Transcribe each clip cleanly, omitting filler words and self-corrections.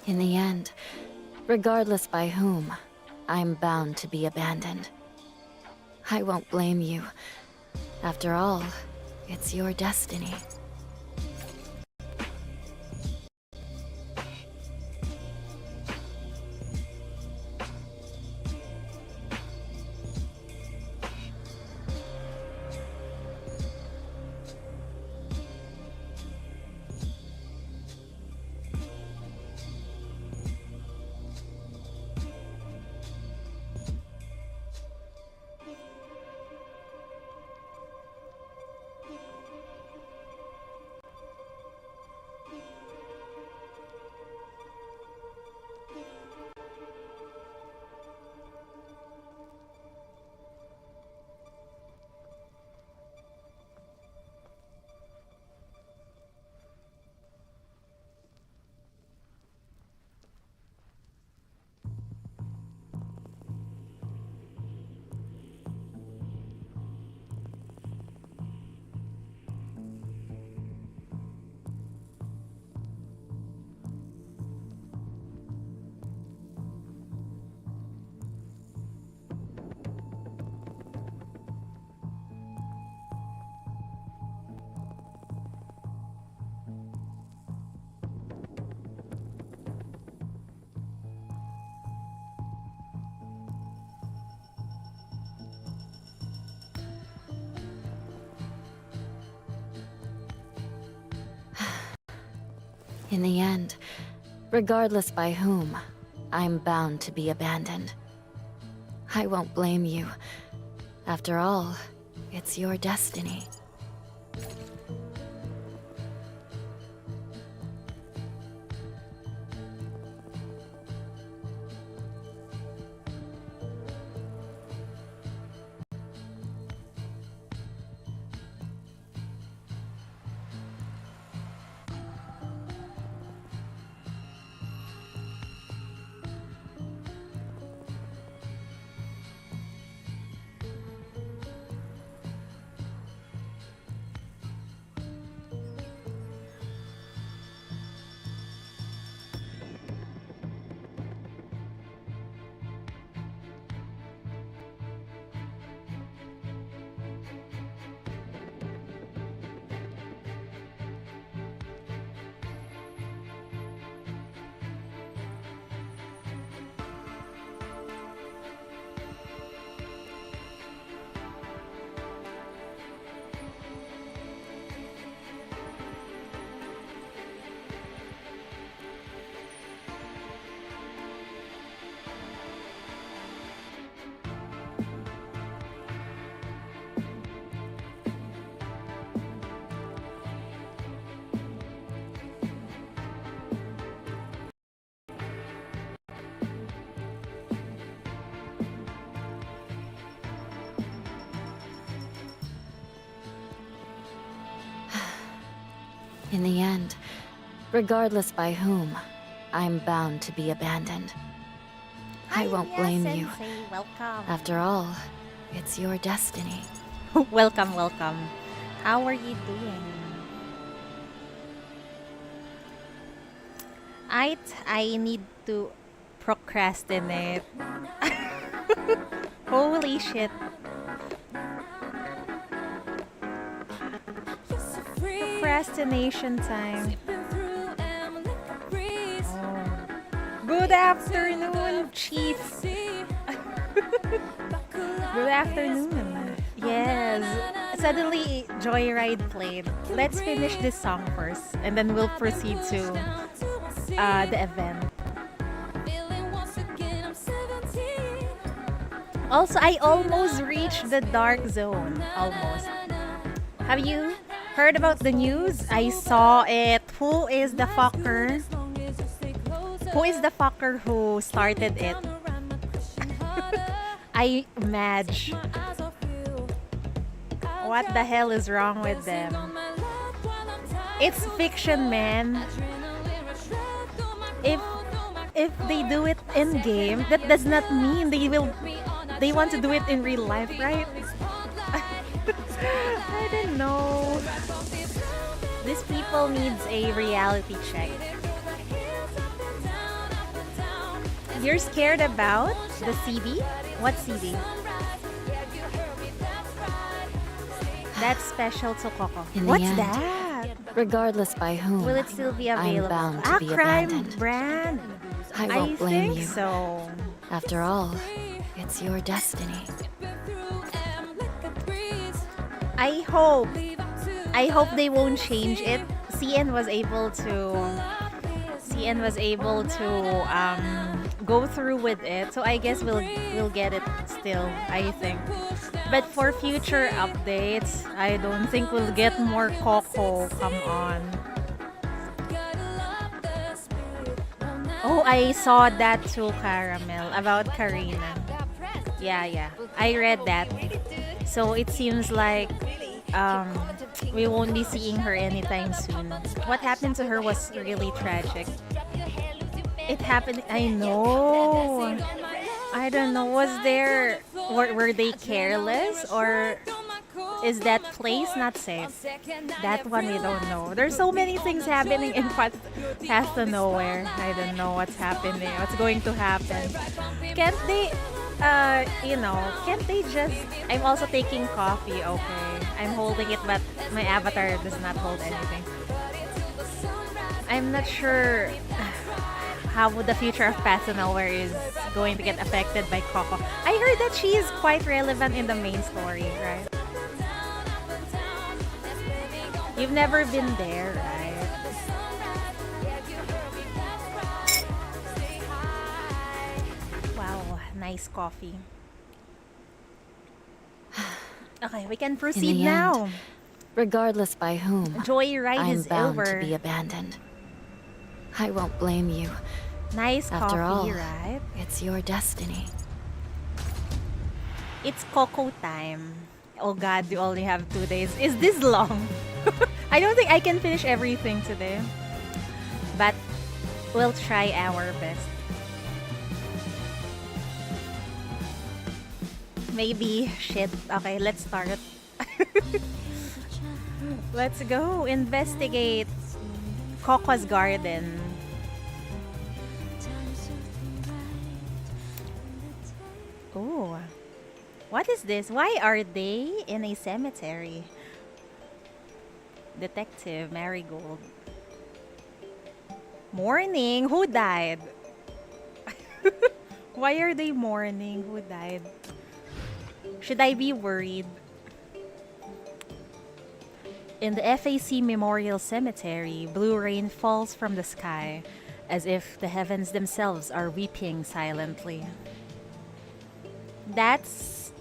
In the end, regardless by whom, I'm bound to be abandoned. I won't blame you. After all, it's your destiny. In the end, regardless by whom, I'm bound to be abandoned. I won't blame you. After all, it's your destiny. In the end, regardless by whom, I'm bound to be abandoned. I won't blame you. Welcome. After all, it's your destiny. Welcome, welcome. How are you doing? I need to procrastinate. Holy shit. Procrastination time. Oh. Good afternoon, Chief. Good afternoon. Yes. Suddenly, Joyride played. Let's finish this song first, and then we'll proceed to the event. Also, I almost reached the dark zone. Almost. Have you heard about the news? I saw it. Who is the fucker? Who is the fucker who started it? Madge. What the hell is wrong with them? It's fiction, man. If they do it in game, that does not mean they want to do it in real life, right? I don't know. These people needs a reality check. You're scared about the CD? What CD? That's special to Coco. In the What's end, that? regardless by whom, Will it still be I'm available? bound to be Crime abandoned. brand. I won't blame think you. so. After all, it's your destiny. I hope. I hope they won't change it. CN was able to go through with it. So I guess we'll get it still, I think. But for future updates, I don't think we'll get more Coco. Come on. Oh, I saw that too, Caramel, about Karina. Yeah. I read that. So it seems like we won't be seeing her anytime soon. What happened to her was really tragic. It happened, I know. I don't know. Were they careless, or is that place not safe? That one we don't know. There's so many things happening in Path to Nowhere. I don't know what's happening, what's going to happen. Can't they, can't they just... I'm also taking coffee, okay. I'm holding it, but my avatar does not hold anything. I'm not sure how the future of Path to Nowhere is going to get affected by Coco. I heard that she is quite relevant in the main story, right? You've never been there, right? Wow, nice coffee. Okay, we can proceed the now. end, regardless by whom, Joyride I'm is bound over. to be abandoned. I won't blame you. Nice After coffee, all, right? it's your destiny. It's Coco time. Oh God, you only have 2 days. Is this long? I don't think I can finish everything today. But we'll try our best. Maybe. Shit. Okay, let's start. Let's go investigate Coco's garden. Oh. What is this? Why are they in a cemetery? Detective Marigold. Mourning? Who died? Why are they mourning? Who died? Should I be worried? In the FAC Memorial Cemetery, blue rain falls from the sky as if the heavens themselves are weeping silently. That's...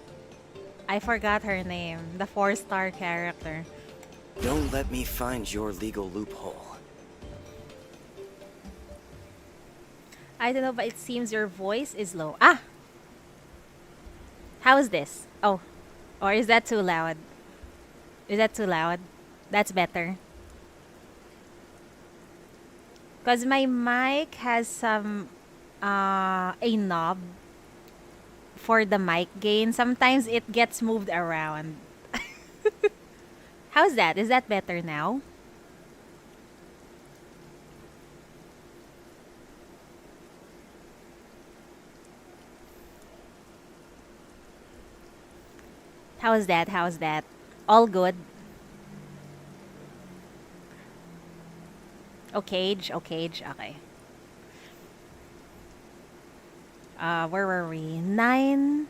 I forgot her name. The 4-star character. Don't let me find your legal loophole. I don't know, but it seems your voice is low. Ah! How's this? Oh. Or is that too loud? Is that too loud? That's better. Because my mic has some... a knob for the mic gain. Sometimes it gets moved around. How's that? Is that better now? How's that? How's that? All good? Okay, okay. Where were we? 9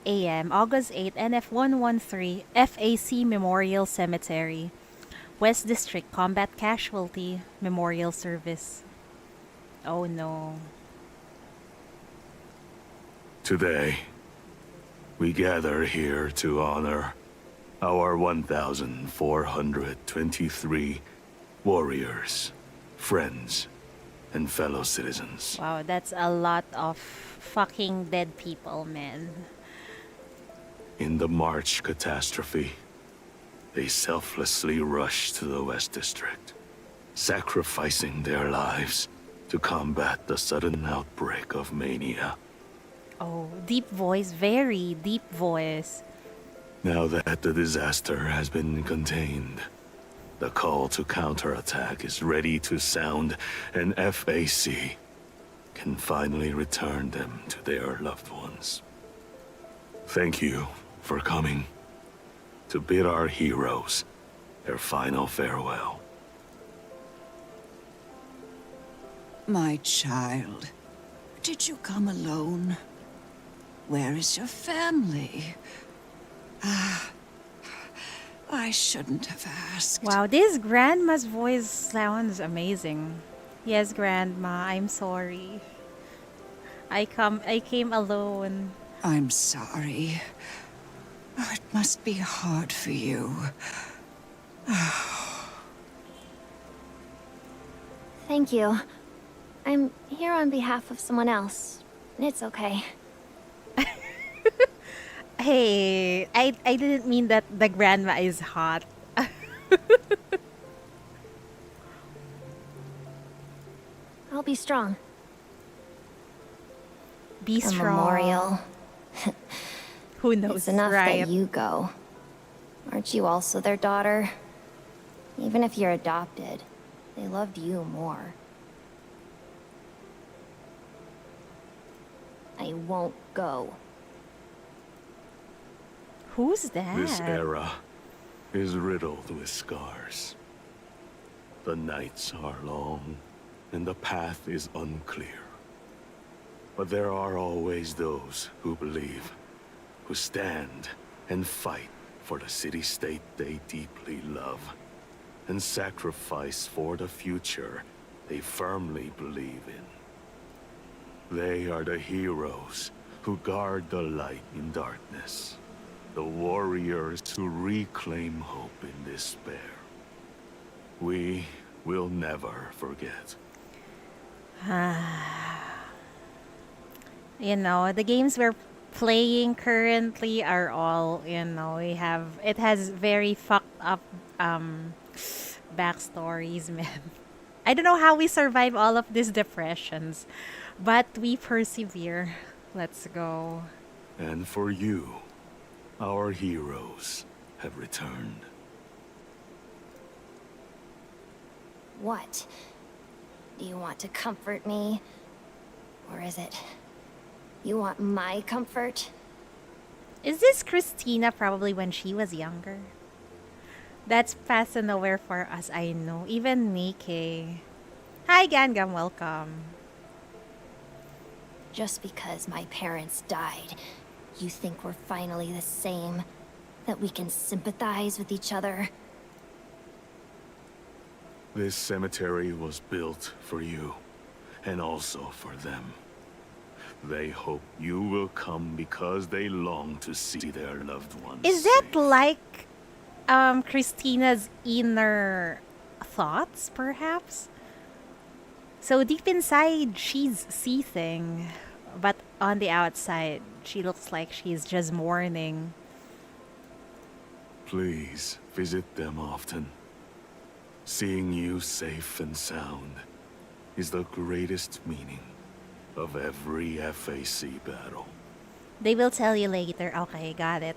a.m. August 8, NF113, FAC Memorial Cemetery, West District Combat Casualty Memorial Service. Oh no. Today, we gather here to honor our 1,423 warriors, friends, and fellow citizens. Wow, that's a lot of fucking dead people, man. In the March catastrophe, they selflessly rushed to the West District, sacrificing their lives to combat the sudden outbreak of mania. Oh, deep voice, very deep voice. Now that the disaster has been contained, the call to counterattack is ready to sound, and FAC can finally return them to their loved ones. Thank you for coming to bid our heroes their final farewell. My child, did you come alone? Where is your family? I shouldn't have asked. Wow, this grandma's voice sounds amazing. Yes, grandma, I'm sorry. I came alone. I'm sorry. Oh, it must be hard for you. Thank you. I'm here on behalf of someone else. It's okay. Hey, I didn't mean that the grandma is hot. I'll be strong. Be A strong. memorial. Who knows, It's enough right? that you go. Aren't you also their daughter? Even if you're adopted, they loved you more. I won't go. Who's that? This era is riddled with scars. The nights are long, and the path is unclear. But there are always those who believe, who stand and fight for the city-state they deeply love, and sacrifice for the future they firmly believe in. They are the heroes who guard the light in darkness, the warriors who reclaim hope in despair. We will never forget. You know, the games we're playing currently are all, it has very fucked up backstories, man. I don't know how we survive all of these depressions, but we persevere. Let's go. And for you, our heroes have returned. What? Do you want to comfort me? Or is it... you want my comfort? Is this Christina probably when she was younger? That's past and nowhere for us, I know. Even Nikkei. Hi, Gangam, welcome. Just because my parents died, you think we're finally the same? That we can sympathize with each other? This cemetery was built for you, and also for them. They hope you will come because they long to see their loved ones Is that safe. like Christina's inner thoughts, perhaps? So deep inside, she's seething, but on the outside, she looks like she's just mourning. Please visit them often. Seeing you safe and sound is the greatest meaning of every FAC battle. They will tell you later. Okay, got it.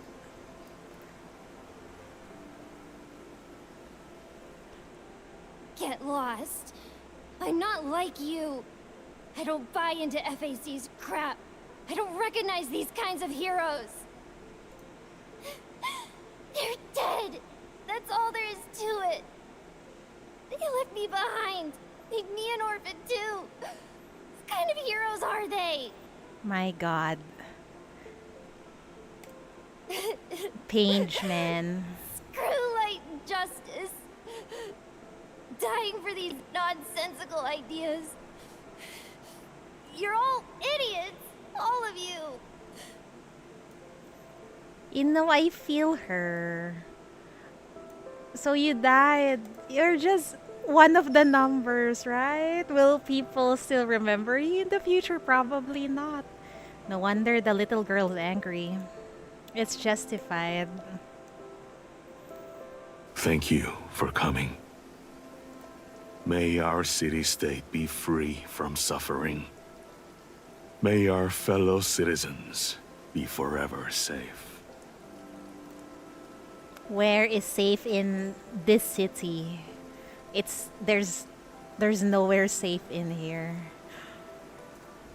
Get lost. I'm not like you. I don't buy into FAC's crap. I don't recognize these kinds of heroes. They're dead. That's all there is to it. They left me behind. Made me an orphan too. What kind of heroes are they? My God. Page, man. Screw light and justice. Dying for these nonsensical ideas. You're all idiots. All of you. You know, I feel her. So you died. You're just one of the numbers, right? Will people still remember you in the future? Probably not. No wonder the little girl's angry. It's justified. Thank you for coming. May our city-state be free from suffering. May our fellow citizens be forever safe. Where is safe in this city? There's nowhere safe in here.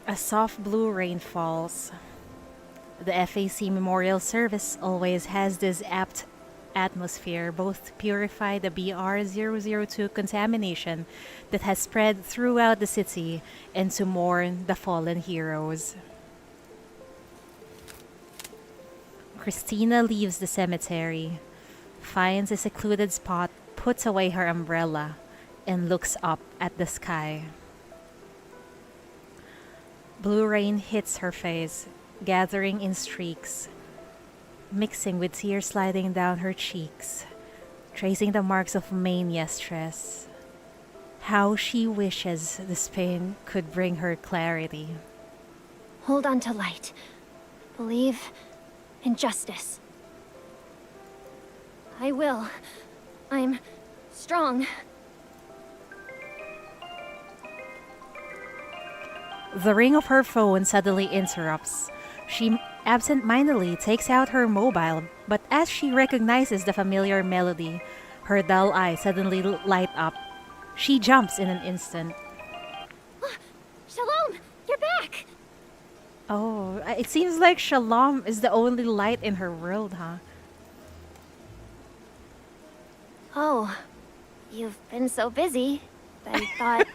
A soft blue rain falls. The FAC Memorial Service always has this apt atmosphere, both to purify the BR002 contamination that has spread throughout the city and to mourn the fallen heroes. Christina leaves the cemetery, finds a secluded spot, puts away her umbrella, and looks up at the sky. Blue rain hits her face, gathering in streaks, mixing with tears sliding down her cheeks, tracing the marks of mania stress. How she wishes this pain could bring her clarity. Hold on to light. Believe in justice. I will. I'm strong. The ring of her phone suddenly interrupts. She absent-mindedly takes out her mobile, but as she recognizes the familiar melody, her dull eyes suddenly light up. She jumps in an instant. Shalom! You're back! Oh, it seems like Shalom is the only light in her world, huh? Oh, you've been so busy. I thought...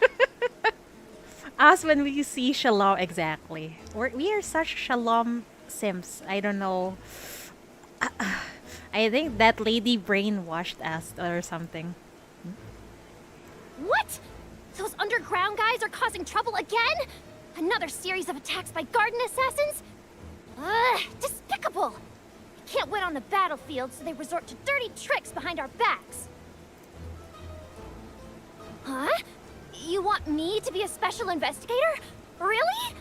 Us when we see Shalom, exactly. We are such Shalom simps. I don't know. I think that lady brainwashed us or something. What? Those underground guys are causing trouble again? Another series of attacks by garden assassins? Ugh, despicable! They can't win on the battlefield, so they resort to dirty tricks behind our backs. Huh? You want me to be a special investigator? Really?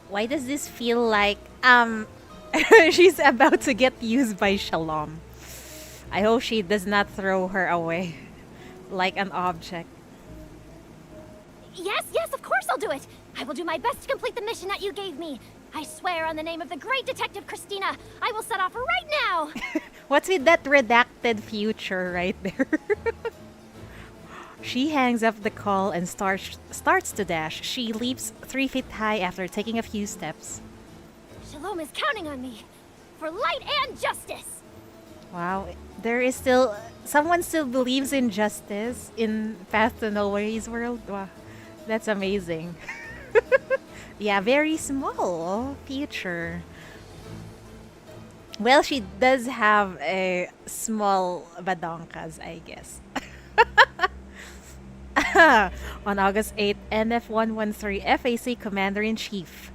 Why does this feel like, she's about to get used by Shalom? I hope she does not throw her away like an object. Yes, of course I'll do it! I will do my best to complete the mission that you gave me. I swear on the name of the great detective Christina, I will set off right now! What's with that redacted future right there? She hangs up the call and starts to dash. She leaps 3 feet high after taking a few steps. Shalom is counting on me. For light and justice! Wow, there is still... Someone still believes in justice in Path to Nowhere's world. Wow, that's amazing. Yeah, very small future. Well, she does have a small badonkas, I guess. On August 8th, NF-113 FAC Commander-in-Chief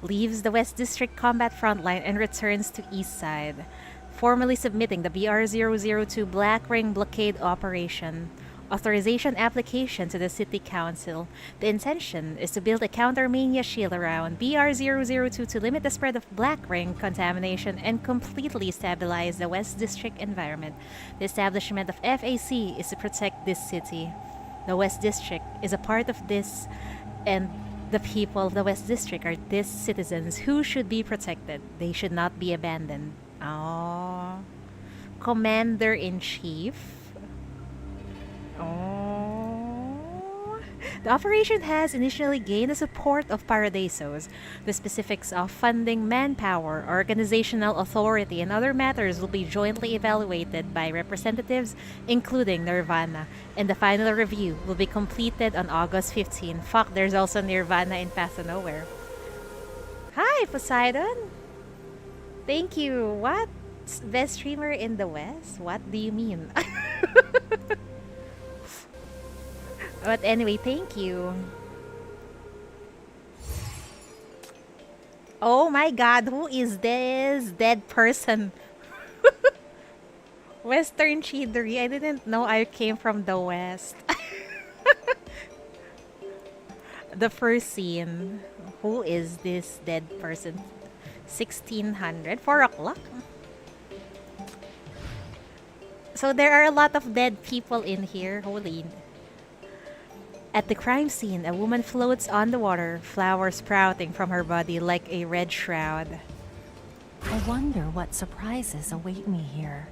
leaves the West District Combat Frontline and returns to East Side, formally submitting the BR002 Black Ring Blockade Operation authorization application to the City Council. The intention is to build a counter-mania shield around BR002 to limit the spread of Black Ring contamination and completely stabilize the West District environment. The establishment of FAC is to protect this city. The West District is a part of this, and the people of the West District are these citizens who should be protected. They should not be abandoned. Oh. Commander-in-Chief. Oh. The operation has initially gained the support of Paradisos. The specifics of funding, manpower, organizational authority, and other matters will be jointly evaluated by representatives, including Nirvana, and the final review will be completed on August 15. Fuck, there's also Nirvana in Path to Nowhere. Hi, Poseidon! Thank you. What? Best streamer in the West? What do you mean? But anyway, thank you. Oh my god, who is this dead person? Western Chidery. I didn't know I came from the West. The first scene. Who is this dead person? 1600? 4 o'clock? So there are a lot of dead people in here. Holy. At the crime scene, a woman floats on the water, flowers sprouting from her body like a red shroud. I wonder what surprises await me here.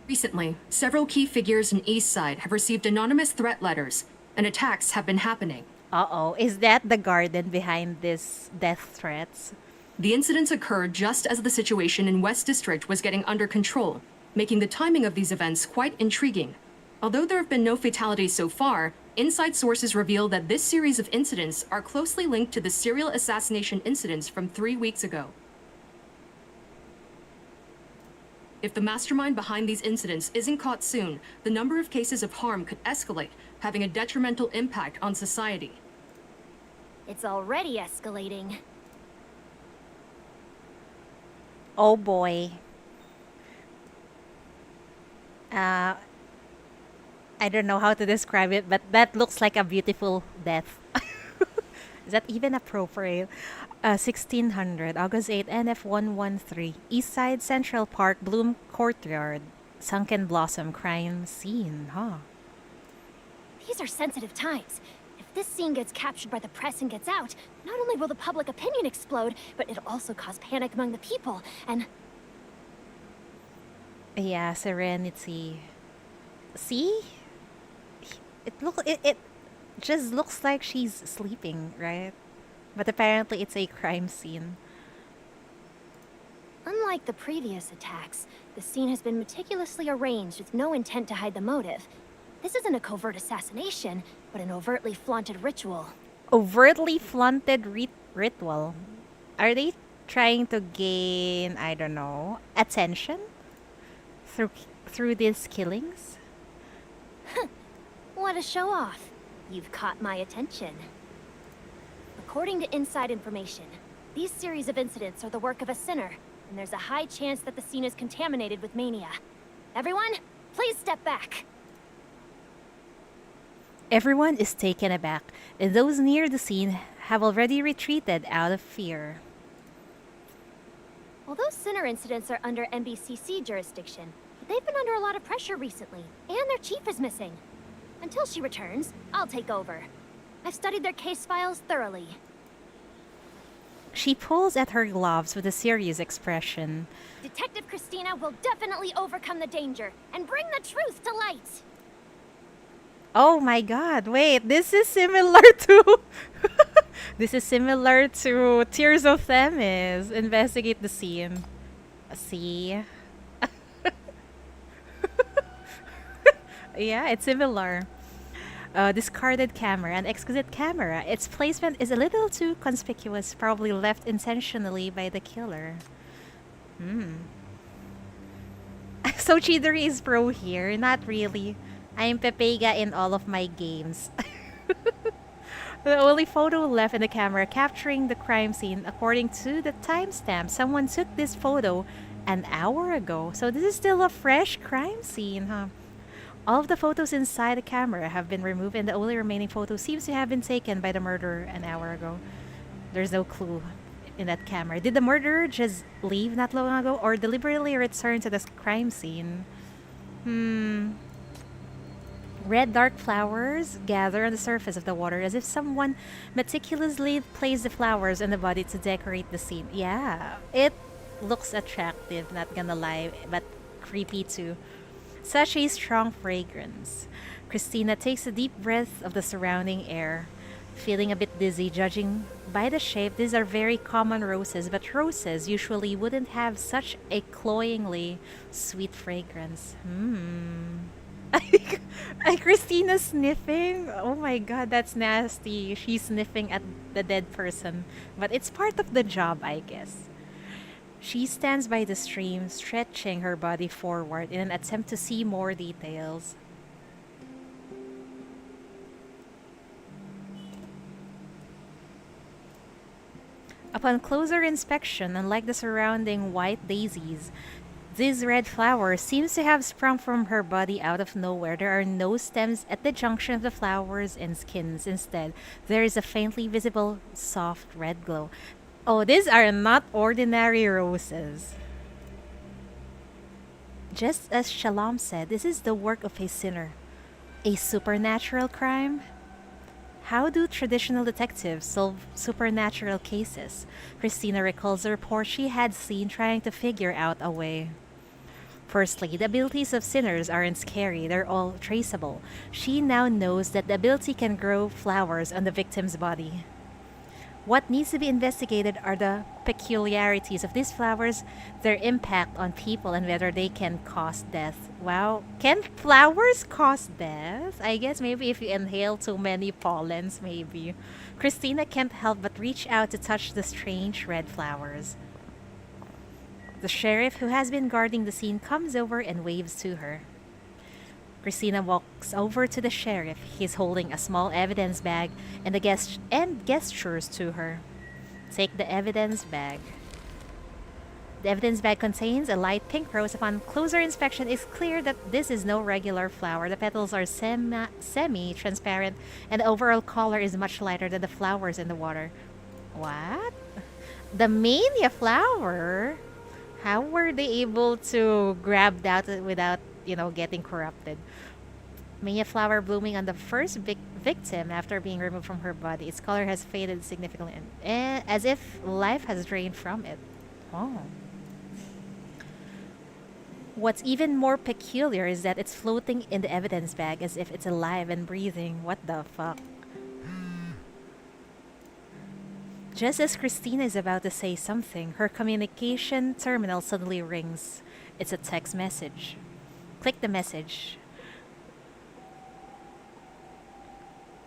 Recently, several key figures in East Side have received anonymous threat letters. and attacks have been happening. Uh-oh, is that the garden behind this death threats? The incidents occurred just as the situation in West District was getting under control, making the timing of these events quite intriguing. Although there have been no fatalities so far, inside sources reveal that this series of incidents are closely linked to the serial assassination incidents from 3 weeks ago. If the mastermind behind these incidents isn't caught soon, the number of cases of harm could escalate, having a detrimental impact on society. It's already escalating. Oh boy. I don't know how to describe it, but that looks like a beautiful death. Is that even appropriate? 1600, August 8, NF113, Eastside Central Park, Bloom Courtyard, Sunken Blossom crime scene, huh? These are sensitive times. If this scene gets captured by the press and gets out, not only will the public opinion explode, but it'll also cause panic among the people, and... Yeah, Serenity. See? It just looks like she's sleeping, right? But apparently it's a crime scene. Unlike the previous attacks, the scene has been meticulously arranged with no intent to hide the motive. This isn't a covert assassination, but an overtly flaunted ritual. Overtly flaunted ritual. Are they trying to gain, I don't know, attention through these killings? What a show off. You've caught my attention. According to inside information, these series of incidents are the work of a sinner, and there's a high chance that the scene is contaminated with mania. Everyone, please step back. Everyone is taken aback, and those near the scene have already retreated out of fear. Well, those sinner incidents are under MBCC jurisdiction, but they've been under a lot of pressure recently, and their chief is missing. Until she returns, I'll take over. I've studied their case files thoroughly. She pulls at her gloves with a serious expression. Detective Christina will definitely overcome the danger and bring the truth to light. Oh my god, wait, this is similar to... this is similar to Tears of Themis. Investigate the scene. See? Yeah, it's similar. Discarded camera, an exquisite camera. Its placement is a little too conspicuous, probably left intentionally by the killer. So Chidori is pro here? Not really. I'm Pepega in all of my games. The only photo left in the camera capturing the crime scene, according to the timestamp, someone took this photo an hour ago. So this is still a fresh crime scene, huh? All of the photos inside the camera have been removed, and the only remaining photo seems to have been taken by the murderer an hour ago. There's no clue in that camera. Did the murderer just leave not long ago, or deliberately return to the crime scene? Red dark flowers gather on the surface of the water as if someone meticulously placed the flowers on the body to decorate the scene. Yeah, it looks attractive, not gonna lie, but creepy too. Such a strong fragrance. Christina takes a deep breath of the surrounding air, feeling a bit dizzy. Judging by the shape, these are very common roses, but roses usually wouldn't have such a cloyingly sweet fragrance. Christina's sniffing. Oh my god, that's nasty. She's sniffing at the dead person, but it's part of the job, I guess. She stands by the stream, stretching her body forward in an attempt to see more details. Upon closer inspection, unlike the surrounding white daisies, this red flower seems to have sprung from her body out of nowhere. There are no stems at the junction of the flowers and skins. Instead, there is a faintly visible, soft red glow. Oh, these are not ordinary roses. Just as Shalom said, this is the work of a sinner. A supernatural crime? How do traditional detectives solve supernatural cases? Christina recalls the report she had seen trying to figure out a way. Firstly, the abilities of sinners aren't scary, they're all traceable. She now knows that the ability can grow flowers on the victim's body. What needs to be investigated are the peculiarities of these flowers, their impact on people, and whether they can cause death. Wow. Can flowers cause death? I guess maybe if you inhale too many pollens, maybe. Christina can't help but reach out to touch the strange red flowers. The sheriff, who has been guarding the scene, comes over and waves to her. Christina walks over to the sheriff. He's holding a small evidence bag and gestures to her. Take the evidence bag. The evidence bag contains a light pink rose. Upon closer inspection, it's clear that this is no regular flower. The petals are semi-transparent, and the overall color is much lighter than the flowers in the water. What? The mania flower? How were they able to grab that without, getting corrupted? Mania flower blooming on the first victim after being removed from her body. Its color has faded significantly, as if life has drained from it. Oh. What's even more peculiar is that it's floating in the evidence bag as if it's alive and breathing. What the fuck? Just as Christina is about to say something, her communication terminal suddenly rings. It's a text message. Click the message.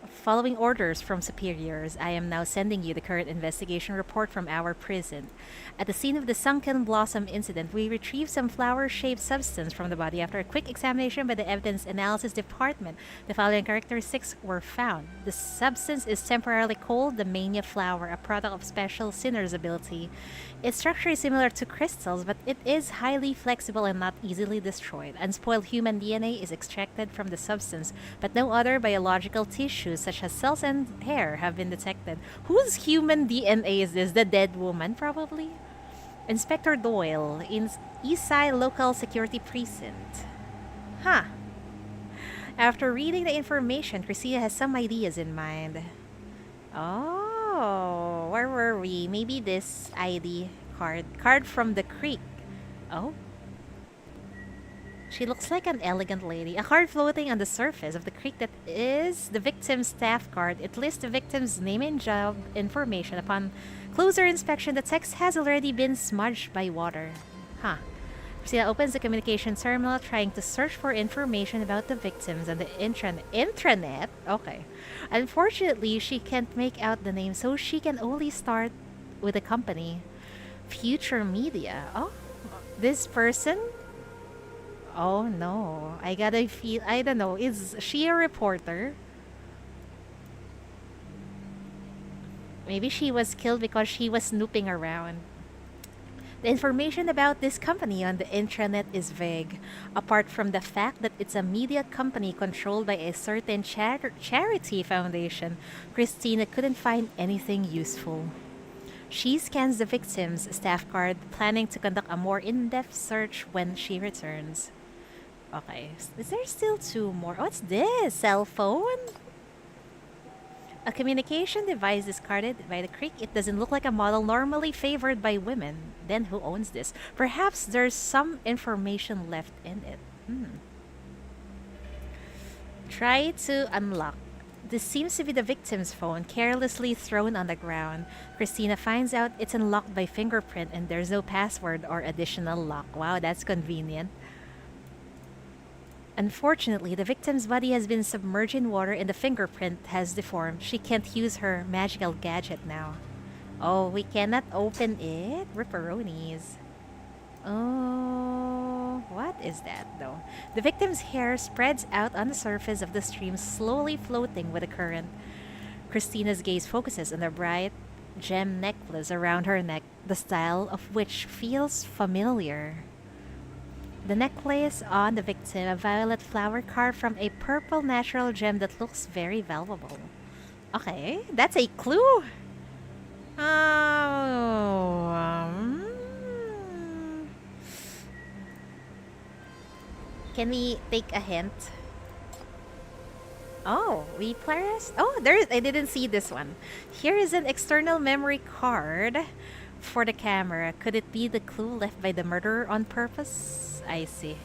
Following orders from superiors, I am now sending you the current investigation report from our prison. At the scene of the sunken blossom incident, we retrieved some flower-shaped substance from the body. After a quick examination by the evidence analysis department, the following characteristics were found. The substance is temporarily called the mania flower, a product of special sinner's ability. Its structure is similar to crystals, but it is highly flexible and not easily destroyed. Unspoiled human DNA is extracted from the substance, but no other biological tissues such as cells and hair have been detected. Whose human DNA is this? The dead woman, probably? Inspector Doyle, in Eastside Local Security Precinct. Huh. After reading the information, Christina has some ideas in mind. Oh, where were we? Maybe this ID card. Card from the creek. Oh. She looks like an elegant lady. A card floating on the surface of the creek that is the victim's staff card. It lists the victim's name and job information. Upon closer inspection, the text has already been smudged by water. Huh. Christina opens the communication terminal, trying to search for information about the victims on the intranet. Okay. Unfortunately, she can't make out the name, so she can only start with the company. Future Media. Oh, this person? Oh no, I don't know, is she a reporter? Maybe she was killed because she was snooping around. The information about this company on the intranet is vague, apart from the fact that it's a media company controlled by a certain charity foundation. Christina couldn't find anything useful. She scans the victim's staff card, planning to conduct a more in-depth search when she returns. Okay, is there still two more? What's this? Cell phone? A communication device discarded by the creek. It doesn't look like a model normally favored by women. Then who owns this? Perhaps there's some information left in it. Try to unlock. This seems to be the victim's phone, carelessly thrown on the ground. Christina finds out it's unlocked by fingerprint and there's no password or additional lock. Wow, that's convenient. Unfortunately, the victim's body has been submerged in water and the fingerprint has deformed. She can't use her magical gadget now. Oh, we cannot open it? Ripperonis. Oh, what is that though? The victim's hair spreads out on the surface of the stream, slowly floating with the current. Christina's gaze focuses on the bright gem necklace around her neck, the style of which feels familiar. The necklace on the victim, a violet flower carved from a purple natural gem that looks very valuable. Okay, that's a clue. Can we take a hint? Oh, we pressed. Oh, I didn't see this one. Here is an external memory card for the camera. Could it be the clue left by the murderer on purpose? I see.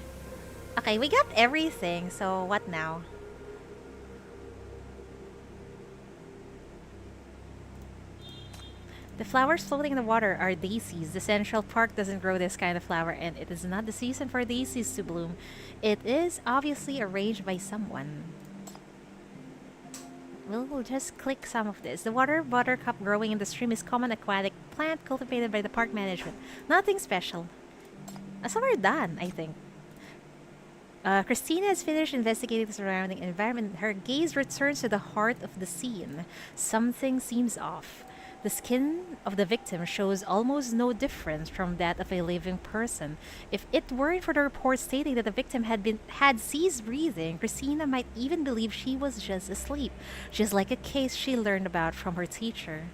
Okay, we got everything, so what now? The flowers floating in the water are daisies. The Central Park doesn't grow this kind of flower, and it is not the season for daisies to bloom. It is obviously arranged by someone. We'll just click some of this. The water buttercup growing in the stream is common aquatic plant cultivated by the park management. Nothing special. So we're done, I think. Christina has finished investigating the surrounding environment. Her gaze returns to the heart of the scene. Something seems off. The skin of the victim shows almost no difference from that of a living person. If it weren't for the report stating that the victim had ceased breathing, Christina might even believe she was just asleep, just like a case she learned about from her teacher.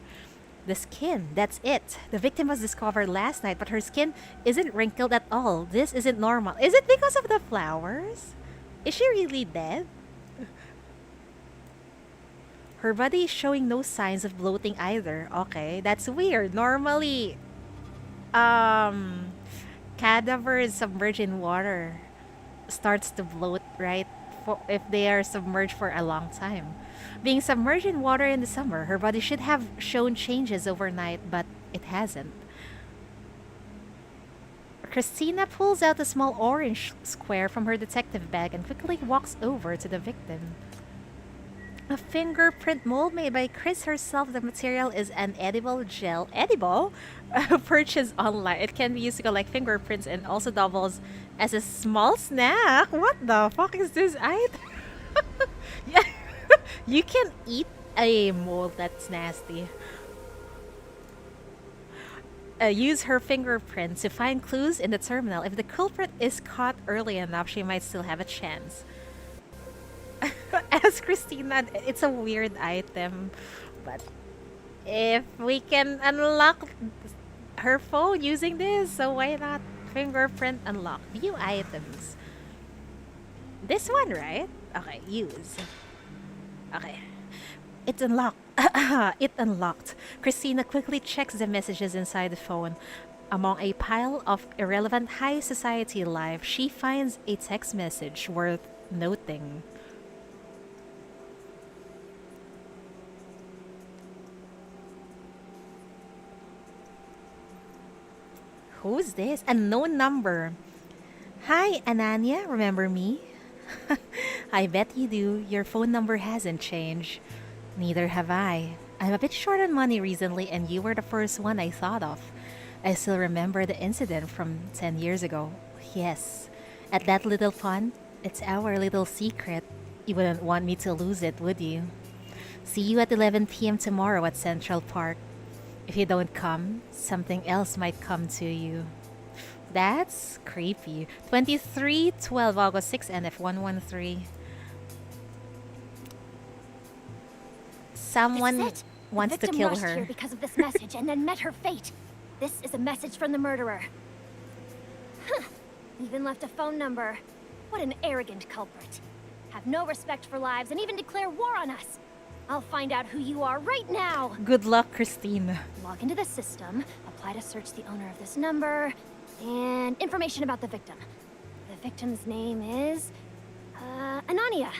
The skin, that's it. The victim was discovered last night, but her skin isn't wrinkled at all. This isn't normal. Is it because of the flowers? Is she really dead? Her body is showing no signs of bloating either. Okay, that's weird. Normally, cadavers submerged in water starts to bloat, right? If they are submerged for a long time. Being submerged in water in the summer, her body should have shown changes overnight, but it hasn't. Christina pulls out a small orange square from her detective bag and quickly walks over to the victim. A fingerprint mold made by Chris herself. The material is an edible gel. Edible? Purchased online. It can be used to collect fingerprints and also doubles as a small snack. What the fuck is this item? Yeah. You can eat a mold. That's nasty. Use her fingerprints to find clues in the terminal. If the culprit is caught early enough, she might still have a chance. As Christina, it's a weird item, but if we can unlock her phone using this, so why not? Fingerprint unlock. View items. This one, right? Okay, use. Okay. It's unlocked. It unlocked. Christina quickly checks the messages inside the phone. Among a pile of irrelevant high society life, she finds a text message worth noting. Who's this? Unknown number. Hi, Ananya. Remember me? I bet you do. Your phone number hasn't changed. Neither have I. I'm a bit short on money recently, and you were the first one I thought of. I still remember the incident from 10 years ago. Yes. At that little pond, it's our little secret. You wouldn't want me to lose it, would you? See you at 11 p.m. tomorrow at Central Park. If you don't come, something else might come to you. That's creepy. 23/12 August 6 NF113. Someone wants to kill her. Here because of this message and then met her fate. This is a message from the murderer. Huh. Even left a phone number. What an arrogant culprit. Have no respect for lives and even declare war on us. I'll find out who you are right now. Good luck, Christine. Log into the system, apply to search the owner of this number, and information about the victim. The victim's name is Ananya.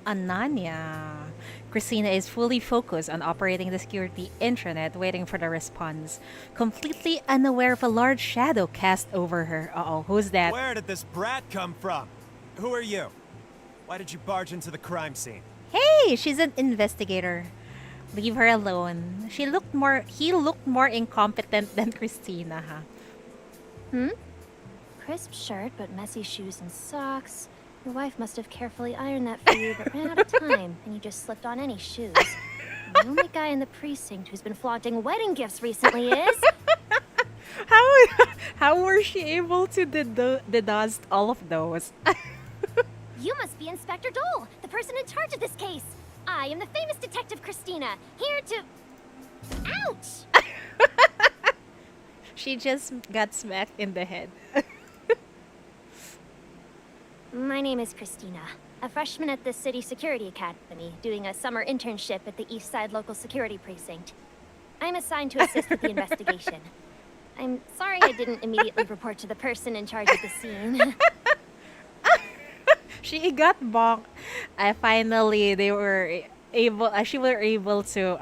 Ananya. Christina is fully focused on operating the security intranet, waiting for the response. Completely unaware of a large shadow cast over her. Uh-oh, who's that? Where did this brat come from? Who are you? Why did you barge into the crime scene? Hey, she's an investigator. Leave her alone. He looked more incompetent than Christina, huh? Crisp shirt, but messy shoes and socks. Your wife must have carefully ironed that for you, but ran out of time, and you just slipped on any shoes. The only guy in the precinct who's been flaunting wedding gifts recently is... How were she able to deduce all of those? You must be Inspector Dole, the person in charge of this case. I am the famous detective Christina, here to... Ouch! She just got smacked in the head. My name is Christina, a freshman at the City Security Academy, doing a summer internship at the East Side Local Security Precinct. I'm assigned to assist with the investigation. I'm sorry I didn't immediately report to the person in charge of the scene. She got bonked. Finally, they were able. She were able to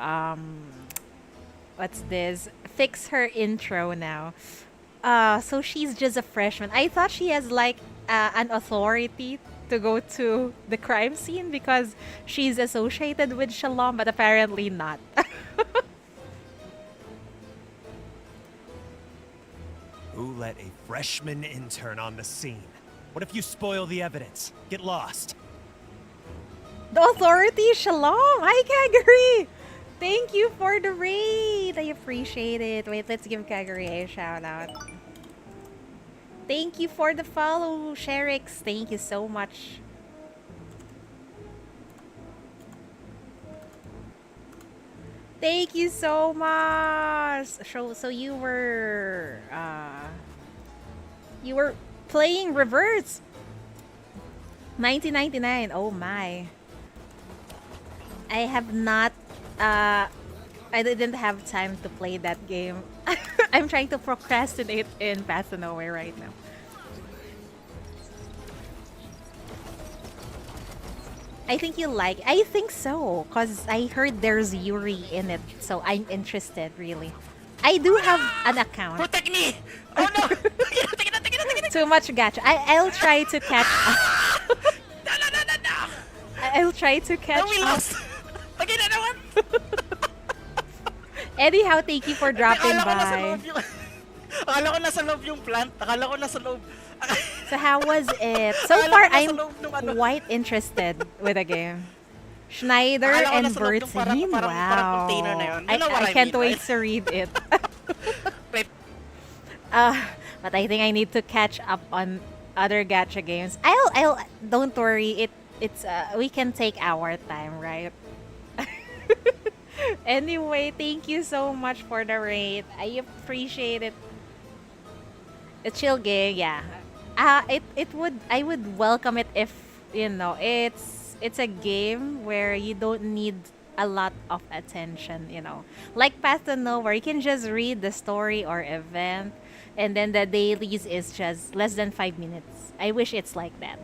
what's this? Fix her intro now. So she's just a freshman. I thought she has like an authority to go to the crime scene because she's associated with Shalom, but apparently not. Who let a freshman intern on the scene? What if you spoil the evidence? Get lost. The authority, Shalom. Hi, Kaguri. Thank you for the raid. I appreciate it. Wait, let's give Kaguri a shout out. Thank you for the follow, Sherix. Thank you so much. Thank you so much. So you were playing reverse. 1999. Oh my. I have not I didn't have time to play that game. I'm trying to procrastinate in Path to Nowhere right now. I think you like. I think so, cause I heard there's Yuri in it, so I'm interested. Really, I do have an account. Protect me! Oh no! Too much gacha. I'll try to catch up. No! I'll try to catch No, we up. lost! Again na naman! Anyhow, thank you for dropping by. Akala ko nasa loob yung plant. Akala ko nasa loob. So how was it? So far, I'm quite interested with the game. Schneider and Bertine. Wow. I can't wait to read it. But I think I need to catch up on other gacha games. I'll don't worry. It's we can take our time, right? Anyway, thank you so much for the raid. I appreciate it. A chill game, yeah. I would welcome it if it's a game where you don't need a lot of attention, Like Path to Nowhere, you can just read the story or event, and then the dailies is just less than 5 minutes. I wish it's like that.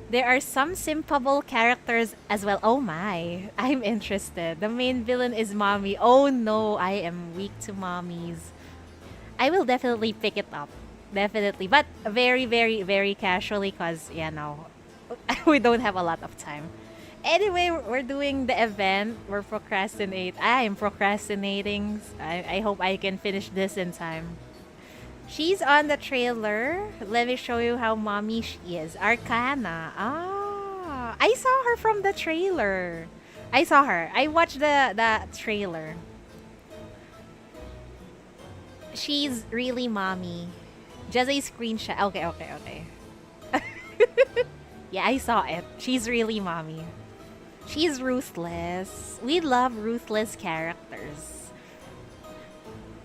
There are some simpable characters as well. Oh my, I'm interested. The main villain is Mommy. Oh no, I am weak to mommies. I will definitely pick it up. Definitely. But very, very, very casually because, we don't have a lot of time. Anyway, we're doing the event. We're I am procrastinating. I hope I can finish this in time. She's on the trailer. Let me show you how mommy she is. Arcana. Ah, I saw her from the trailer. I saw her. I watched the trailer. She's really mommy. Just a screenshot. Okay. Yeah, I saw it. She's really mommy. She's ruthless. We love ruthless characters.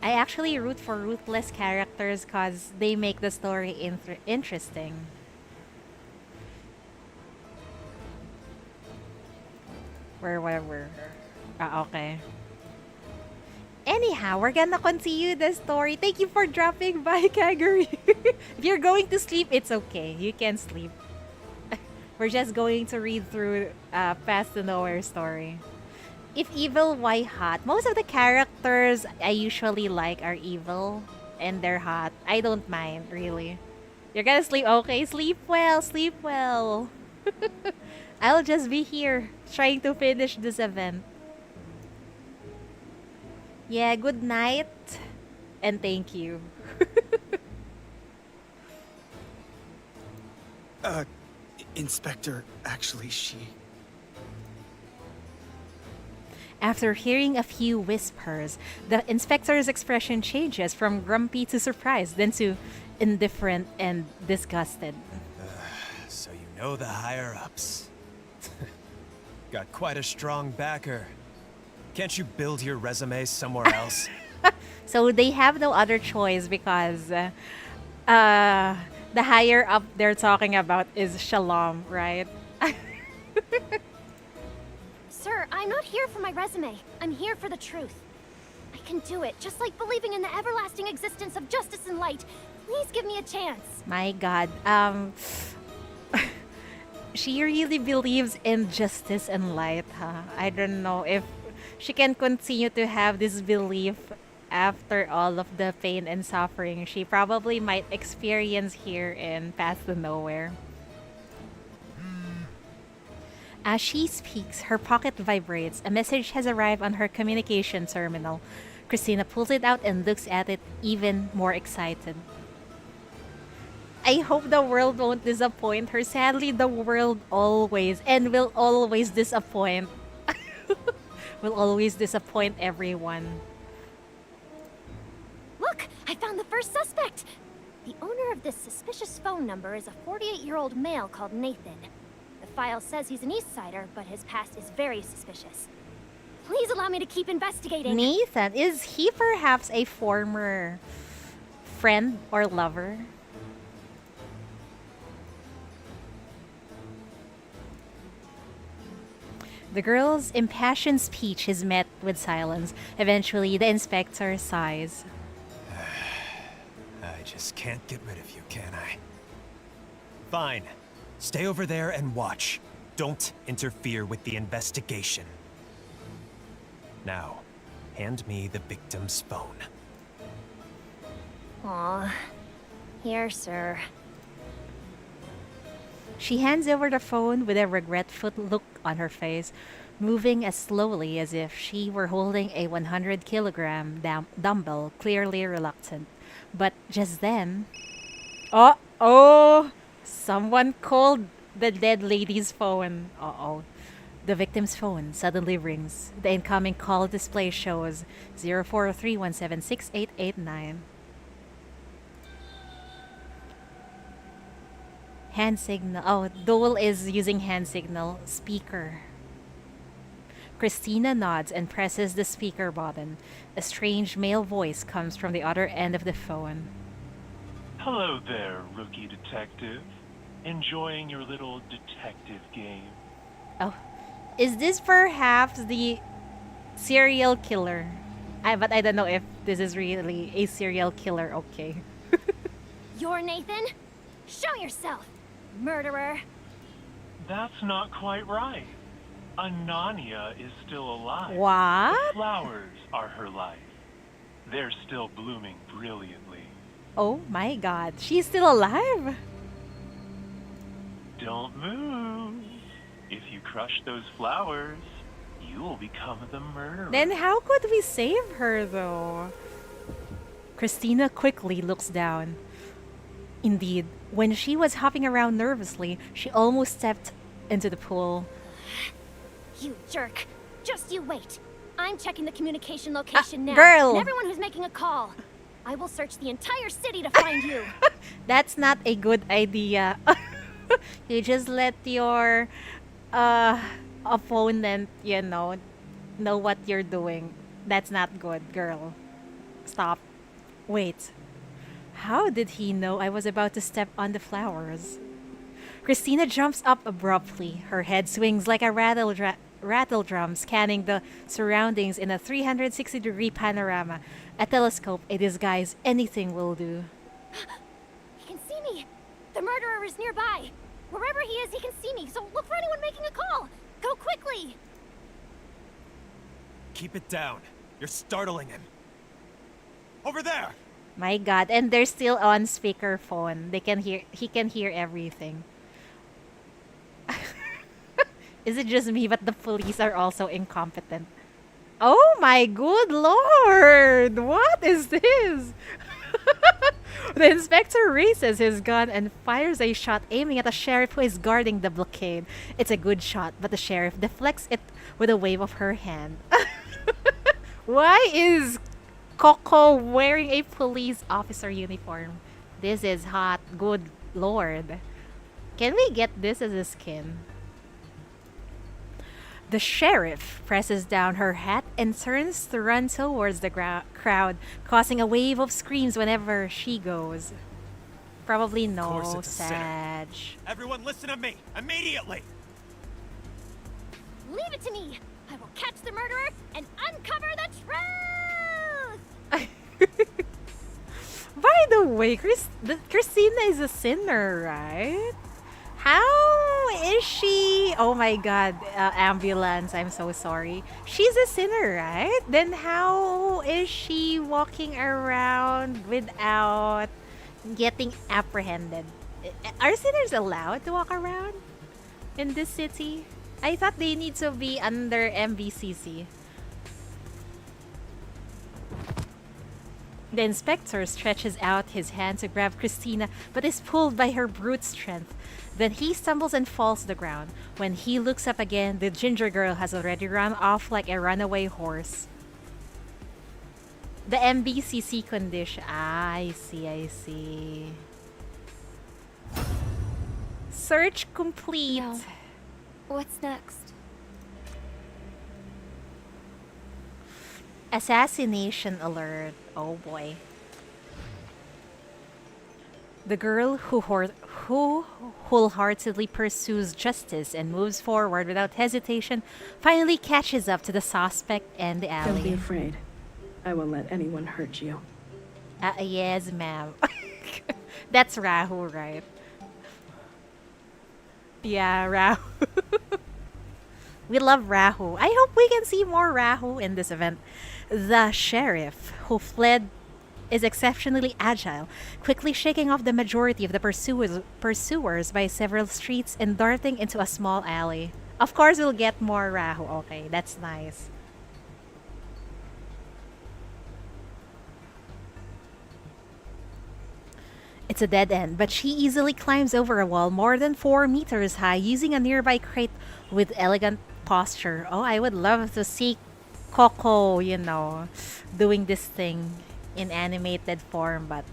I actually root for ruthless characters because they make the story interesting. Where? Okay. Anyhow, we're gonna continue the story. Thank you for dropping by, Kaguri. If you're going to sleep, it's okay. You can sleep. We're just going to read through Path to Nowhere story. If evil, why hot? Most of the characters I usually like are evil and they're hot. I don't mind, really. You're gonna sleep? Okay, sleep well, sleep well. I'll just be here trying to finish this event. Yeah, good night and thank you. Inspector, actually, she... After hearing a few whispers, the inspector's expression changes from grumpy to surprised, then to indifferent and disgusted. So you know the higher-ups. Got quite a strong backer. Can't you build your resume somewhere else? So they have no other choice because the higher up they're talking about is Shalom, right? Sir, I'm not here for my resume. I'm here for the truth. I can do it, just like believing in the everlasting existence of justice and light. Please give me a chance. My God. She really believes in justice and light, huh? I don't know if she can continue to have this belief after all of the pain and suffering she probably might experience here in Path to Nowhere. As she speaks, her pocket vibrates. A message has arrived on her communication terminal. Christina pulls it out and looks at it even more excited. I hope the world won't disappoint her. Sadly, the world always and will always disappoint. Will always disappoint everyone. Look, I found the first suspect. The owner of this suspicious phone number is a 48-year-old male called Nathan. The file says he's an East Sider, but his past is very suspicious. Please allow me to keep investigating. Nathan, is he perhaps a former friend or lover? The girl's impassioned speech is met with silence. Eventually, the inspector sighs. I just can't get rid of you, can I? Fine. Stay over there and watch. Don't interfere with the investigation. Now, hand me the victim's phone. Aw. Here, sir. She hands over the phone with a regretful look on her face, moving as slowly as if she were holding a 100-kilogram dumbbell, clearly reluctant. But just then... Oh! Someone called the dead lady's phone. Uh-oh. The victim's phone suddenly rings. The incoming call display shows 0431768889. Hand signal. Oh, Dole is using hand signal. Speaker. Christina nods and presses the speaker button. A strange male voice comes from the other end of the phone. Hello there, rookie detective. Enjoying your little detective game? Oh, is this perhaps the serial killer? But I don't know if this is really a serial killer. Okay. You're Nathan? Show yourself, murderer. That's not quite right. Anania is still alive. What? The flowers are her life. They're still blooming brilliantly. Oh my God, she's still alive? Don't move. If you crush those flowers, you will become the murderer. Then how could we save her though? Christina quickly looks down. Indeed, when she was hopping around nervously, she almost stepped into the pool. You jerk. Just you wait. I'm checking the communication location now. Girl! And everyone who's making a call. I will search the entire city to find you. That's not a good idea. You just let your opponent, know what you're doing. That's not good, girl. Stop. Wait. How did he know I was about to step on the flowers? Christina jumps up abruptly. Her head swings like a rattle drum, scanning the surroundings in a 360-degree panorama. A telescope, a disguise, anything will do. He can see me. The murderer is nearby. Wherever he is, he can see me, so look for anyone making a call. Go quickly. Keep it down. You're startling him. Over there! My God, and they're still on speakerphone. He can hear everything. Is it just me, but the police are also incompetent? Oh my good lord! What is this? The inspector raises his gun and fires a shot aiming at a sheriff who is guarding the blockade. It's a good shot, but the sheriff deflects it with a wave of her hand. Why is Coco wearing a police officer uniform? This is hot. Good lord. Can we get this as a skin? The sheriff presses down her hat and turns to run towards the crowd, causing a wave of screams whenever she goes. Probably no, Sag. Everyone listen to me, immediately! Leave it to me. I will catch the murderer and uncover the truth. Wait, Christina is a sinner, right? How is she? Oh my god, ambulance, I'm so sorry. She's a sinner, right? Then how is she walking around without getting apprehended? Are sinners allowed to walk around in this city? I thought they need to be under MVCC. The inspector stretches out his hand to grab Christina, but is pulled by her brute strength. Then he stumbles and falls to the ground. When he looks up again, the ginger girl has already run off like a runaway horse. The MBCC condition. Ah, I see. Search complete. No. What's next? Assassination alert. Oh boy. The girl who wholeheartedly pursues justice and moves forward without hesitation finally catches up to the suspect and the alley. Don't be afraid. I won't let anyone hurt you. Yes, ma'am. That's Rahu, right? Yeah, Rahu. We love Rahu. I hope we can see more Rahu in this event. The sheriff who fled is exceptionally agile, quickly shaking off the majority of the pursuers by several streets and darting into a small alley. Of course, we'll get more Rahu. Okay, that's nice. It's a dead end, but she easily climbs over a wall more than 4 meters high using a nearby crate with elegant posture. Oh, I would love to see Coco, doing this thing in animated form, but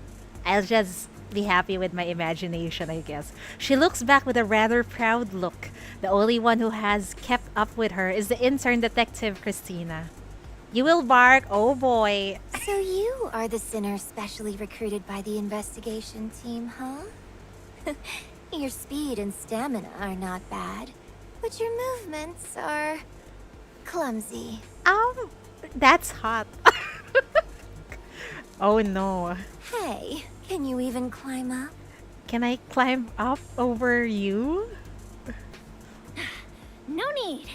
I'll just be happy with my imagination, I guess. She looks back with a rather proud look. The only one who has kept up with her is the intern detective, Christina. You will bark, oh boy. So you are the sinner specially recruited by the investigation team, huh? Your speed and stamina are not bad, but your movements are clumsy. That's hot. Oh no. Hey, can you even climb up? Can I climb up over you? No need.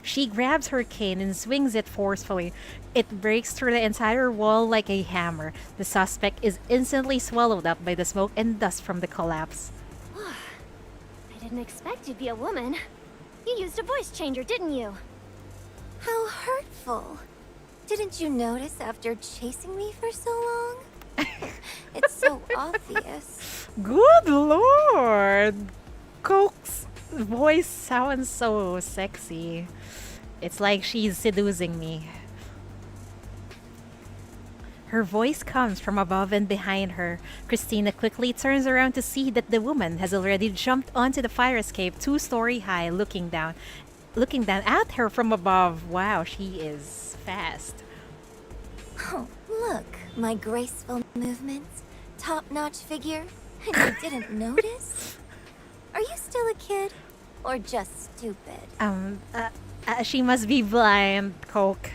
She grabs her cane and swings it forcefully. It breaks through the entire wall like a hammer. The suspect is instantly swallowed up by the smoke and dust from the collapse. I didn't expect you'd be a woman. You used a voice changer, didn't you? How hurtful. Didn't you notice after chasing me for so long? It's so obvious. Good lord! Coke's voice sounds so sexy. It's like she's seducing me. Her voice comes from above and behind her. Christina quickly turns around to see that the woman has already jumped onto the fire escape 2-story high, looking down at her from above. Wow, she is fast. Oh, look, my graceful movements, top-notch figure, and you didn't notice? Are you still a kid, or just stupid? She must be blind, Coke.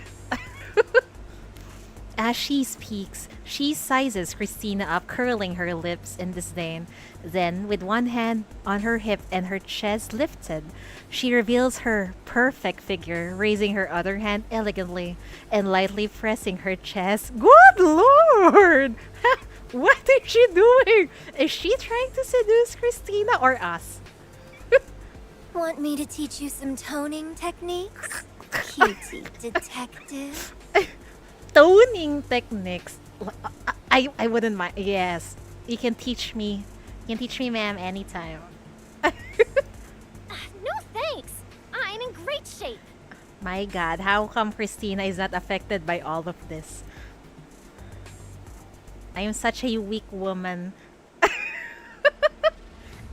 As she speaks, she sizes Christina up, curling her lips in disdain. Then, with one hand on her hip and her chest lifted, she reveals her perfect figure, raising her other hand elegantly and lightly pressing her chest. Good lord! What is she doing? Is she trying to seduce Christina or us? Want me to teach you some toning techniques? Cutie detective. Toning techniques. I wouldn't mind. Yes, you can teach me. You can teach me, ma'am, anytime. No thanks. I'm in great shape. My God, how come Christina is not affected by all of this? I am such a weak woman.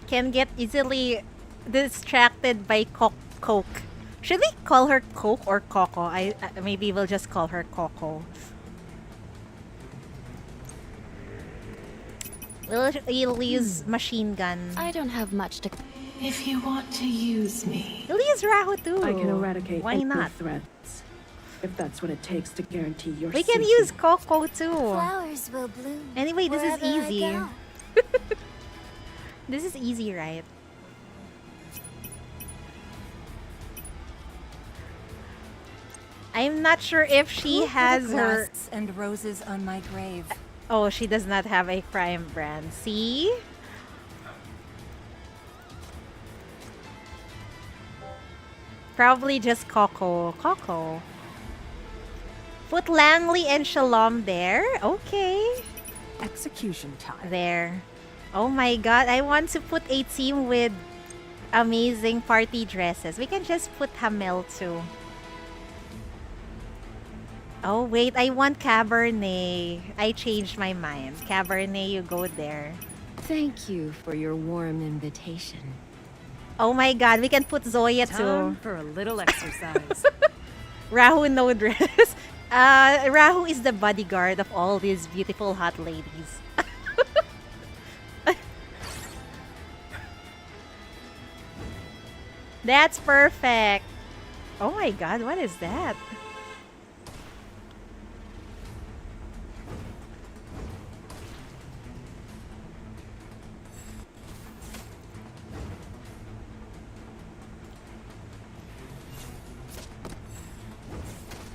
Can get easily distracted by Coke. Should we call her Coke or Coco? Maybe we'll just call her Coco. We'll use machine gun. I don't have much to... If you want to use me, We'll use Rahu too. I can eradicate Why any not? threats. if that's what it takes to guarantee your We can safety. use Coco too. Flowers will bloom. Anyway, this is wherever I easy. go. This is easy, right? I'm not sure if she Who has put her... lasts and roses on my grave. Oh, she does not have a crime brand. See? Probably just Coco. Coco. Put Langley and Shalom there. Okay. Execution time. There. Oh my god, I want to put a team with amazing party dresses. We can just put Hamel too. Oh wait, I want Cabernet. I changed my mind. Cabernet, you go there. Thank you for your warm invitation. Oh my god, we can put Zoya Time too. for a little exercise. Rahu no dress. Rahu is the bodyguard of all these beautiful hot ladies. That's perfect. Oh my god, what is that?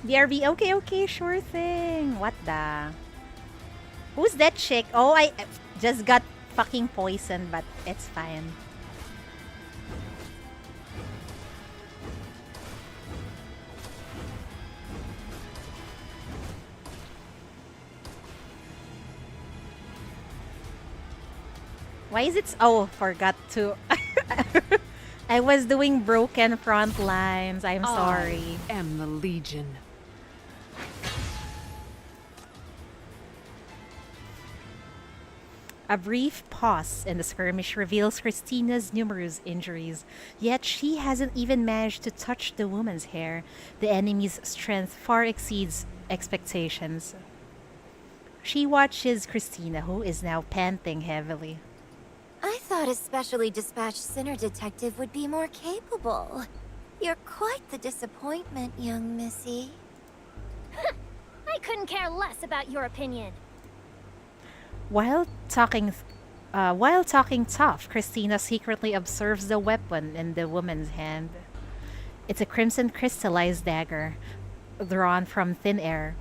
BRB, okay, sure thing. What the? Who's that chick? Oh, I just got fucking poisoned, but it's fine. Why is it... Oh, forgot to... I was doing broken front lines. I'm sorry. I am the Legion. A brief pause in the skirmish reveals Christina's numerous injuries, yet she hasn't even managed to touch the woman's hair. The enemy's strength far exceeds expectations. She watches Christina, who is now panting heavily. I thought a specially dispatched sinner detective would be more capable. You're quite the disappointment, young missy. I couldn't care less about your opinion. While talking tough, Christina secretly observes the weapon in the woman's hand. It's a crimson crystallized dagger, drawn from thin air,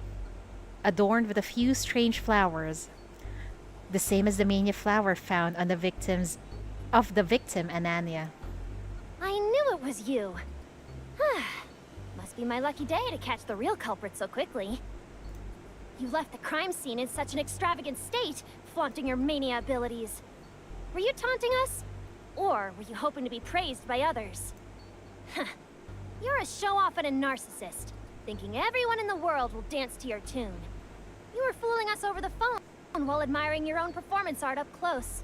adorned with a few strange flowers, the same as the mania flower found on the victim, Anania. I knew it was you. Must be my lucky day to catch the real culprit so quickly. You left the crime scene in such an extravagant state, flaunting your mania abilities. Were you taunting us? Or were you hoping to be praised by others? You're a show-off and a narcissist, thinking everyone in the world will dance to your tune. You were fooling us over the phone while admiring your own performance art up close.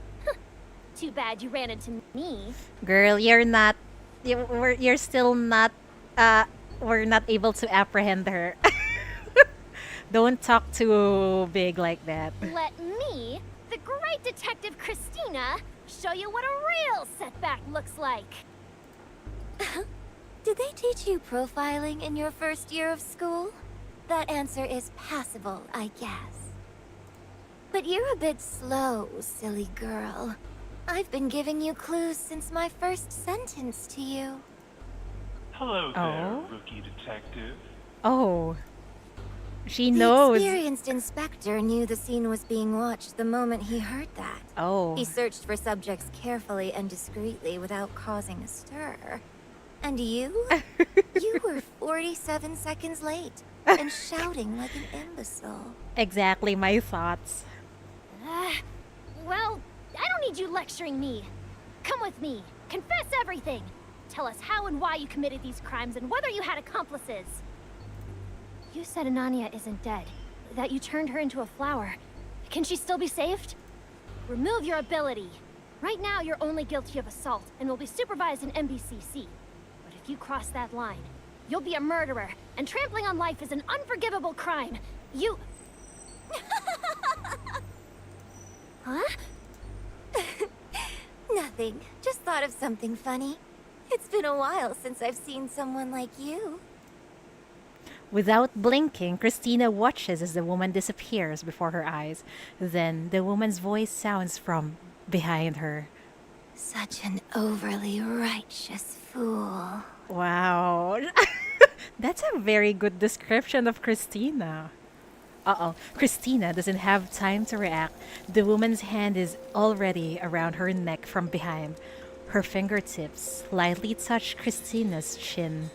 Too bad you ran into me. Girl, you're not... You're still not... we're not able to apprehend her. Don't talk too big like that. Let me, the great detective Christina, show you what a real setback looks like. Did they teach you profiling in your first year of school? That answer is passable, I guess. But you're a bit slow, silly girl. I've been giving you clues since my first sentence to you. Hello there, rookie detective. Oh. She knows. The experienced inspector knew the scene was being watched the moment he heard that. Oh. He searched for subjects carefully and discreetly without causing a stir. And you? You were 47 seconds late and shouting like an imbecile. Exactly my thoughts. Well, I don't need you lecturing me. Come with me. Confess everything. Tell us how and why you committed these crimes and whether you had accomplices. You said Anania isn't dead, that you turned her into a flower. Can she still be saved? Remove your ability. Right now, you're only guilty of assault and will be supervised in MBCC. But if you cross that line, you'll be a murderer, and trampling on life is an unforgivable crime. You... Huh? Nothing. Just thought of something funny. It's been a while since I've seen someone like you. Without blinking, Christina watches as the woman disappears before her eyes. Then the woman's voice sounds from behind her. Such an overly righteous fool. Wow. That's a very good description of Christina. Uh-oh. Christina doesn't have time to react. The woman's hand is already around her neck from behind. Her fingertips lightly touch Christina's chin,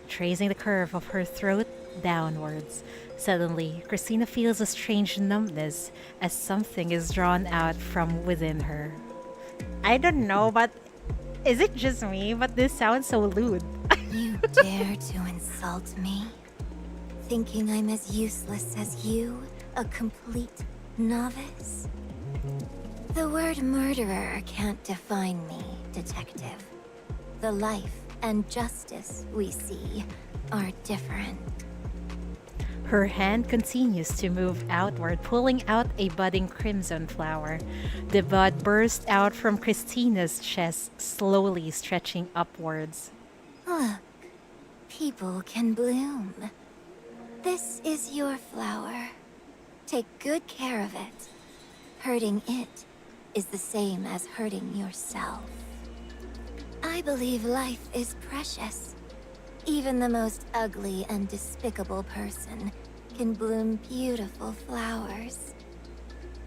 tracing the curve of her throat downwards. Suddenly, Christina feels a strange numbness as something is drawn out from within her. I don't know, but is it just me? But this sounds so lewd. You dare to insult me? Thinking I'm as useless as you, a complete novice? The word murderer can't define me, detective. The life and justice we see are different. Her hand continues to move outward, pulling out a budding crimson flower. The bud bursts out from Christina's chest, slowly stretching upwards. Look, people can bloom. This is your flower. Take good care of it. Hurting it is the same as hurting yourself. I believe life is precious. Even the most ugly and despicable person can bloom beautiful flowers.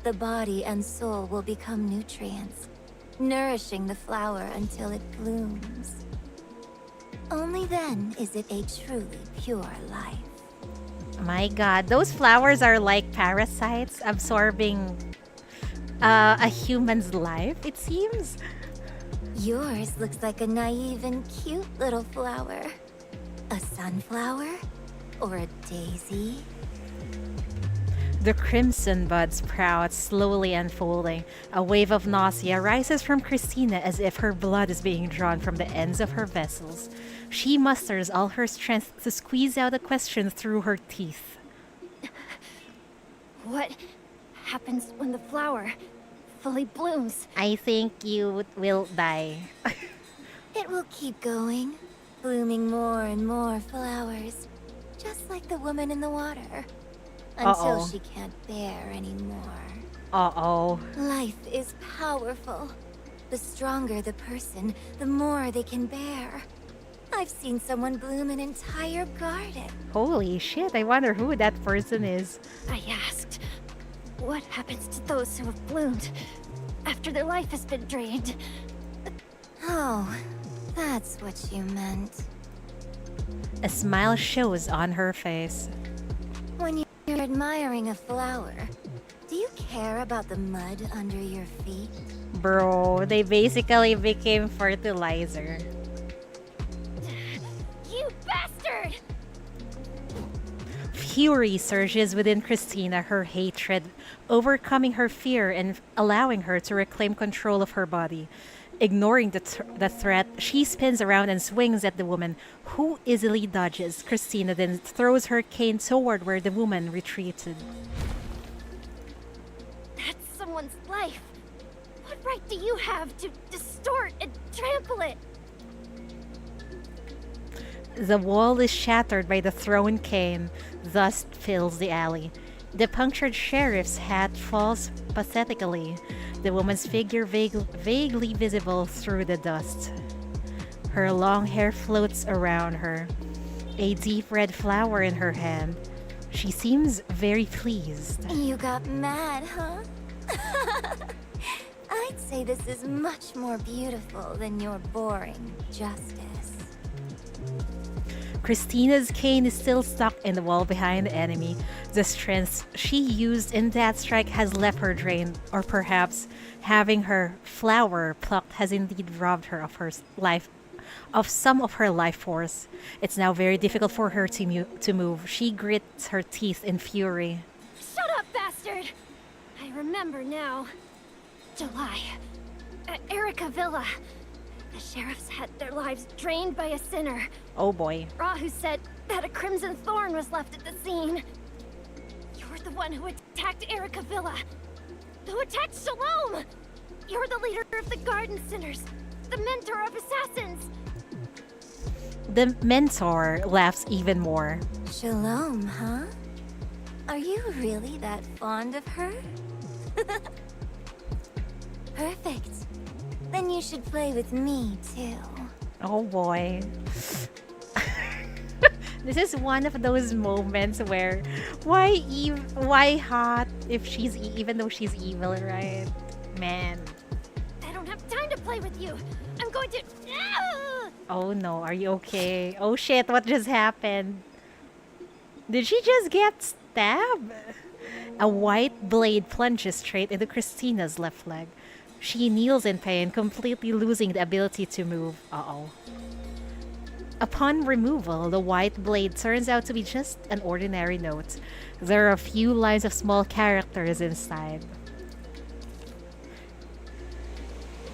The body and soul will become nutrients, nourishing the flower until it blooms. Only then is it a truly pure life. My god, those flowers are like parasites absorbing a human's life, it seems. Yours looks like a naive and cute little flower. A sunflower? Or a daisy? The crimson bud sprouts, slowly unfolding. A wave of nausea rises from Christina as if her blood is being drawn from the ends of her vessels. She musters all her strength to squeeze out a question through her teeth. What happens when the flower fully blooms? I think you will die. It will keep going, blooming more and more flowers, just like the woman in the water, until she can't bear anymore. Uh-oh. Life is powerful. The stronger the person, the more they can bear. I've seen someone bloom an entire garden. Holy shit, I wonder who that person is. I asked, what happens to those who have bloomed after their life has been drained? Oh, that's what you meant. A smile shows on her face. When you're admiring a flower, do you care about the mud under your feet? Bro, they basically became fertilizer. You bastard! Fury surges within Christina, her hatred overcoming her fear and allowing her to reclaim control of her body. Ignoring the threat, she spins around and swings at the woman, who easily dodges. Christina then throws her cane toward where the woman retreated. That's someone's life. What right do you have to distort and trample it? The wall is shattered by the thrown cane. Dust fills the alley. The punctured sheriff's hat falls pathetically, the woman's figure vaguely visible through the dust. Her long hair floats around her, a deep red flower in her hand. She seems very pleased. You got mad, huh? I'd say this is much more beautiful than your boring justice. Christina's cane is still stuck in the wall behind the enemy. The strength she used in that strike has left her drained, or perhaps having her flower plucked has indeed robbed her of some of her life force. It's now very difficult for her to move. She grits her teeth in fury. Shut up, bastard! I remember now. July. At Erica Villa. The sheriffs had their lives drained by a sinner. Oh boy. Rahu said that a crimson thorn was left at the scene. You're the one who attacked Erica Villa. Who attacked Shalom! You're the leader of the Garden Sinners. The mentor of assassins. The mentor laughs even more. Shalom, huh? Are you really that fond of her? Perfect. Then you should play with me, too. Oh boy. This is one of those moments where why hot if she's even though she's evil, right? Man. I don't have time to play with you. I'm going to... Ah! Oh no, are you okay? Oh shit, what just happened? Did she just get stabbed? A white blade plunges straight into Christina's left leg. She kneels in pain, completely losing the ability to move. Uh-oh. Upon removal, the white blade turns out to be just an ordinary note. There are a few lines of small characters inside.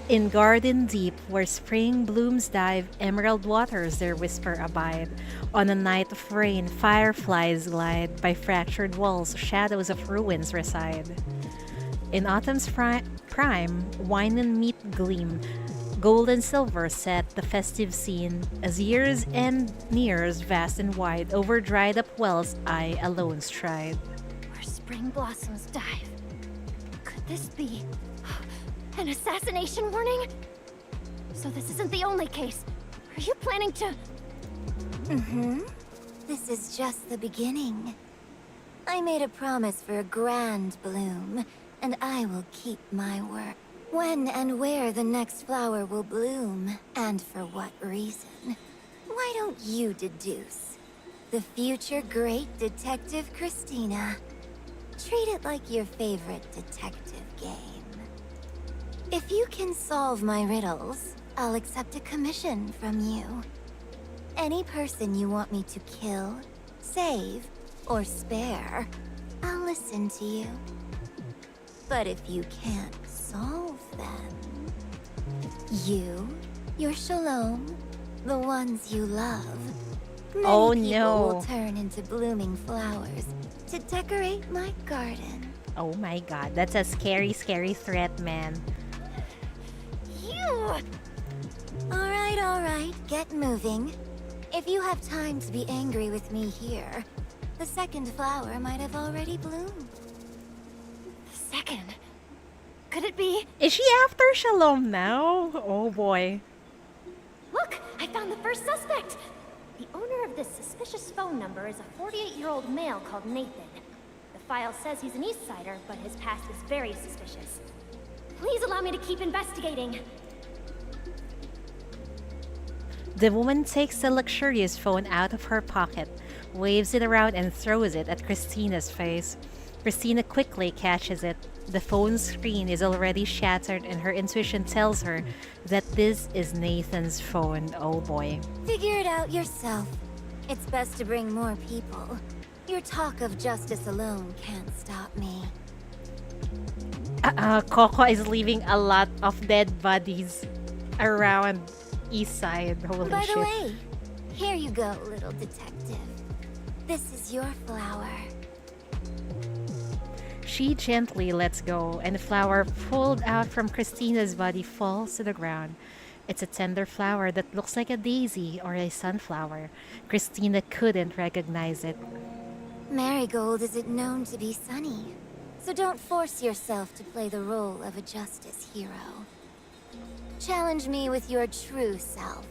In garden deep, where spring blooms dive, emerald waters their whisper abide. On a night of rain, fireflies glide. By fractured walls, shadows of ruins reside. In autumn's prime, wine and meat gleam. Gold and silver set the festive scene. As year's end nears, vast and wide, over dried up wells I alone stride. Where spring blossoms dive. Could this be an assassination warning? So this isn't the only case. Are you planning to... Mm-hmm. This is just the beginning. I made a promise for a grand bloom, and I will keep my word. When and where the next flower will bloom, and for what reason, why don't you deduce? The future great detective Christina. Treat it like your favorite detective game. If you can solve my riddles, I'll accept a commission from you. Any person you want me to kill, save, or spare, I'll listen to you. But if you can't solve them, you, your Shalom, the ones you love, many people will turn into blooming flowers to decorate my garden. Oh my god, that's a scary, scary threat, man. You! Alright, get moving. If you have time to be angry with me here, the second flower might have already bloomed. Second? Could it be? Is she after Shalom now? Oh boy. Look, I found the first suspect. The owner of this suspicious phone number is a 48-year-old male called Nathan. The file says he's an East Sider, but his past is very suspicious. Please allow me to keep investigating. The woman takes the luxurious phone out of her pocket, waves it around and throws it at Christina's face. Christina quickly catches it. The phone screen is already shattered and her intuition tells her that this is Nathan's phone. Oh boy. Figure it out yourself. It's best to bring more people. Your talk of justice alone can't stop me. Coco is leaving a lot of dead bodies around East Side. Holy By shit. the way, here you go, little detective. This is your flower. She gently lets go, and the flower pulled out from Christina's body falls to the ground. It's a tender flower that looks like a daisy or a sunflower. Christina couldn't recognize it. Marigold isn't known to be sunny, so don't force yourself to play the role of a justice hero. Challenge me with your true self.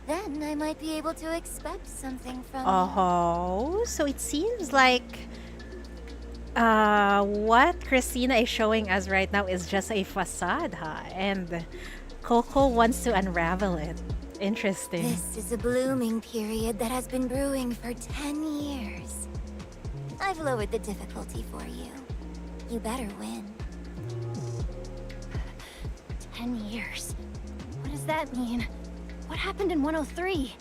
Then I might be able to expect something from you. Oh, so it seems like what Christina is showing us right now is just a facade, huh? And Coco wants to unravel it. Interesting. This is a blooming period that has been brewing for 10 years. I've lowered the difficulty for you. You better win. 10 years. What does that mean? What happened in 103?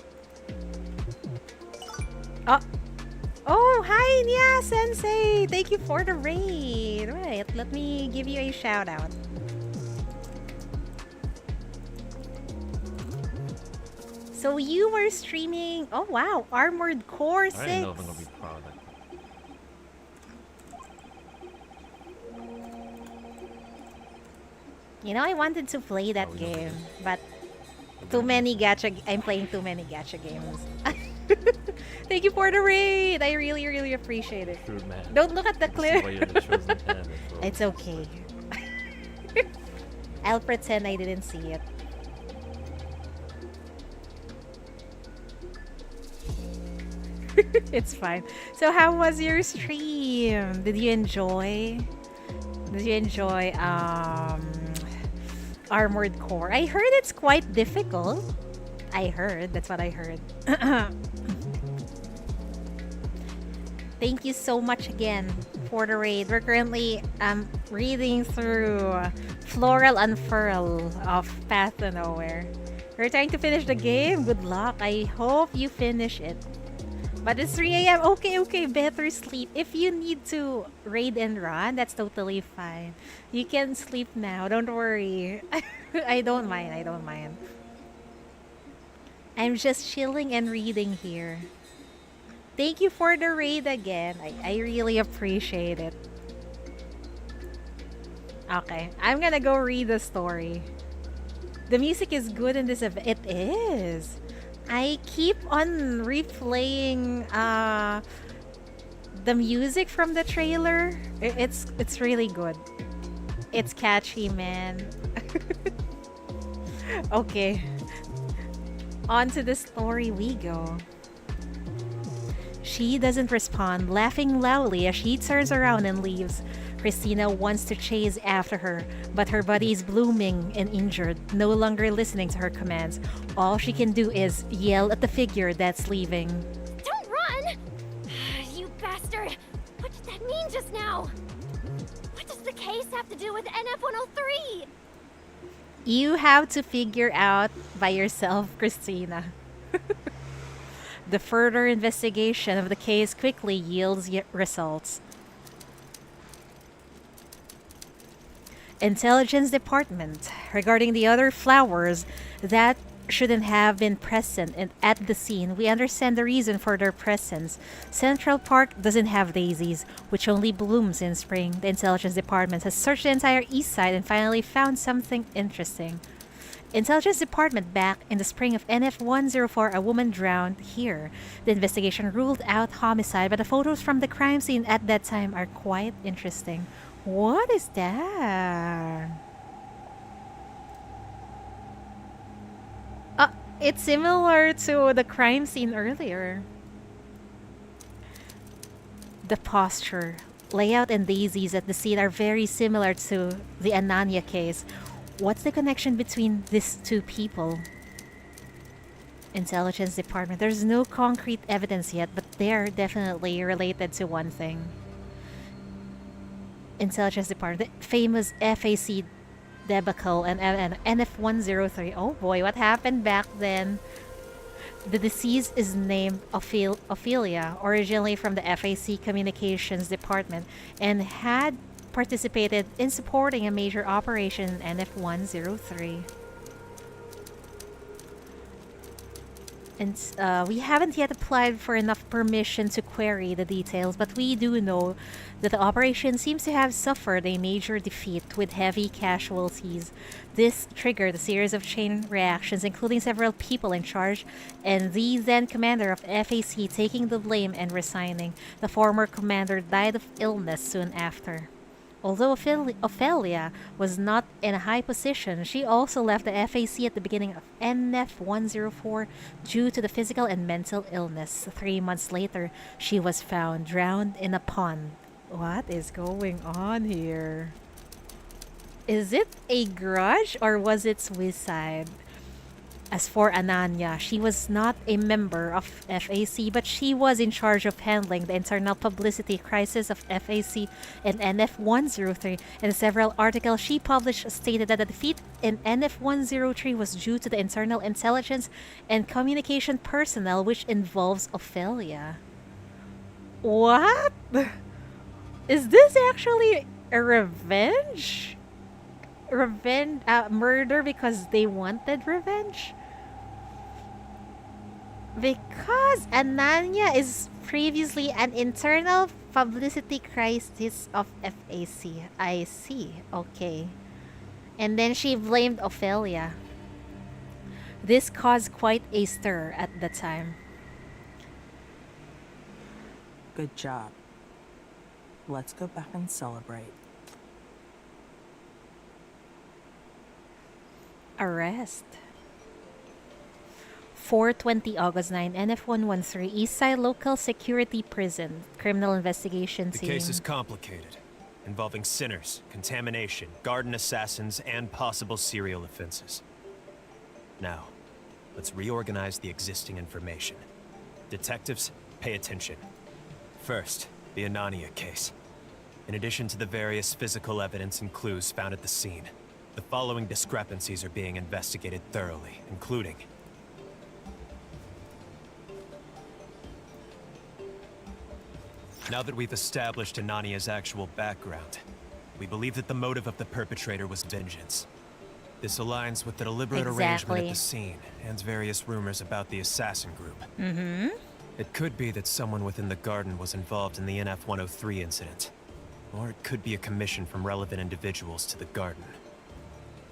Oh, hi, Nya Sensei! Thank you for the raid. Right, let me give you a shout out. So you were streaming. Oh wow, Armored Core 6. I don't know if I'm gonna be proud of that. You know, I wanted to play that game, but too many gacha. I'm playing too many gacha games. Thank you for the raid. I really, really appreciate it. True man. Don't look at the This is clip. why you're the chosen candidate for It's okay. I'll pretend I didn't see it. It's fine. So how was your stream? Did you enjoy? Did you enjoy Armored Core? I heard it's quite difficult. I heard. That's what I heard. Thank you so much again for the raid. We're currently reading through Floral Unfurl of Path to Nowhere. We're trying to finish the game. Good luck. I hope you finish it. But it's 3 a.m. Okay, better sleep. If you need to raid and run, that's totally fine. You can sleep now. Don't worry. I don't mind. I'm just chilling and reading here. Thank you for the raid again. I really appreciate it. Okay, I'm gonna go read the story. The music is good in this event. It is. I keep on replaying the music from the trailer. It's really good. It's catchy, man. Okay. On to the story we go. She doesn't respond, laughing loudly as she turns around and leaves. Christina wants to chase after her, but her body is blooming and injured, no longer listening to her commands. All she can do is yell at the figure that's leaving. Don't run! You bastard! What did that mean just now? What does the case have to do with NF-103? You have to figure out by yourself, Christina. The further investigation of the case quickly yields results. Intelligence Department. Regarding the other flowers that shouldn't have been present at the scene, we understand the reason for their presence. Central Park doesn't have daisies, which only blooms in spring. The Intelligence Department has searched the entire east side and finally found something interesting. Intelligence Department back in the spring of NF-104, a woman drowned here. The investigation ruled out homicide, but the photos from the crime scene at that time are quite interesting. What is that? It's similar to the crime scene earlier. The posture, layout, and daisies at the scene are very similar to the Ananya case. What's the connection between these two people? Intelligence Department. There's no concrete evidence yet, but they're definitely related to one thing. Intelligence Department. The famous FAC debacle and NF-103. Oh boy, what happened back then? The deceased is named Ophelia, originally from the FAC Communications Department, and had participated in supporting a major operation in NF-103. And we haven't yet applied for enough permission to query the details, but we do know that the operation seems to have suffered a major defeat with heavy casualties. This triggered a series of chain reactions, including several people in charge, and the then commander of FAC taking the blame and resigning. The former commander died of illness soon after. Although Ophelia was not in a high position, she also left the FAC at the beginning of NF-104 due to the physical and mental illness. 3 months later, she was found drowned in a pond. What is going on here? Is it a grudge or was it suicide? As for Ananya, she was not a member of FAC, but she was in charge of handling the internal publicity crisis of FAC and NF-103, and several articles she published stated that the defeat in NF-103 was due to the internal intelligence and communication personnel, which involves Ophelia. What? Is this actually a revenge? Murder because they wanted revenge? Because Ananya is previously an internal publicity crisis of FAC. I see. Okay. And then she blamed Ophelia. This caused quite a stir at the time. Good job. Let's go back and celebrate. Arrest. 4:20 August 9, NF113, Eastside Local Security Prison. Criminal Investigation The Team. case is complicated, involving sinners, contamination, garden assassins, and possible serial offenses. Now, let's reorganize the existing information. Detectives, pay attention. First, the Anania case. In addition to the various physical evidence and clues found at the scene, the following discrepancies are being investigated thoroughly, including now that we've established Anania's actual background, we believe that the motive of the perpetrator was vengeance. This aligns with the deliberate arrangement at the scene and various rumors about the assassin group. Mm-hmm. It could be that someone within the garden was involved in the NF-103 incident, or it could be a commission from relevant individuals to the garden.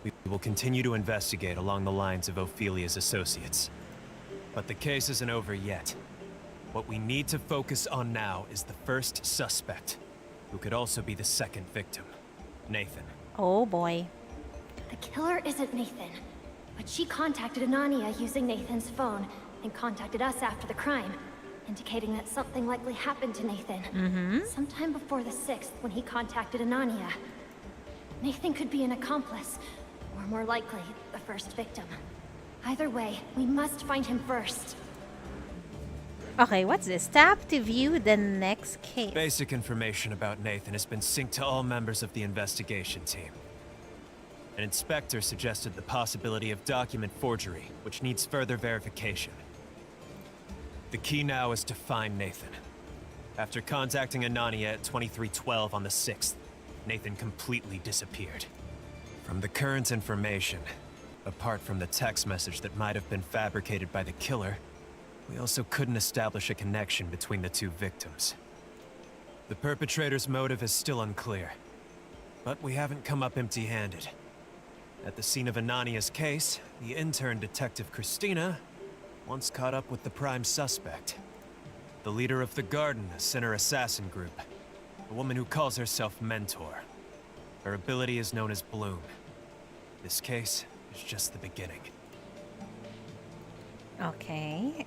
We will continue to investigate along the lines of Ophelia's associates. But the case isn't over yet. What we need to focus on now is the first suspect, who could also be the second victim, Nathan. Oh boy. The killer isn't Nathan, but she contacted Anania using Nathan's phone and contacted us after the crime, indicating that something likely happened to Nathan. Mm-hmm. Sometime before the 6th when he contacted Anania. Nathan could be an accomplice, or more likely, the first victim. Either way, we must find him first. Okay, what's this? Tap to view the next case. Basic information about Nathan has been synced to all members of the investigation team. An inspector suggested the possibility of document forgery, which needs further verification. The key now is to find Nathan. After contacting Anania at 2312 on the 6th, Nathan completely disappeared. From the current information, apart from the text message that might have been fabricated by the killer, we also couldn't establish a connection between the two victims. The perpetrator's motive is still unclear, but we haven't come up empty-handed. At the scene of Anania's case, the intern detective Christina once caught up with the prime suspect, the leader of the Garden, a sinner assassin group, a woman who calls herself Mentor. Her ability is known as Bloom. This case is just the beginning. Okay.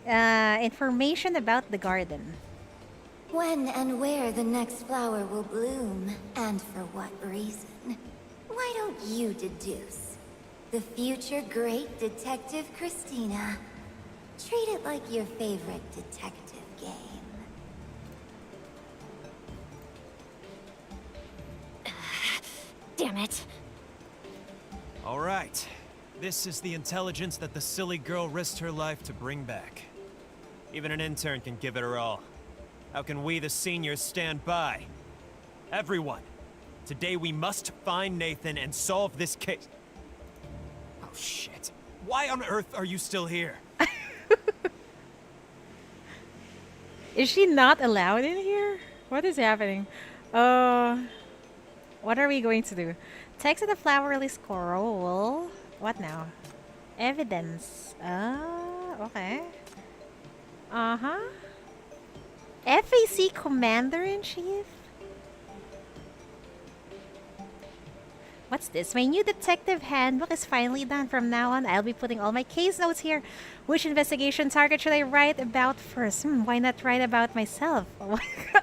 Information about the garden. When and where the next flower will bloom, and for what reason. Why don't you deduce? The future great detective Christina. Treat it like your favorite detective game. Damn it. All right. This is the intelligence that the silly girl risked her life to bring back. Even an intern can give it her all. How can we, the seniors, stand by? Everyone, today we must find Nathan and solve this case. Oh shit. Why on earth are you still here? Is she not allowed in here? What is happening? What are we going to do? Text of the flowery scroll. What now? Evidence. Okay. Uh-huh. FAC Commander-in-Chief? What's this? My new detective handbook is finally done. From now on, I'll be putting all my case notes here. Which investigation target should I write about first? Why not write about myself?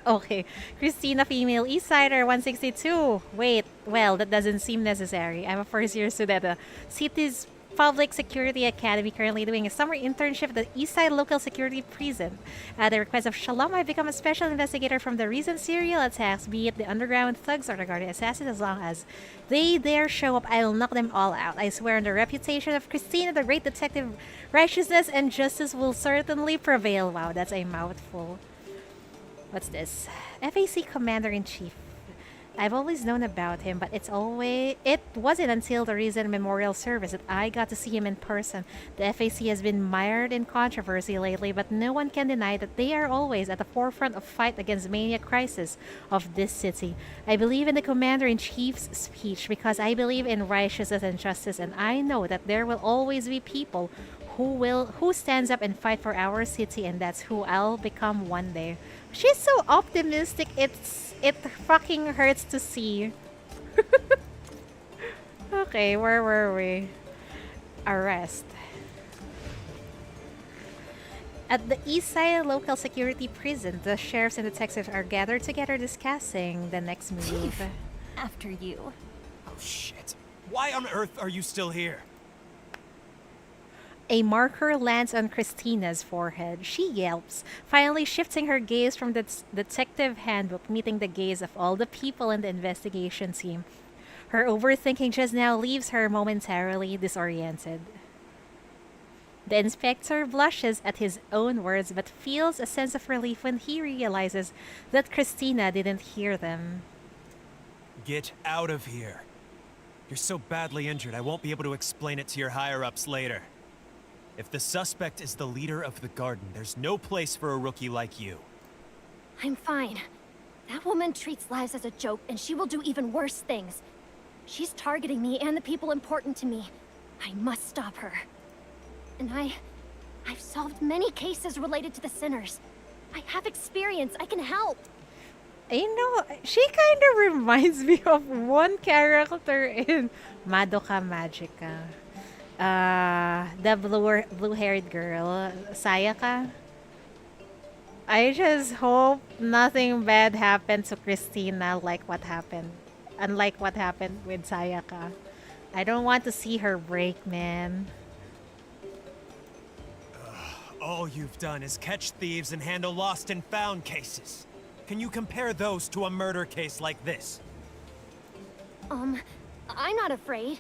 Okay. Christina, female, Eastsider, 162. Wait, well, that doesn't seem necessary. I'm a first-year student at the City's Public Security Academy, currently doing a summer internship at the Eastside Local Security Prison. At the request of Shalom, I've become a special investigator from the recent serial attacks, be it the underground thugs or the guardian assassins. As long as they dare show up, I'll knock them all out. I swear on the reputation of Christina, the great detective, righteousness and justice will certainly prevail. Wow, that's a mouthful. What's this? FAC Commander-in-Chief. I've always known about him, but it wasn't until the recent memorial service that I got to see him in person. The FAC has been mired in controversy lately, but no one can deny that they are always at the forefront of fight against mania crisis of this city. I believe in the Commander-in-Chief's speech because I believe in righteousness and justice, and I know that there will always be people Who stands up and fight for our city, and that's who I'll become one day. She's so optimistic, it fucking hurts to see. Okay, where were we? Arrest. At the Eastside Local Security Prison, the sheriffs and detectives are gathered together discussing the next move. After you. Oh shit. Why on earth are you still here? A marker lands on Christina's forehead. She yelps, finally shifting her gaze from the detective handbook, meeting the gaze of all the people in the investigation team. Her overthinking just now leaves her momentarily disoriented. The inspector blushes at his own words but feels a sense of relief when he realizes that Christina didn't hear them. Get out of here. You're so badly injured, I won't be able to explain it to your higher-ups later. If the suspect is the leader of the garden, there's no place for a rookie like you. I'm fine. That woman treats lives as a joke, and she will do even worse things. She's targeting me and the people important to me. I must stop her. And I've solved many cases related to the sinners. I have experience. I can help. You know, she kind of reminds me of one character in Madoka Magica. The blue-haired girl, Sayaka. I just hope nothing bad happened to Christina unlike what happened with Sayaka. I don't want to see her break, man. All you've done is catch thieves and handle lost and found cases. Can you compare those to a murder case like this? I'm not afraid.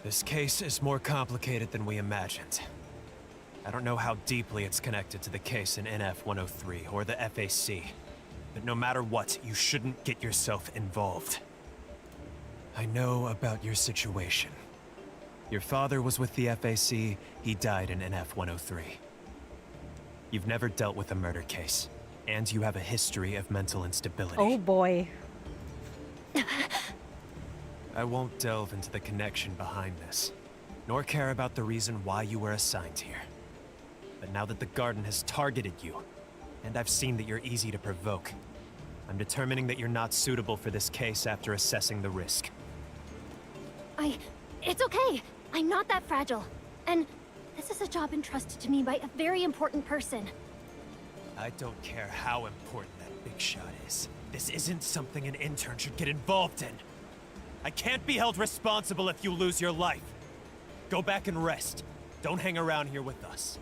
This case is more complicated than we imagined. I don't know how deeply it's connected to the case in NF-103 or the FAC, but no matter what, you shouldn't get yourself involved. I know about your situation. Your father was with the FAC, he died in NF-103. You've never dealt with a murder case, and you have a history of mental instability. Oh boy. I won't delve into the connection behind this, nor care about the reason why you were assigned here. But now that the garden has targeted you, and I've seen that you're easy to provoke, I'm determining that you're not suitable for this case after assessing the risk. It's okay. I'm not that fragile. And this is a job entrusted to me by a very important person. I don't care how important that big shot is. This isn't something an intern should get involved in. I can't be held responsible if you lose your life. Go back and rest. Don't hang around here with us.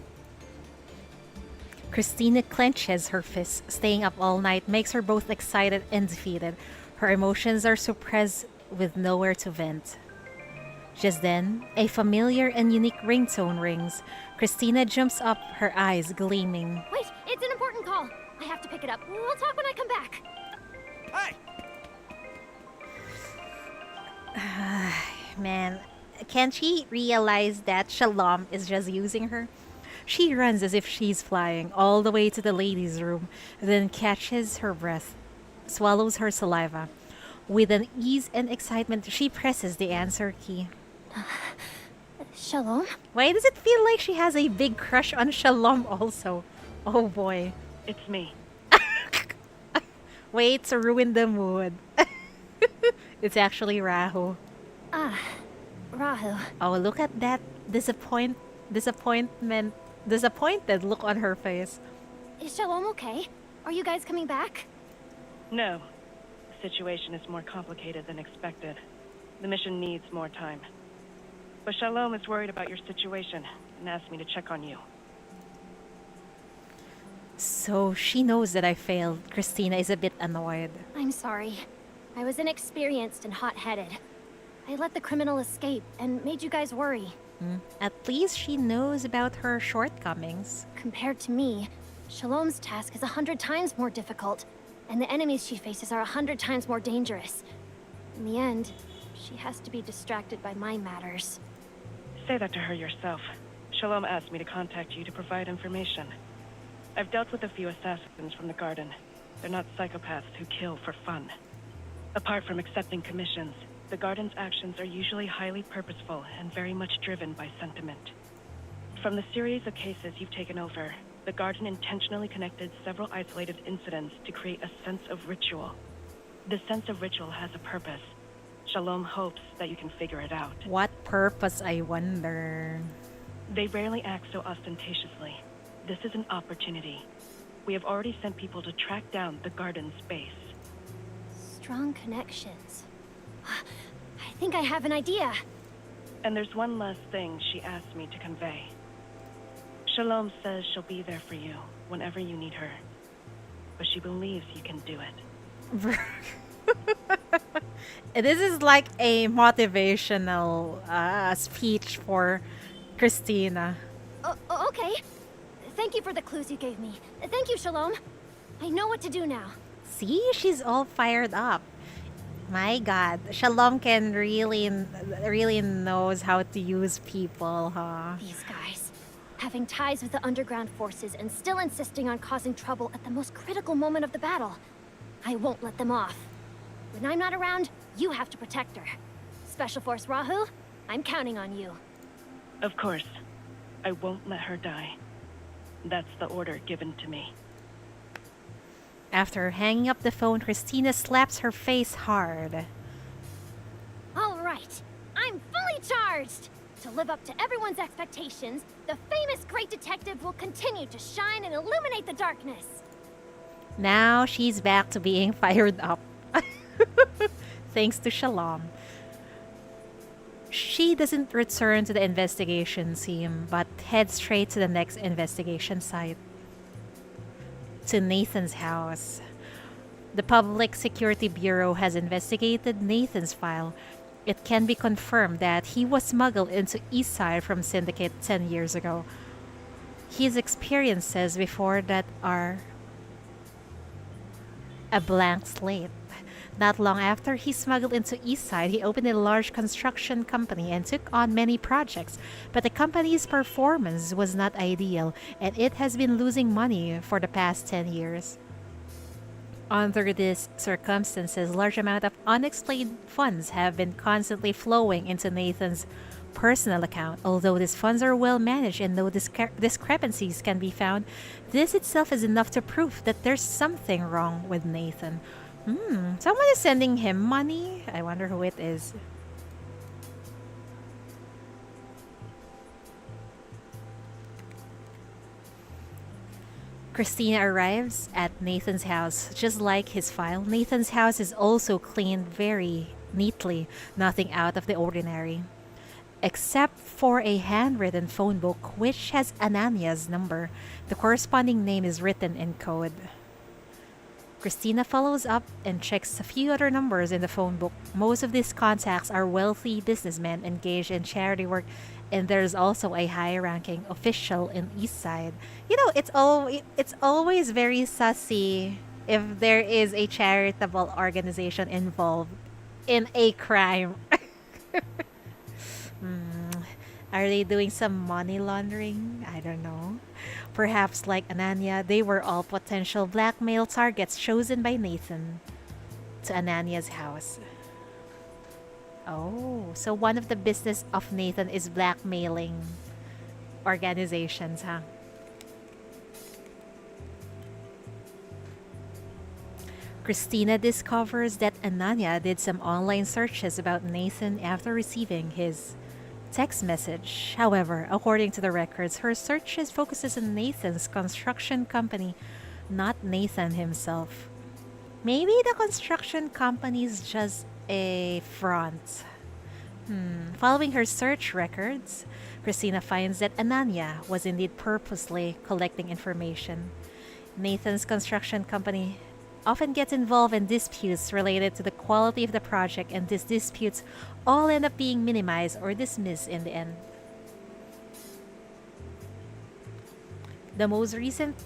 Christina clenches her fists. Staying up all night makes her both excited and defeated. Her emotions are suppressed with nowhere to vent. Just then, a familiar and unique ringtone rings. Christina jumps up, her eyes gleaming. Wait, it's an important call. I have to pick it up. We'll talk when I come back. Hey! Man, can't she realize that Shalom is just using her? She runs as if she's flying all the way to the ladies' room, then catches her breath, swallows her saliva. With an ease and excitement, she presses the answer key. Shalom? Why does it feel like she has a big crush on Shalom also? Oh boy. It's me. Wait to ruin the mood. It's actually Rahu. Rahu. Oh, look at that disappointed look on her face. Is Shalom okay? Are you guys coming back? No. The situation is more complicated than expected. The mission needs more time. But Shalom is worried about your situation and asked me to check on you. So she knows that I failed. Christina is a bit annoyed. I'm sorry. I was inexperienced and hot-headed. I let the criminal escape and made you guys worry. At least she knows about her shortcomings. Compared to me, Shalom's task is 100 times more difficult, and the enemies she faces are 100 times more dangerous. In the end, she has to be distracted by my matters. Say that to her yourself. Shalom asked me to contact you to provide information. I've dealt with a few assassins from the garden. They're not psychopaths who kill for fun. Apart from accepting commissions, The Garden's actions are usually highly purposeful and very much driven by sentiment. From the series of cases you've taken over, the Garden intentionally connected several isolated incidents to create a sense of ritual. This sense of ritual has a purpose. Shalom hopes that you can figure it out. What purpose, I wonder? They rarely act so ostentatiously. This is an opportunity. We have already sent people to track down the Garden's base. Strong connections. I think I have an idea. And there's one last thing she asked me to convey. Shalom says she'll be there for you whenever you need her. But she believes you can do it. This is like a motivational speech for Christina. Okay. Thank you for the clues you gave me. Thank you, Shalom. I know what to do now. See, she's all fired up. My God, Shalom can really knows how to use people, huh? These guys, having ties with the underground forces and still insisting on causing trouble at the most critical moment of the battle. I won't let them off. When I'm not around, you have to protect her. Special Force Rahu, I'm counting on you. Of course. I won't let her die. That's the order given to me. After hanging up the phone, Christina slaps her face hard. All right, I'm fully charged! To live up to everyone's expectations, the famous great detective will continue to shine and illuminate the darkness. Now she's back to being fired up. Thanks to Shalom. She doesn't return to the investigation team, but heads straight to the next investigation site. To Nathan's house. The Public Security Bureau has investigated Nathan's file. It can be confirmed that he was smuggled into Eastside from Syndicate 10 years ago. His experiences before that are a blank slate. Not long after he smuggled into Eastside, he opened a large construction company and took on many projects. But the company's performance was not ideal, and it has been losing money for the past 10 years. Under these circumstances, large amount of unexplained funds have been constantly flowing into Nathan's personal account. Although these funds are well managed and no discrepancies can be found, this itself is enough to prove that there's something wrong with Nathan. Someone is sending him money. I wonder who it is. Christina arrives at Nathan's house. Just like his file, Nathan's house is also cleaned very neatly, nothing out of the ordinary. Except for a handwritten phone book which has Anania's number. The corresponding name is written in code. Christina follows up and checks a few other numbers in the phone book. Most of these contacts are wealthy businessmen engaged in charity work, and there's also a high-ranking official in Eastside. You know, it's always very sussy if there is a charitable organization involved in a crime. Are they doing some money laundering? I don't know. Perhaps like Anania, they were all potential blackmail targets chosen by Nathan to Anania's house. Oh, so one of the business of Nathan is blackmailing organizations, huh? Christina discovers that Anania did some online searches about Nathan after receiving his text message. However, according to the records, her searches focuses on Nathan's construction company, not Nathan himself. Maybe the construction company is just a front. Following her search records, Christina finds that Anania was indeed purposely collecting information. Nathan's construction company often gets involved in disputes related to the quality of the project, and these disputes all end up being minimized or dismissed in the end. The most recent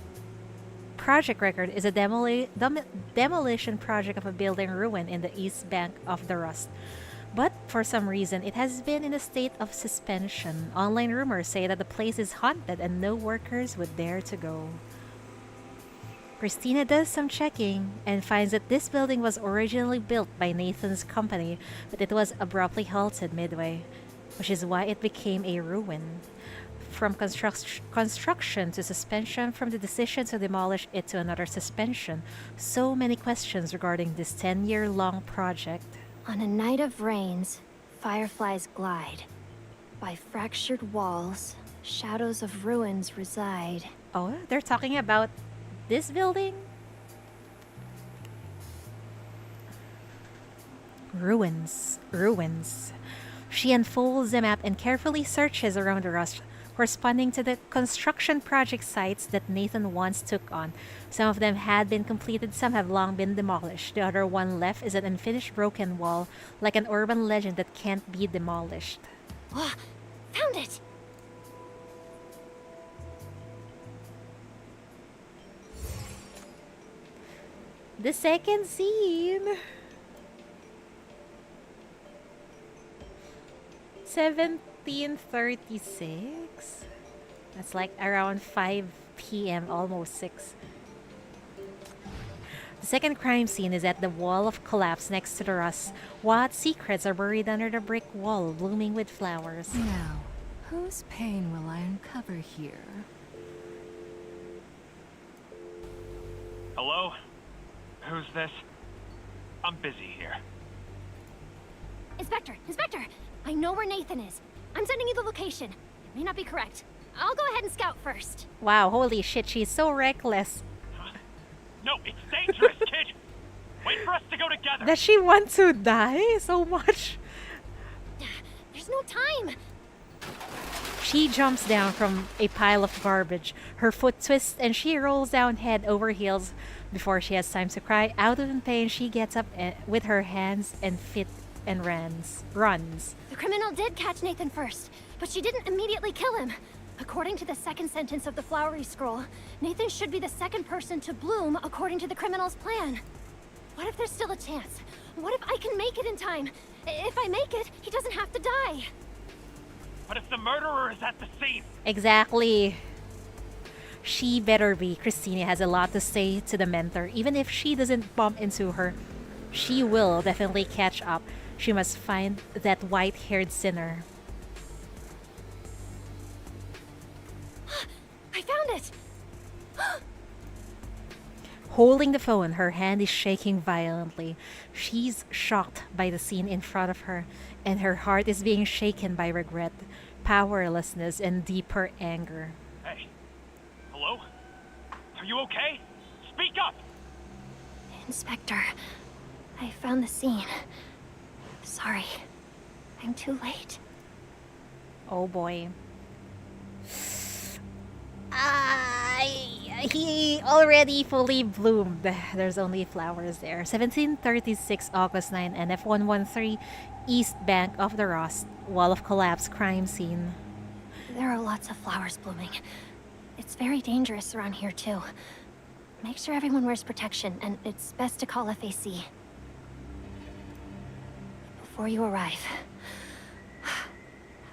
project record is a demolition project of a building ruin in the east bank of the Rust. But for some reason, it has been in a state of suspension. Online rumors say that the place is haunted and no workers would dare to go. Christina does some checking and finds that this building was originally built by Nathan's company, but it was abruptly halted midway, which is why it became a ruin. From construction to suspension, from the decision to demolish it to another suspension, so many questions regarding this 10-year-long project. On a night of rains, fireflies glide. By fractured walls, shadows of ruins reside. Oh, they're talking about this building? Ruins. Ruins. She unfolds the map and carefully searches around the rust, corresponding to the construction project sites that Nathan once took on. Some of them had been completed, some have long been demolished. The other one left is an unfinished broken wall, like an urban legend that can't be demolished. Oh, found it! The second scene. 1736. That's like around 5 p.m., almost 6. The second crime scene is at the wall of collapse next to the rust. What secrets are buried under the brick wall, blooming with flowers? Now, whose pain will I uncover here? Hello? Who's this? I'm busy here. Inspector! Inspector! I know where Nathan is. I'm sending you the location. It may not be correct. I'll go ahead and scout first. Wow, holy shit, she's so reckless. No, it's dangerous, kid! Wait for us to go together! Does she want to die so much? There's no time! She jumps down from a pile of garbage. Her foot twists and she rolls down head over heels. Before she has time to cry out in pain, she gets up with her hands and feet and runs. The criminal did catch Nathan first, but she didn't immediately kill him. According to the second sentence of the flowery scroll, Nathan should be the second person to bloom according to the criminal's plan. What if there's still a chance? What if I can make it in time? If I make it, he doesn't have to die. But if the murderer is at the scene... Exactly. She better be. Christina has a lot to say to the mentor. Even if she doesn't bump into her, she will definitely catch up. She must find that white-haired sinner. I found it! Holding the phone, her hand is shaking violently. She's shocked by the scene in front of her, and her heart is being shaken by regret, powerlessness, and deeper anger. Hey. Hello? Are you okay? Speak up! Inspector, I found the scene. Sorry. I'm too late. Oh boy. He already fully bloomed. There's only flowers there. 1736 August 9 and F113 East Bank of the Rust. Wall of collapse crime scene. There are lots of flowers blooming. It's very dangerous around here too. Make sure everyone wears protection, and it's best to call FAC. Before you arrive,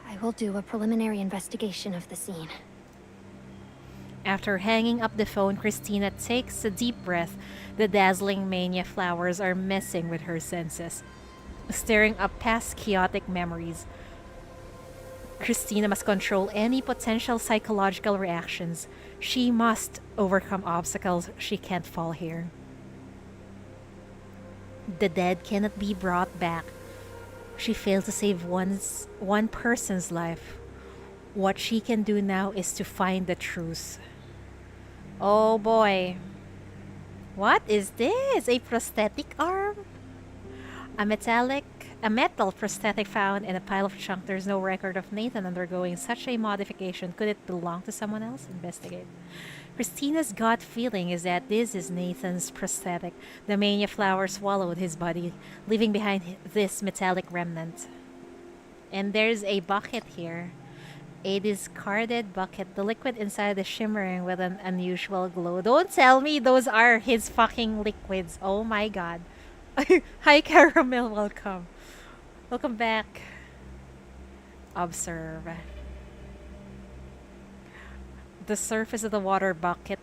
I will do a preliminary investigation of the scene. After hanging up the phone, Christina takes a deep breath. The dazzling mania flowers are messing with her senses, stirring up past chaotic memories. Christina must control any potential psychological reactions. She must overcome obstacles. She can't fall here. The dead cannot be brought back. She failed to save one person's life. What she can do now is to find the truth. Oh boy. What is this? A prosthetic arm? A metal prosthetic found in a pile of junk. There's no record of Nathan undergoing such a modification. Could it belong to someone else? Investigate. Christina's gut feeling is that this is Nathan's prosthetic. The mania flower swallowed his body, leaving behind this metallic remnant. And there's a bucket here. A discarded bucket. The liquid inside is shimmering with an unusual glow. Don't tell me those are his fucking liquids. Oh my god. Hi, Caramel. Welcome. Welcome back. Observe. The surface of the water bucket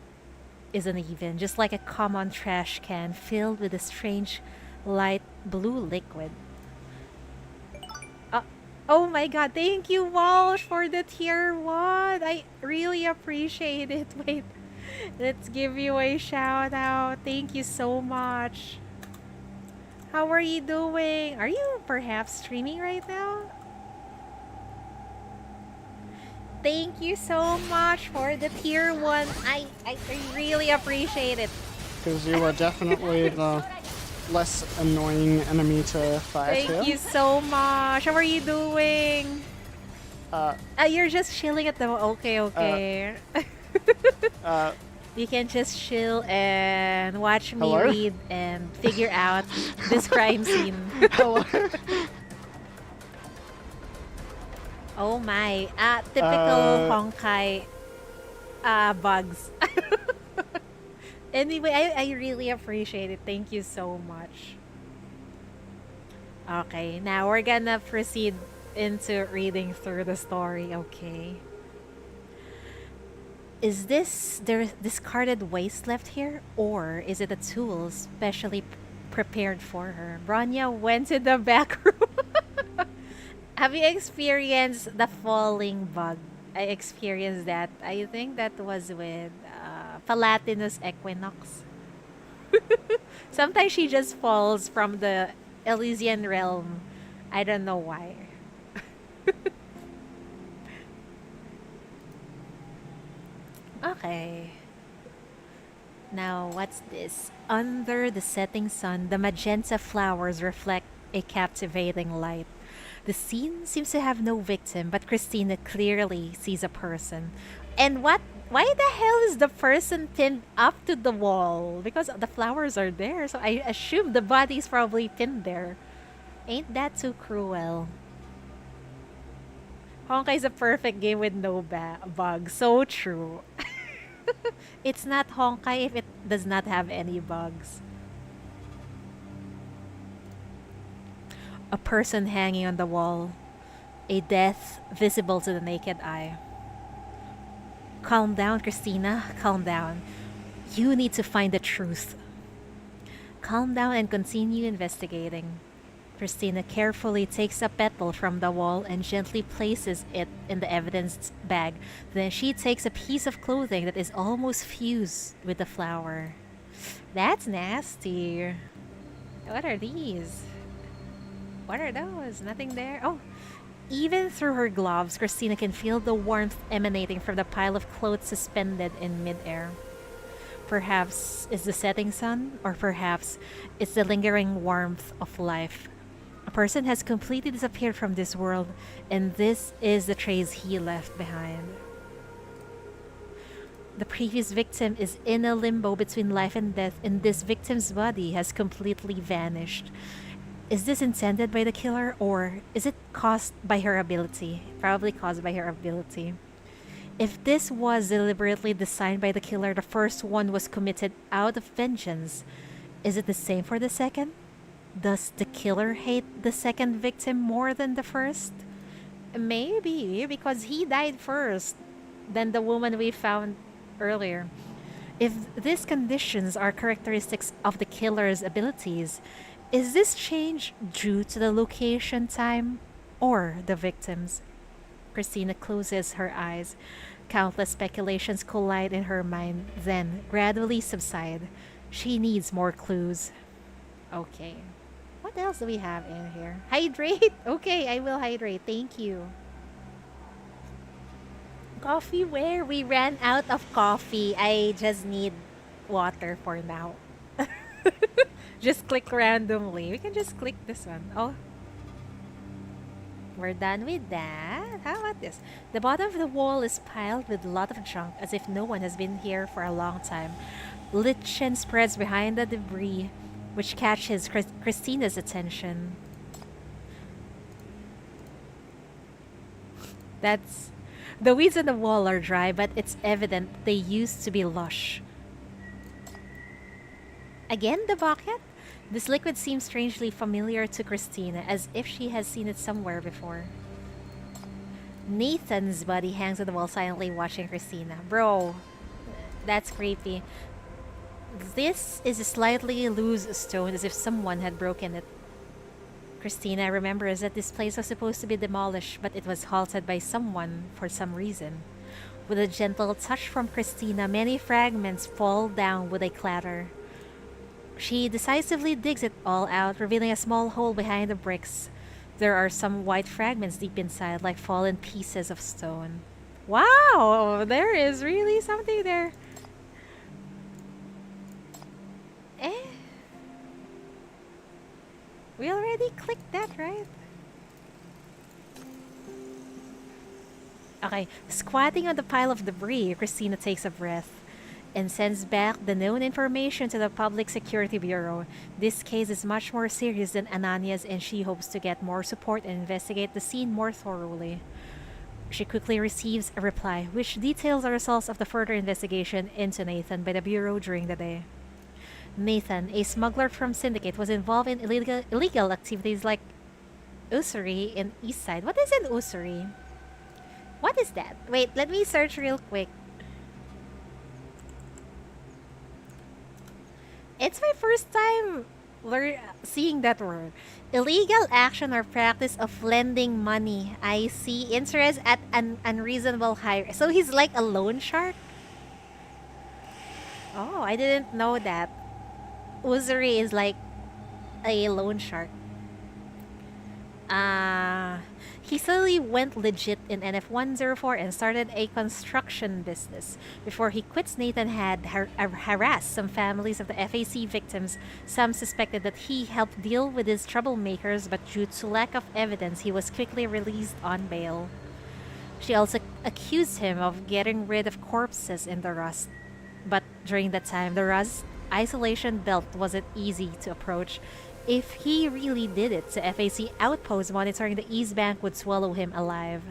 is uneven, just like a common trash can filled with a strange light blue liquid. Oh my god, thank you, Walsh, for the tier 1. I really appreciate it. Wait, let's give you a shout out. Thank you so much. How are you doing? Are you perhaps streaming right now? Thank you so much for the tier 1. I really appreciate it. Because you are definitely the less annoying enemy to fight here. Thank you so much. How are you doing? You're just chilling at the... Okay. You can just chill and watch me Hello? read and figure out this crime scene. Hello? Oh my. Typical Honkai bugs. Anyway, I really appreciate it. Thank you so much. Okay, now we're gonna proceed into reading through the story, okay? Is this their discarded waste left here? Or is it a tool specially prepared for her? Bronya went to the back room. Have you experienced the falling bug? I experienced that. I think that was with Palatinus Equinox. Sometimes she just falls from the Elysian realm. I don't know why. Okay. Now, what's this? Under the setting sun, the magenta flowers reflect a captivating light. The scene seems to have no victim, but Christina clearly sees a person. And what? Why the hell is the person pinned up to the wall? Because the flowers are there, so I assume the body's probably pinned there. Ain't that too cruel? Honkai is a perfect game with no bugs. So true. It's not Honkai if it does not have any bugs. A person hanging on the wall. A death visible to the naked eye. Calm down, Christina. Calm down. You need to find the truth. Calm down and continue investigating. Christina carefully takes a petal from the wall and gently places it in the evidence bag. Then she takes a piece of clothing that is almost fused with the flower. That's nasty. What are these? What are those? Nothing there? Oh, even through her gloves, Christina can feel the warmth emanating from the pile of clothes suspended in midair. Perhaps it's the setting sun, or perhaps it's the lingering warmth of life. A person has completely disappeared from this world, and this is the trace he left behind. The previous victim is in a limbo between life and death, and this victim's body has completely vanished. Is this intended by the killer, or is it caused by her ability? Probably caused by her ability. If this was deliberately designed by the killer, the first one was committed out of vengeance. Is it the same for the second? Does the killer hate the second victim more than the first? Maybe, because he died first than the woman we found earlier. If these conditions are characteristics of the killer's abilities, is this change due to the location, time, or the victims? Christina closes her eyes. Countless speculations collide in her mind, then gradually subside. She needs more clues. Okay. What else do we have in here? Hydrate? Okay, I will hydrate. Thank you. Coffee where? We ran out of coffee. I just need water for now. Just click randomly. We can just click this one. Oh. We're done with that. How about this? The bottom of the wall is piled with a lot of junk, as if no one has been here for a long time. Lichen spreads behind the debris, which catches Christina's attention. The weeds on the wall are dry, but it's evident they used to be lush. Again, the bucket? This liquid seems strangely familiar to Christina, as if she has seen it somewhere before. Nathan's body hangs on the wall silently watching Christina. Bro, that's creepy. This is a slightly loose stone, as if someone had broken it. Christina remembers that this place was supposed to be demolished, but it was halted by someone for some reason. With a gentle touch from Christina, many fragments fall down with a clatter. She decisively digs it all out, revealing a small hole behind the bricks. There are some white fragments deep inside, like fallen pieces of stone. Wow! There is really something there. We already clicked that, right? Okay, squatting on the pile of debris, Christina takes a breath and sends back the known information to the Public Security Bureau. This case is much more serious than Anania's, and she hopes to get more support and investigate the scene more thoroughly. She quickly receives a reply, which details the results of the further investigation into Nathan by the Bureau during the day. Nathan, a smuggler from Syndicate, was involved in illegal activities like usury in Eastside. What is an usury? What is that? Wait, let me search real quick. It's my first time seeing that word. Illegal action or practice of lending money. I see. Interest at an unreasonable high. So he's like a loan shark? Oh, I didn't know that. Usury is like a loan shark. He suddenly went legit in NF-104 and started a construction business. Before he quits, Nathan had harassed some families of the FAC victims. Some suspected that he helped deal with his troublemakers, but due to lack of evidence, he was quickly released on bail. She also accused him of getting rid of corpses in the rust. But during that time, the rust isolation belt wasn't easy to approach. If he really did it, the FAC outpost monitoring the East Bank would swallow him alive.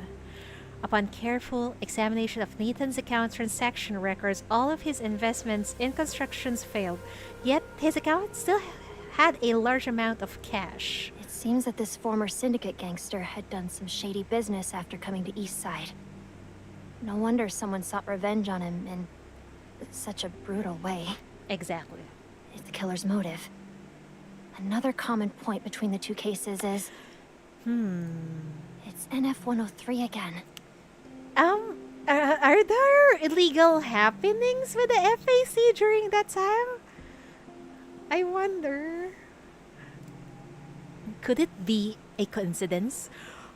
Upon careful examination of Nathan's account transaction records, all of his investments in constructions failed, yet his account still had a large amount of cash. It seems that this former Syndicate gangster had done some shady business after coming to Eastside. No wonder someone sought revenge on him in such a brutal way. Exactly. It's the killer's motive. Another common point between the two cases is... It's NF-103 again. Are there illegal happenings with the FAC during that time? I wonder. Could it be a coincidence?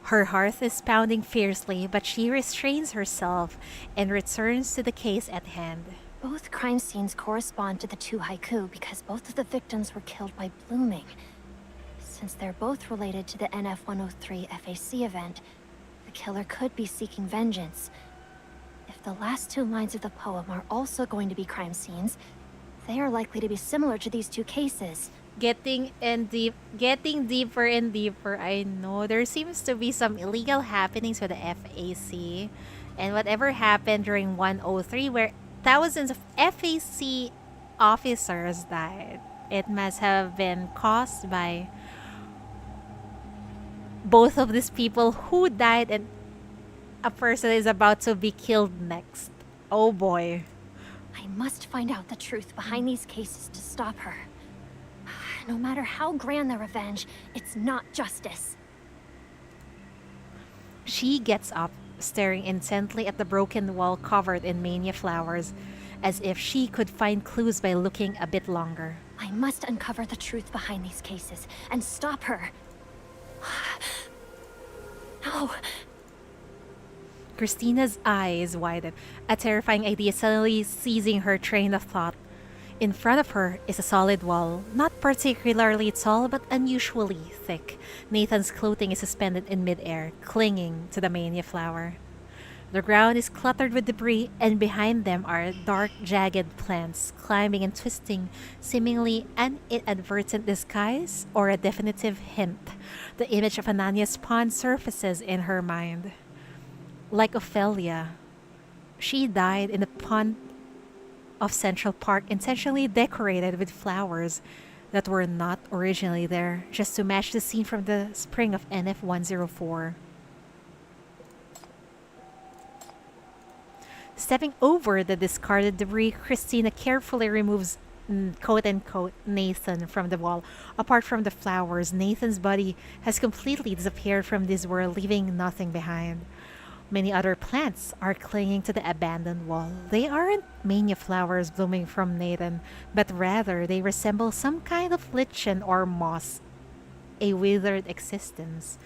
Her heart is pounding fiercely, but she restrains herself and returns to the case at hand. Both crime scenes correspond to the two haiku because both of the victims were killed by blooming. Since they're both related to the NF-103 FAC event, the killer could be seeking vengeance. If the last two lines of the poem are also going to be crime scenes, they are likely to be similar to these two cases. Getting deeper and deeper. I know there seems to be some illegal happenings with the FAC, and whatever happened during 103 where thousands of FAC officers died, it must have been caused by both of these people who died, and a person is about to be killed next. Oh boy. I must find out the truth behind these cases to stop her. No matter how grand the revenge, it's not justice. She gets up, staring intently at the broken wall covered in mania flowers, as if she could find clues by looking a bit longer. I must uncover the truth behind these cases and stop her. No. Christina's eyes widen, a terrifying idea suddenly seizing her train of thought. In front of her is a solid wall, not particularly tall but unusually thick. Nathan's clothing is suspended in midair, clinging to the mania flower. The ground is cluttered with debris, and behind them are dark, jagged plants, climbing and twisting, seemingly an inadvertent disguise or a definitive hint. The image of Anania's pond surfaces in her mind. Like Ophelia, she died in the pond of Central Park, intentionally decorated with flowers that were not originally there, just to match the scene from the spring of NF-104. Stepping over the discarded debris, Christina carefully removes quote unquote Nathan from the wall. Apart from the flowers, Nathan's body has completely disappeared from this world, leaving nothing behind. Many other plants are clinging to the abandoned wall. They aren't mania flowers blooming from Nathan, but rather they resemble some kind of lichen or moss, a withered existence.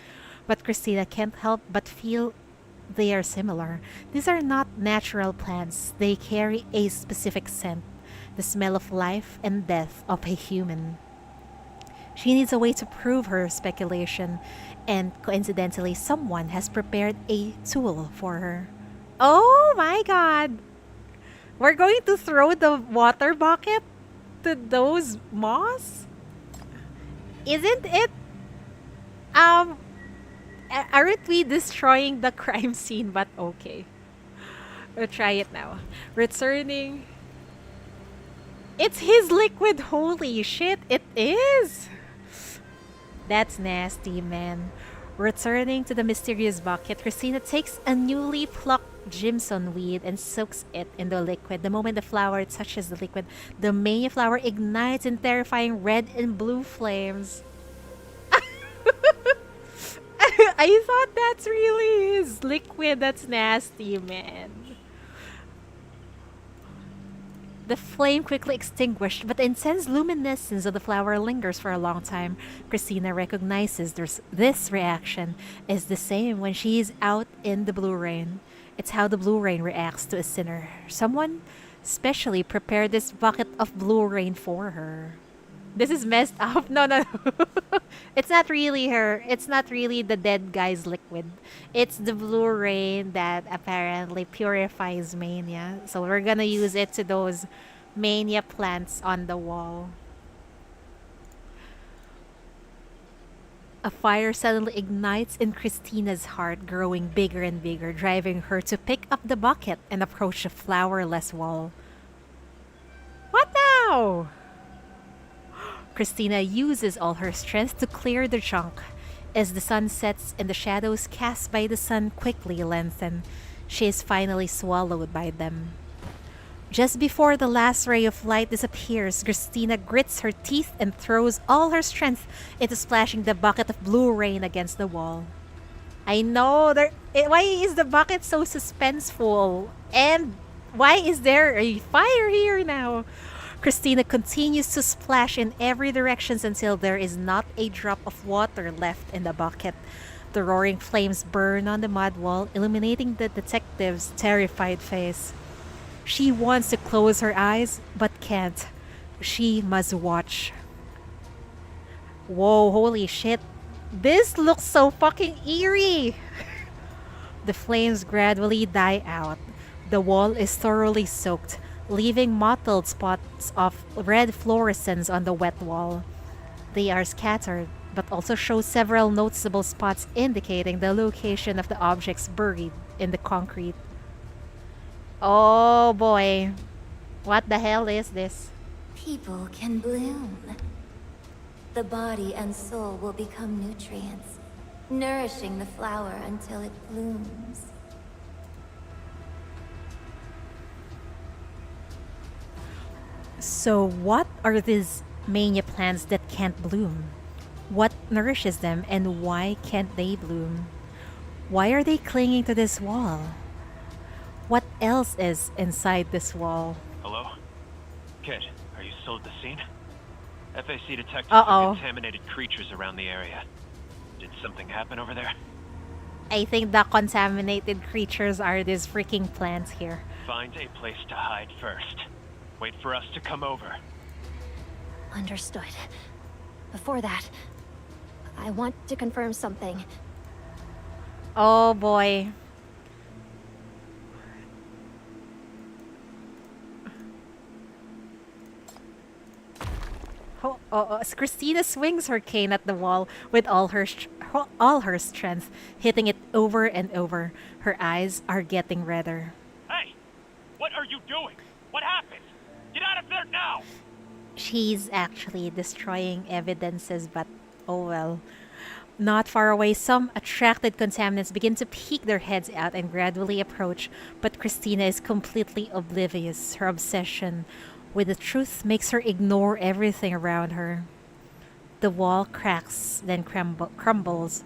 But Christina can't help but feel they are similar. These are not natural plants. They carry a specific scent, the smell of life and death of a human. She needs a way to prove her speculation, and coincidentally, someone has prepared a tool for her. Oh my god! We're going to throw the water bucket to those moss? Isn't it? Aren't we destroying the crime scene? But okay. We'll try it now. Returning. It's his liquid. Holy shit, it is! That's nasty, man. Returning to the mysterious bucket, Christina takes a newly plucked Jimson weed and soaks it in the liquid. The moment the flower touches the liquid, the mania flower ignites in terrifying red and blue flames. I thought that's really his liquid. That's nasty, man. The flame quickly extinguished, but the intense luminescence of the flower lingers for a long time. Christina recognizes this reaction is the same when she is out in the blue rain. It's how the blue rain reacts to a sinner. Someone specially prepared this bucket of blue rain for her. This is messed up. No. It's not really her. It's not really the dead guy's liquid. It's the blue rain that apparently purifies mania. So we're gonna use it to those mania plants on the wall. A fire suddenly ignites in Christina's heart, growing bigger and bigger, driving her to pick up the bucket and approach the flowerless wall. What now? Christina uses all her strength to clear the junk. As the sun sets and the shadows cast by the sun quickly lengthen, she is finally swallowed by them. Just before the last ray of light disappears, Christina grits her teeth and throws all her strength into splashing the bucket of blue rain against the wall. I know, why is the bucket so suspenseful? And why is there a fire here now? Christina continues to splash in every direction until there is not a drop of water left in the bucket. The roaring flames burn on the mud wall, illuminating the detective's terrified face. She wants to close her eyes, but can't. She must watch. Whoa, holy shit. This looks so fucking eerie. The flames gradually die out. The wall is thoroughly soaked, leaving mottled spots of red fluorescence on the wet wall. They are scattered, but also show several noticeable spots indicating the location of the objects buried in the concrete. Oh boy. What the hell is this? People can bloom. The body and soul will become nutrients, nourishing the flower until it blooms. So what are these mania plants that can't bloom? What nourishes them and why can't they bloom? Why are they clinging to this wall? What else is inside this wall? Hello? Kid, are you still at the scene? FAC detected Uh-oh. some contaminated creatures around the area. Did something happen over there? I think the contaminated creatures are these freaking plants here. Find a place to hide first. Wait for us to come over. Understood. Before that, I want to confirm something. Oh boy. Christina swings her cane at the wall with all her strength, hitting it over and over. Her eyes are getting redder. Hey! What are you doing? What happened? Get out of there now! She's actually destroying evidences, but oh well. Not far away, some attracted contaminants begin to peek their heads out and gradually approach, but Christina is completely oblivious. Her obsession when the truth makes her ignore everything around her. The wall cracks, then crumbles.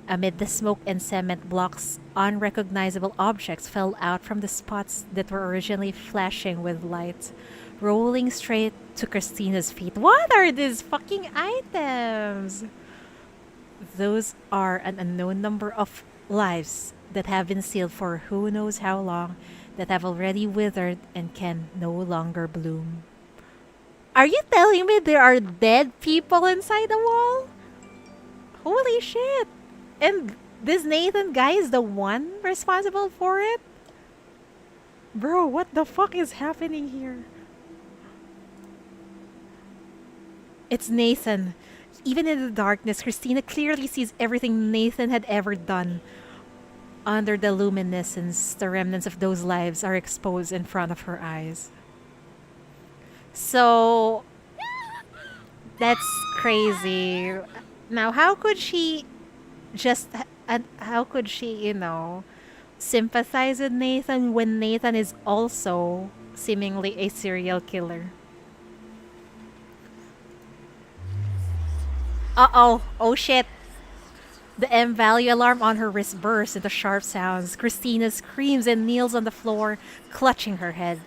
Amid the smoke and cement blocks, unrecognizable objects fell out from the spots that were originally flashing with light, rolling straight to Christina's feet. What are these fucking items? Those are an unknown number of lives that have been sealed for who knows how long, that have already withered and can no longer bloom. Are you telling me there are dead people inside the wall? Holy shit! And this Nathan guy is the one responsible for it? Bro, what the fuck is happening here? It's Nathan. Even in the darkness, Christina clearly sees everything Nathan had ever done. Under the luminescence, the remnants of those lives are exposed in front of her eyes. So, that's crazy. Now, how could she sympathize with Nathan when Nathan is also seemingly a serial killer? Uh-oh. Oh shit. The M value alarm on her wrist bursts into sharp sounds. Christina screams and kneels on the floor, clutching her head.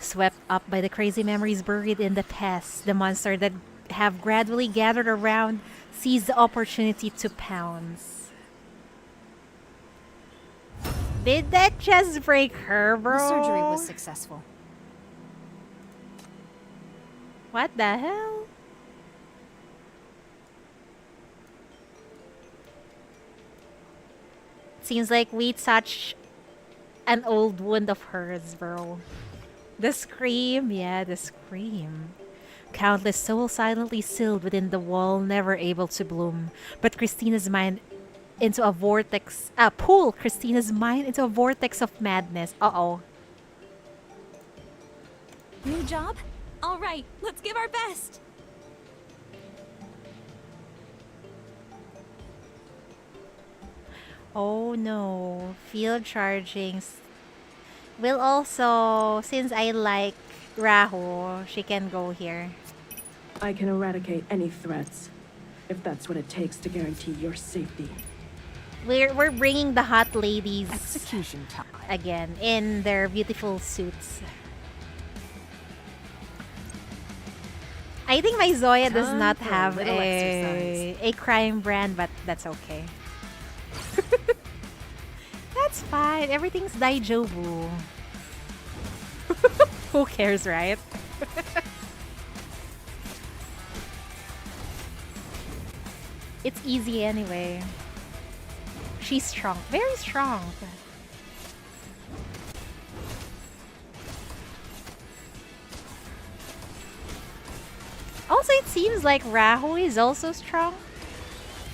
Swept up by the crazy memories buried in the past, the monster that have gradually gathered around sees the opportunity to pounce. Did that just break her, bro? The surgery was successful. What the hell? Seems like we touched an old wound of hers, bro. The scream, yeah, the scream. Countless souls silently sealed within the wall, never able to bloom. But Christina's mind into a vortex, pull Christina's mind into a vortex of madness. Uh-oh. New job? All right, let's give our best. Oh no, field charging. Will also, since I like Rahu, she can go here. I can eradicate any threats, if that's what it takes to guarantee your safety. We're bringing the hot ladies Execution time. again in their beautiful suits. I think my Zoya does Time not for a have little a crime brand, but that's okay. That's fine. Everything's daijobu. Who cares, right? It's easy anyway. She's strong. Very strong. Also, it seems like Rahu is also strong.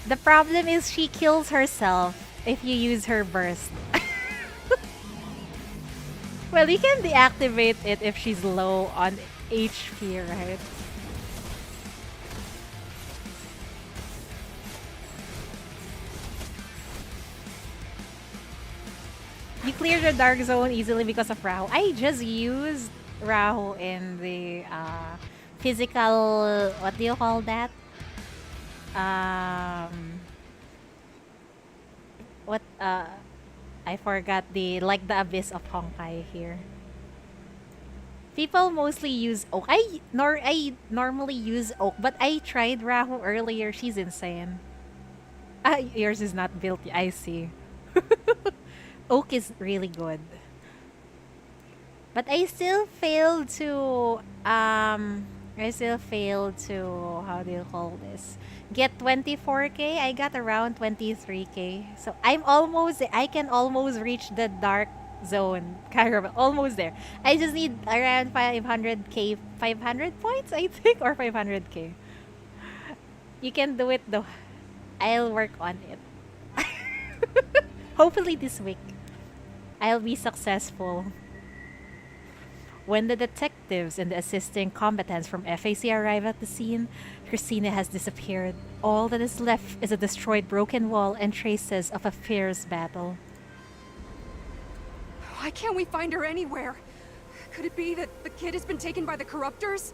The problem is she kills herself if you use her burst. Well, you can deactivate it if she's low on HP, right? You clear the dark zone easily because of Rahu. I just used Rahu in the physical, what do you call that? I forgot the abyss of Honkai here. People mostly use Oak. I normally use Oak, but I tried Rahu earlier. She's insane. Yours is not built. I see. Oak is really good. But I still failed to how do you call this? Get 24k. I got around 23k. So I can almost reach the dark zone. Caramel, almost there. I just need around 500k, 500 points, I think, or 500k. You can do it though. I'll work on it. Hopefully this week I'll be successful. When the detectives and the assisting combatants from FAC arrive at the scene, Christina has disappeared. All that is left is a destroyed broken wall and traces of a fierce battle. Why can't we find her anywhere? Could it be that the kid has been taken by the corruptors?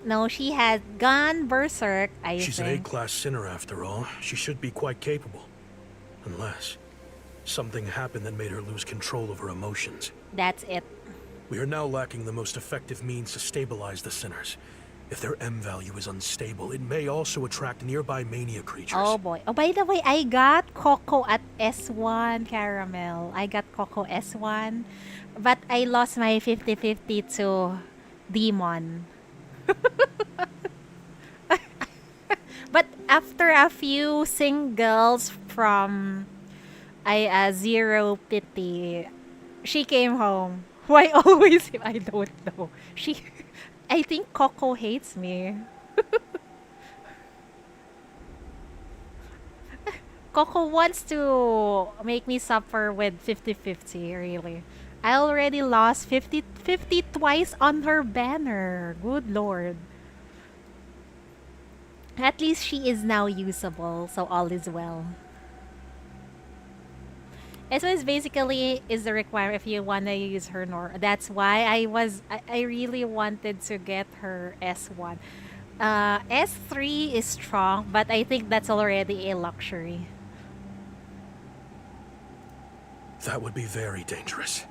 No, she had gone berserk, I She's an think. A-class sinner after all. She should be quite capable. Unless something happened that made her lose control of her emotions. That's it. We are now lacking the most effective means to stabilize the sinners. If their M value is unstable, it may also attract nearby mania creatures. Oh boy. Oh, by the way, I got Coco at S1 Caramel. I got Coco S1. But I lost my 50-50 to Demon. But after a few singles from Zero Pity, she came home. Why always him? I don't know. I think Coco hates me. Coco wants to make me suffer with 50-50, really. I already lost 50-50 twice on her banner. Good lord. At least she is now usable, so all is well. S1 basically is the requirement if you want to use her Nor. That's why I really wanted to get her S1. S3 is strong, but I think that's already a luxury. That would be very dangerous.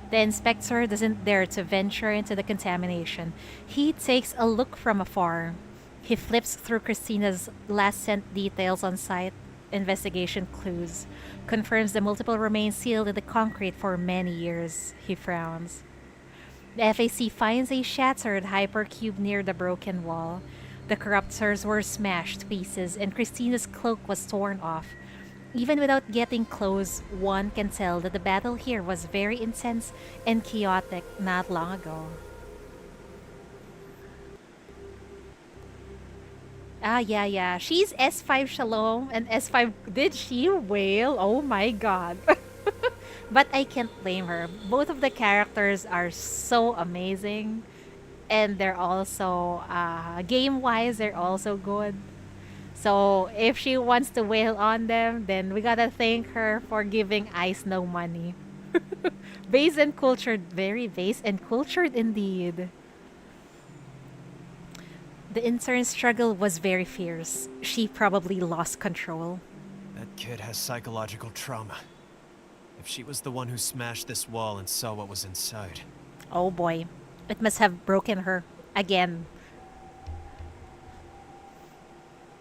The inspector doesn't dare to venture into the contamination. He takes a look from afar. He flips through Christina's last scent details on site, investigation clues, confirms the multiple remains sealed in the concrete for many years. He frowns. The FAC finds a shattered hypercube near the broken wall. The corruptors were smashed to pieces and Christina's cloak was torn off. Even without getting close, one can tell that the battle here was very intense and chaotic not long ago. Yeah. She's S5 Shalom and S5. Did she wail? Oh my god. But I can't blame her. Both of the characters are so amazing. And they're also, game-wise, they're also good. So if she wants to wail on them, then we gotta thank her for giving Ice no money. Base and cultured. Very base and cultured indeed. The intern's struggle was very fierce. She probably lost control. That kid has psychological trauma. If she was the one who smashed this wall and saw what was inside. Oh boy. It must have broken her. Again.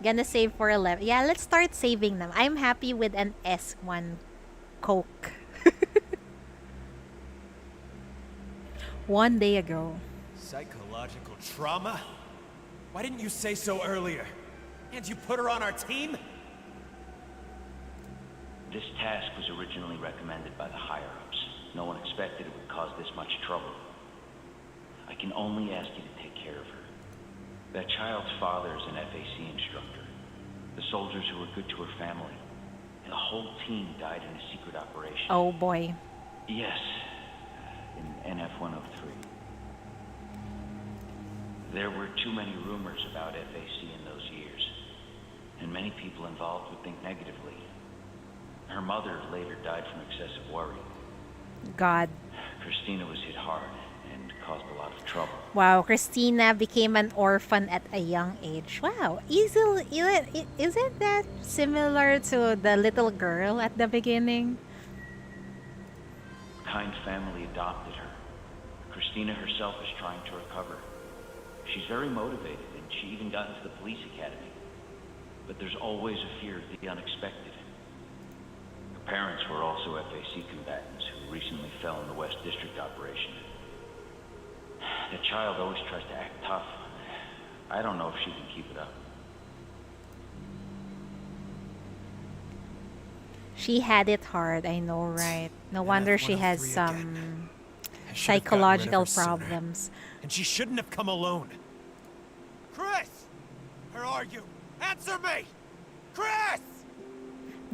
Gonna save for 11. Yeah, let's start saving them. I'm happy with an S1 Coke. 1 day ago. Psychological trauma? Why didn't you say so earlier? And you put her on our team? This task was originally recommended by the higher-ups. No one expected it would cause this much trouble. I can only ask you to take care of her. That child's father is an FAC instructor. The soldiers who were good to her family. And the whole team died in a secret operation. Oh boy. Yes, in NF-103. There were too many rumors about FAC in those years, and many people involved would think negatively. Her mother later died from excessive worry. God. Christina was hit hard and caused a lot of trouble. Wow, Christina became an orphan at a young age. Wow, isn't that similar to the little girl at the beginning? Kind family adopted her. Christina herself is trying to recover. She's very motivated, and she even got into the police academy. But there's always a fear of the unexpected. Her parents were also FAC combatants who recently fell in the West District operation. The child always tries to act tough. I don't know if she can keep it up. She had it hard, I know, right? No wonder she has some psychological problems. And she shouldn't have come alone. Chris! Where are you? Answer me! Chris!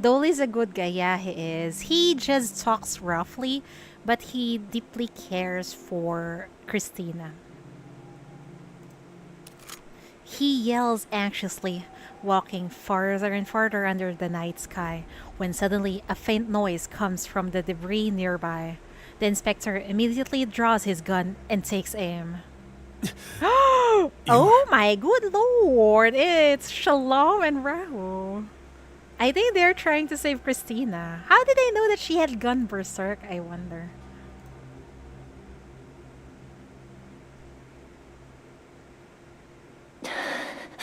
Dole is a good guy, yeah, he is. He just talks roughly, but he deeply cares for Christina. He yells anxiously, walking farther and farther under the night sky when suddenly a faint noise comes from the debris nearby. The inspector immediately draws his gun and takes aim. Oh my good lord, it's Shalom and Rahu. I think they're trying to save Christina. How did they know that she had gone berserk, I wonder?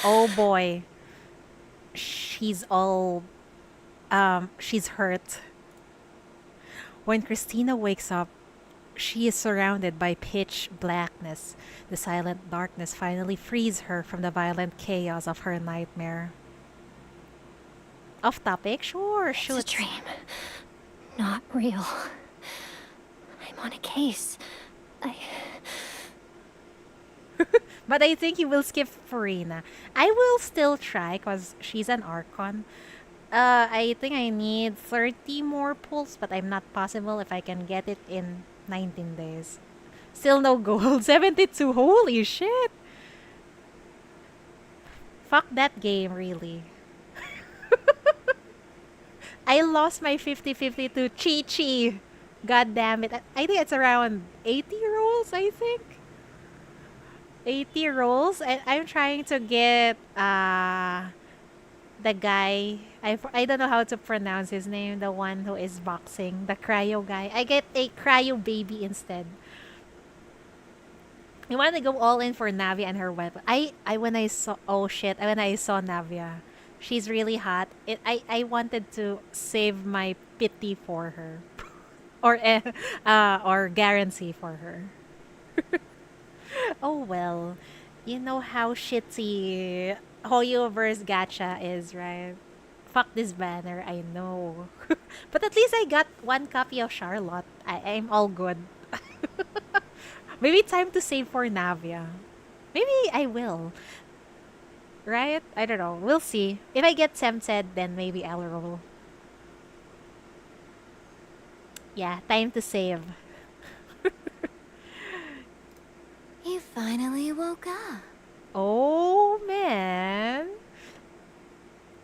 Oh boy. She's all... she's hurt. When Christina wakes up, she is surrounded by pitch blackness. The silent darkness finally frees her from the violent chaos of her nightmare. Off topic? Sure, shoot. It's a dream. Not real. I'm on a case. But I think you will skip Farina. I will still try because she's an Archon. I think I need 30 more pulls, but I'm not possible if I can get it in 19 days. Still no gold. 72. Holy shit. Fuck that game, really. I lost my 50-50 to Chi-Chi. God damn it. I think it's around 80 rolls, I think. 80 rolls. And I'm trying to get the guy. I don't know how to pronounce his name. The one who is boxing. The cryo guy. I get a cryo baby instead. I want to go all in for Navia and her weapon. When I saw... Oh shit. When I saw Navia... She's really hot. I wanted to save my pity for her. or guarantee for her. Oh well. You know how shitty Hoyoverse gacha is, right? Fuck this banner, I know. But at least I got one copy of Charlotte. I'm all good. Maybe time to save for Navia. Maybe I will. Right? I don't know. We'll see. If I get tempted, then maybe I'll roll. Yeah, time to save. You finally woke up. Oh, man.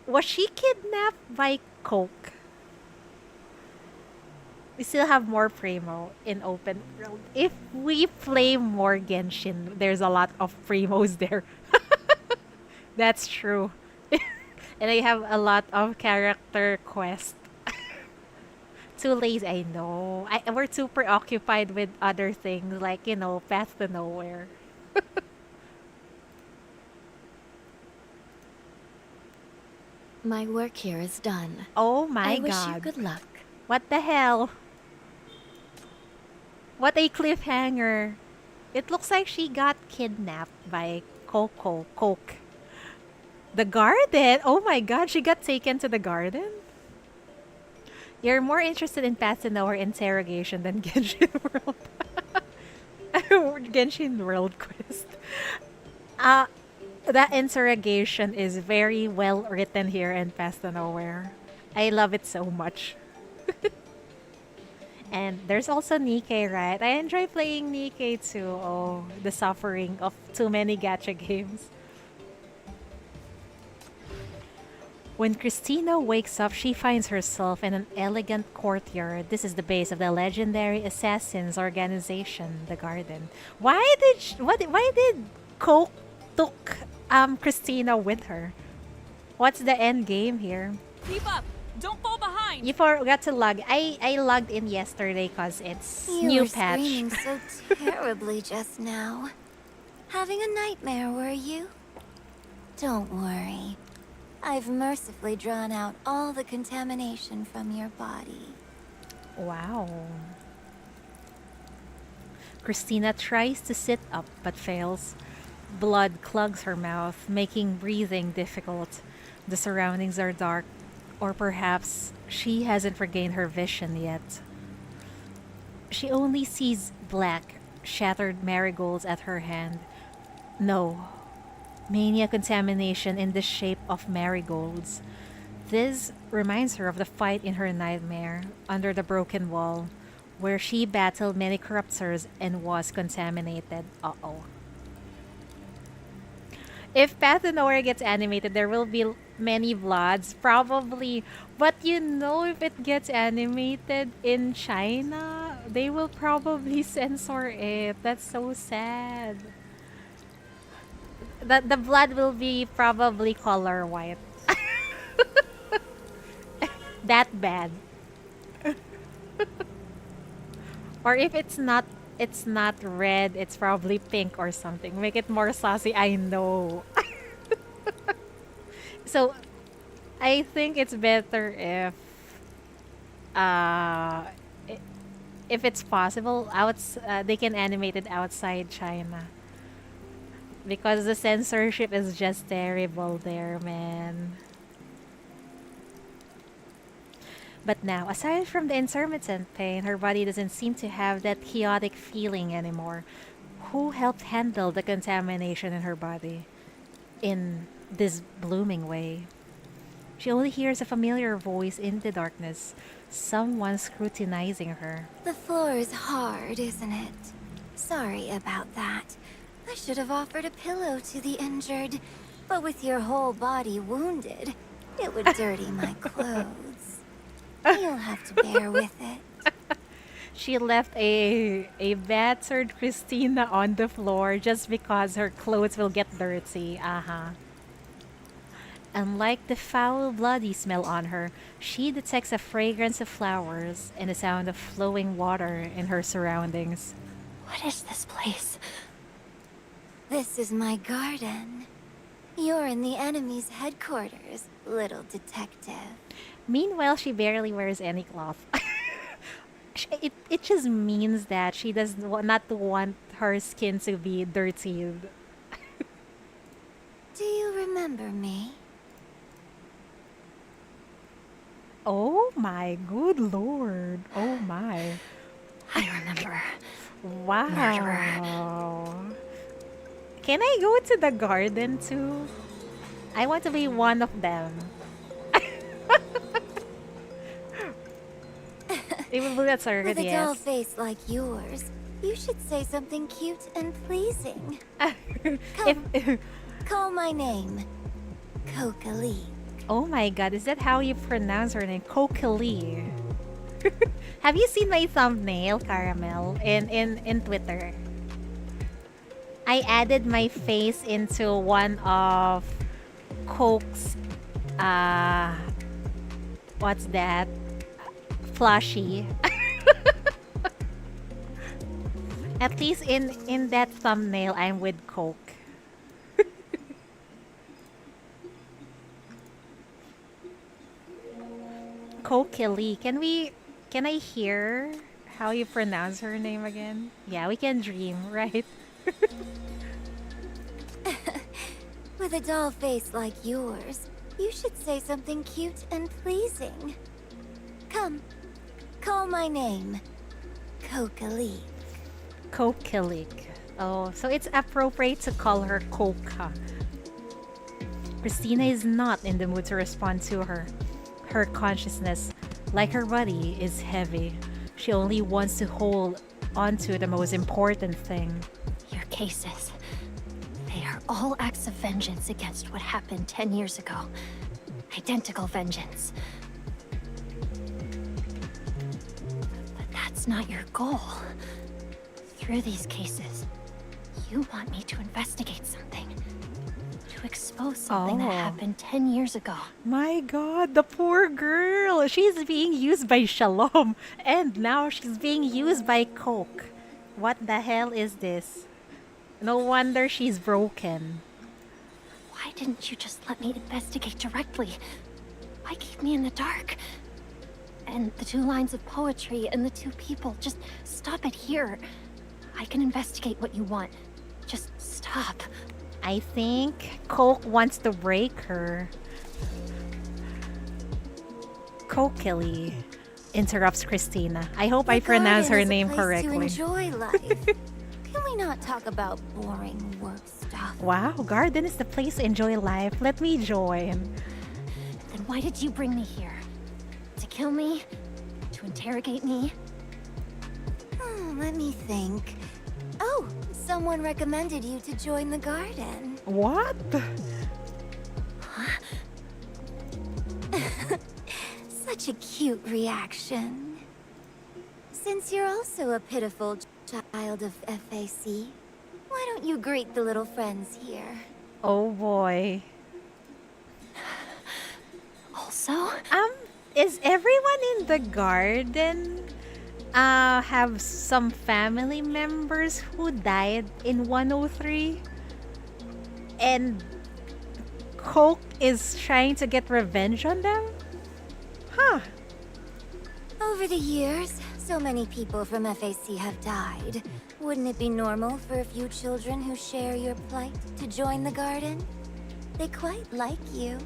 Was she kidnapped by Coke? We still have more Primo in open world. If we play more Genshin, there's a lot of Primos there. That's true. And I have a lot of character quests. Too lazy, I know. We're too preoccupied with other things like, Path to Nowhere. My work here is done. Oh my god. I wish you good luck. What the hell? What a cliffhanger. It looks like she got kidnapped by Coke. The garden? Oh my god, she got taken to the garden? You're more interested in Path to Nowhere interrogation than Genshin World. Genshin World quest. That interrogation is very well written here in Path to Nowhere. I love it so much. And there's also Nikkei, right? I enjoy playing Nikkei too. Oh, the suffering of too many gacha games. When Christina wakes up, she finds herself in an elegant courtyard. This is the base of the legendary assassins organization, the Garden. Why did Coke took Christina with her? What's the end game here? Keep up! Don't fall behind! You forgot to log. I logged in yesterday because it's You new were patch. screaming so terribly just now. Having a nightmare, were you? Don't worry. I've mercifully drawn out all the contamination from your body. Wow. Christina tries to sit up but fails. Blood clogs her mouth, making breathing difficult. The surroundings are dark, or perhaps she hasn't regained her vision yet. She only sees black, shattered marigolds at her hand. No. Mania contamination in the shape of marigolds. This reminds her of the fight in her nightmare under the broken wall, where she battled many corruptors and was contaminated. Uh-oh. If Path to Nowhere gets animated, there will be many Vlads, probably. But you know, if it gets animated in China, they will probably censor it. That's so sad. The blood will be probably color white. That bad. Or if it's not red, it's probably pink or something. Make it more saucy, I know. So I think it's better uh if it's possible they can animate it outside China. Because the censorship is just terrible there, man. But now, aside from the intermittent pain, her body doesn't seem to have that chaotic feeling anymore. Who helped handle the contamination in her body in this blooming way? She only hears a familiar voice in the darkness, someone scrutinizing her. The floor is hard, isn't it? Sorry about that. I should have offered a pillow to the injured, but with your whole body wounded, it would dirty my clothes. You'll have to bear with it. She left a battered Christina on the floor just because her clothes will get dirty. Unlike the foul, bloody smell on her, she detects a fragrance of flowers and the sound of flowing water in her surroundings. What is this place? This is my garden. You're in the enemy's headquarters, little detective. Meanwhile, she barely wears any cloth. It just means that she does not want her skin to be dirtied. Do you remember me? Oh my good lord. Oh my. I remember. Wow. Murderer. Can I go to the garden too? I want to be one of them. Even though that's With a yes. dull face like yours, you should say something cute and pleasing. Come, call my name. Coquelic. Oh my god, is that how you pronounce her name? Coquelic. Have you seen my thumbnail, Caramel, in Twitter? I added my face into one of Coke's what's that? Flashy. At least in that thumbnail I'm with Coke. Coquelic. Can I hear how you pronounce her name again? Yeah, we can dream, right? With a dull face like yours, you should say something cute and pleasing. Come, call my name. Coquelic. Coquelic. Oh, so it's appropriate to call her Coke, huh? Christina is not in the mood to respond to her. Her consciousness, like her body, is heavy. She only wants to hold onto the most important thing. Your cases. They are all acts of vengeance against what happened 10 years ago. Identical vengeance. But that's not your goal. Through these cases, you want me to investigate something. To expose something that happened 10 years ago. My god, the poor girl! She's being used by Shalom, and now she's being used by Coke. What the hell is this? No wonder she's broken. Why didn't you just let me investigate directly? Why keep me in the dark? And the 2 lines of poetry and the 2 people, just stop it here. I can investigate what you want. Just stop. I think Coke wants to break her. Coquely interrupts Christina. I hope I pronounce her name correctly. To enjoy life. Can we not talk about boring work stuff? Wow, garden is the place to enjoy life. Let me join. Then why did you bring me here? To kill me? To interrogate me? Let me think. Oh, someone recommended you to join the garden. What? Such a cute reaction. Since you're also a pitiful child of FAC, why don't you greet the little friends here? Oh boy. Also? Is everyone in the garden have some family members who died in 103? And Coke is trying to get revenge on them? Huh. Over the years, so many people from FAC have died. Wouldn't it be normal for a few children who share your plight to join the garden? They quite like you.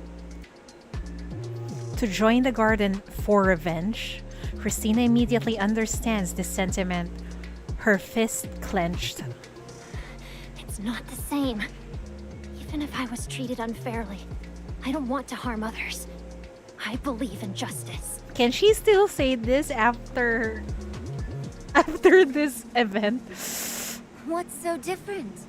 To join the garden for revenge? Christina immediately understands this sentiment, her fist clenched. It's not the same. Even if I was treated unfairly, I don't want to harm others. I believe in justice. Can she still say this after this event? What's so different?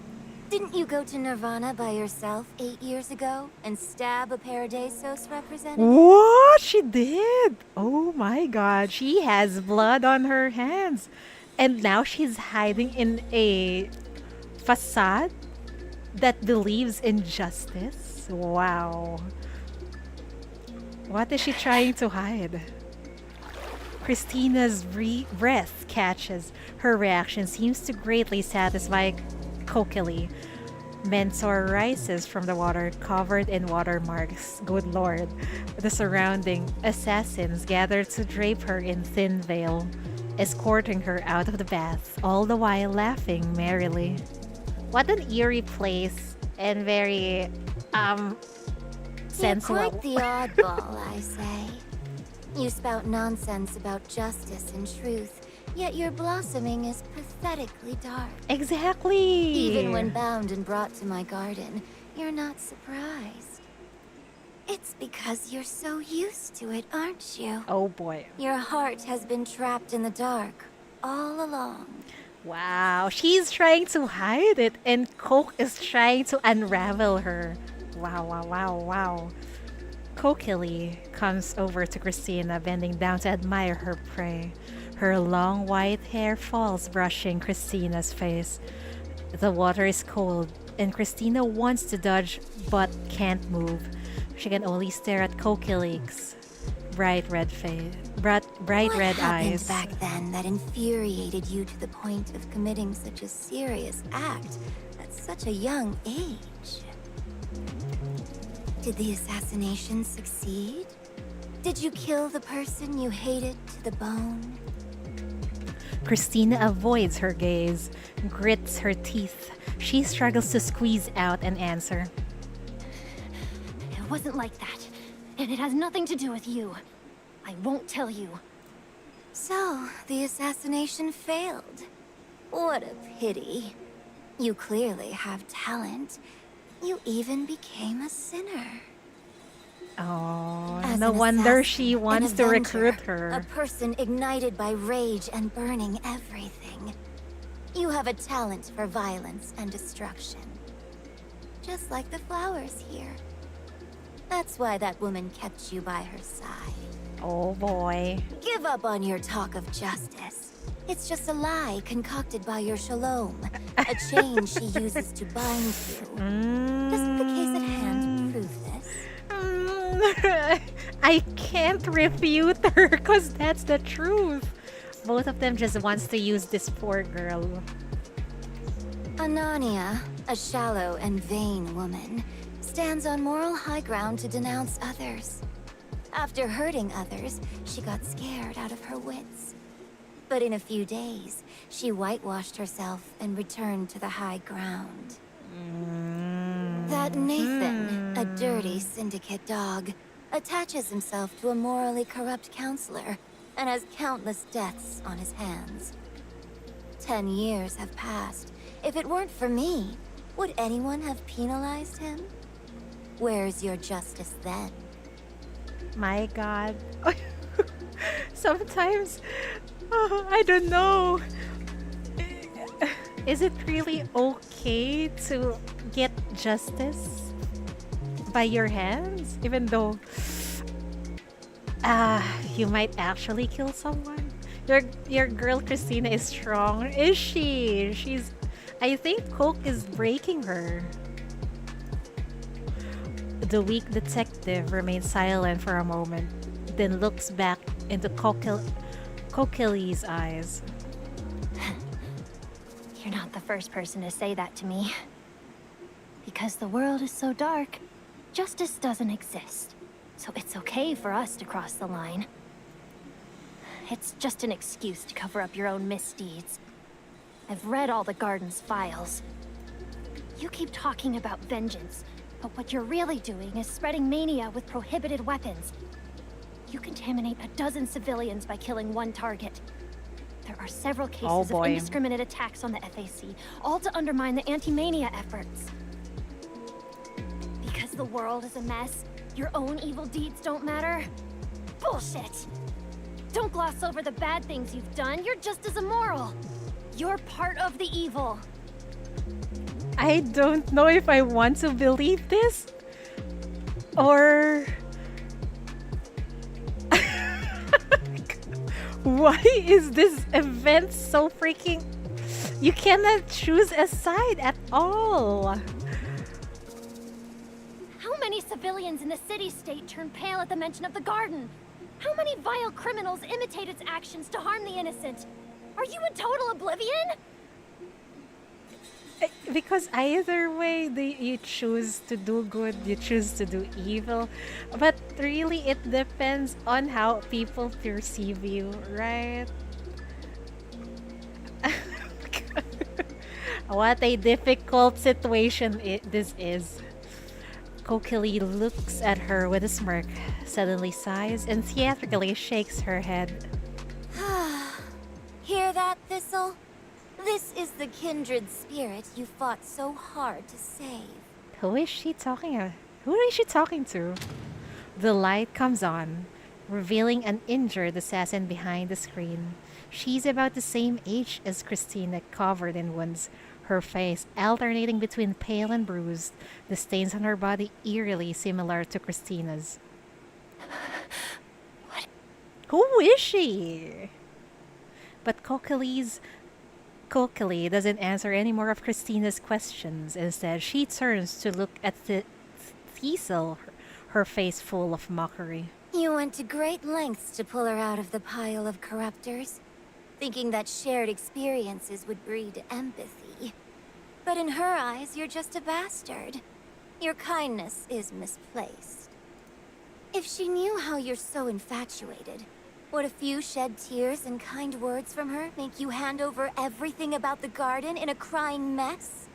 Didn't you go to Nirvana by yourself 8 years ago and stab a Paradisos representative? What? She did? Oh my god, she has blood on her hands. And now she's hiding in a facade that believes in justice? Wow. What is she trying to hide? Christina's breath catches. Her reaction seems to greatly satisfy Coquelic. Mentor rises from the water, covered in watermarks. Good lord. The surrounding assassins gather to drape her in thin veil, escorting her out of the bath, all the while laughing merrily. What an eerie place, and very, sensual. You're quite the oddball, I say. You spout nonsense about justice and truth, yet your blossoming is pathetically dark. Exactly! Even when bound and brought to my garden, you're not surprised. It's because you're so used to it, aren't you? Oh boy. Your heart has been trapped in the dark all along. Wow, she's trying to hide it, and Coke is trying to unravel her. Wow, wow, wow, wow. Coquelic comes over to Christina, bending down to admire her prey. Her long white hair falls, brushing Christina's face. The water is cold, and Christina wants to dodge but can't move. She can only stare at Coquelic's bright red eyes. Back then that infuriated you to the point of committing such a serious act at such a young age? Did the assassination succeed? Did you kill the person you hated to the bone? Christina avoids her gaze, grits her teeth. She struggles to squeeze out an answer. It wasn't like that, and it has nothing to do with you. I won't tell you. So, the assassination failed. What a pity. You clearly have talent. You even became a sinner. Oh, As no an wonder assassin, she an wants to avenger, recruit her. A person ignited by rage and burning everything. You have a talent for violence and destruction. Just like the flowers here. That's why that woman kept you by her side. Oh boy. Give up on your talk of justice. It's just a lie concocted by your Shalom, a chain she uses to bind you. Doesn't the case at hand prove this? I can't refute her because that's the truth. Both of them just wants to use this poor girl. Anania, a shallow and vain woman, stands on moral high ground to denounce others. After hurting others, she got scared out of her wits. But in a few days, she whitewashed herself and returned to the high ground. That Nathan, a dirty syndicate dog, attaches himself to a morally corrupt counselor and has countless deaths on his hands. 10 years have passed. If it weren't for me, would anyone have penalized him? Where's your justice then? My god. Sometimes, I don't know. Is it really okay to get justice by your hands, even though you might actually kill someone. Your girl Christina is strong. Is she? I think Coke is breaking her. The weak detective remains silent for a moment, then looks back into Coquelic's eyes. You're not the first person to say that to me. Because the world is so dark, justice doesn't exist. So it's okay for us to cross the line. It's just an excuse to cover up your own misdeeds. I've read all the Garden's files. You keep talking about vengeance, but what you're really doing is spreading mania with prohibited weapons. You contaminate a dozen civilians by killing one target. There are several cases of indiscriminate attacks on the FAC, all to undermine the anti-mania efforts. Because the world is a mess, your own evil deeds don't matter? Bullshit! Don't gloss over the bad things you've done, you're just as immoral. You're part of the evil. I don't know if I want to believe this, or why is this event so freaking... You cannot choose a side at all. How many civilians in the city-state turned pale at the mention of the Garden? How many vile criminals imitate its actions to harm the innocent? Are you in total oblivion? Because either way, you choose to do good, you choose to do evil. But really, it depends on how people perceive you, right? What a difficult situation this is. Coquelic looks at her with a smirk, suddenly sighs, and theatrically shakes her head. Hear that, Thistle? This is the kindred spirit you fought so hard to save. Who is she talking to? Who is she talking to? The light comes on, revealing an injured assassin behind the screen. She's about the same age as Christina, covered in wounds, her face alternating between pale and bruised, the stains on her body eerily similar to Christina's. What? Who is she? But Coquelic doesn't answer any more of Christina's questions. Instead, she turns to look at Thistle, her face full of mockery. You went to great lengths to pull her out of the pile of corruptors, thinking that shared experiences would breed empathy. But in her eyes, you're just a bastard. Your kindness is misplaced. If she knew how you're so infatuated, would a few shed tears and kind words from her make you hand over everything about the Garden in a crying mess?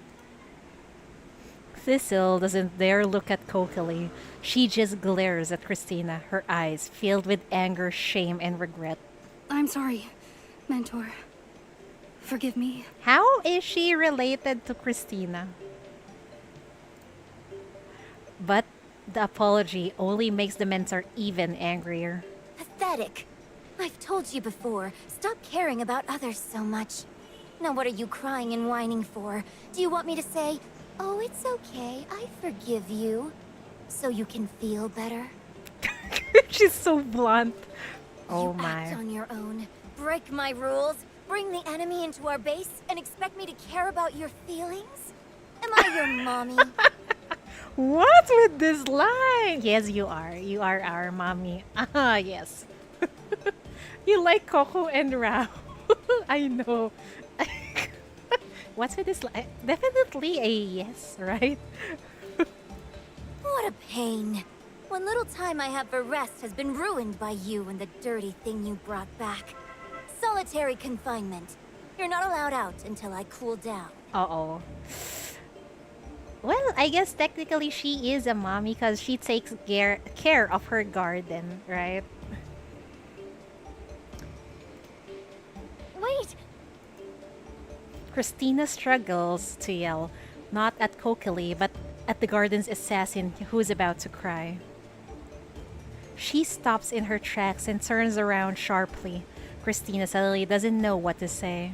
Thistle doesn't dare look at Coquelic. She just glares at Christina, her eyes filled with anger, shame, and regret. I'm sorry, Mentor. Forgive me. How is she related to Christina? But the apology only makes the mentor even angrier. Pathetic. I've told you before, stop caring about others so much. Now what are you crying and whining for? Do you want me to say, oh, it's okay, I forgive you, so you can feel better? She's so blunt. Oh you my. Act on your own, break my rules, bring the enemy into our base, and expect me to care about your feelings? Am I your mommy? What with this line? Yes, you are. You are our mommy. Ah, yes. You like Coco and Rao. I know. What's with this line? Definitely a yes, right? What a pain. What little time I have for rest has been ruined by you and the dirty thing you brought back. Solitary confinement. You're not allowed out until I cool down. Uh-oh. Well, I guess technically she is a mommy because she takes care of her garden, right? Wait! Christina struggles to yell, not at Coquelic, but at the garden's assassin who's about to cry. She stops in her tracks and turns around sharply. Christina suddenly doesn't know what to say.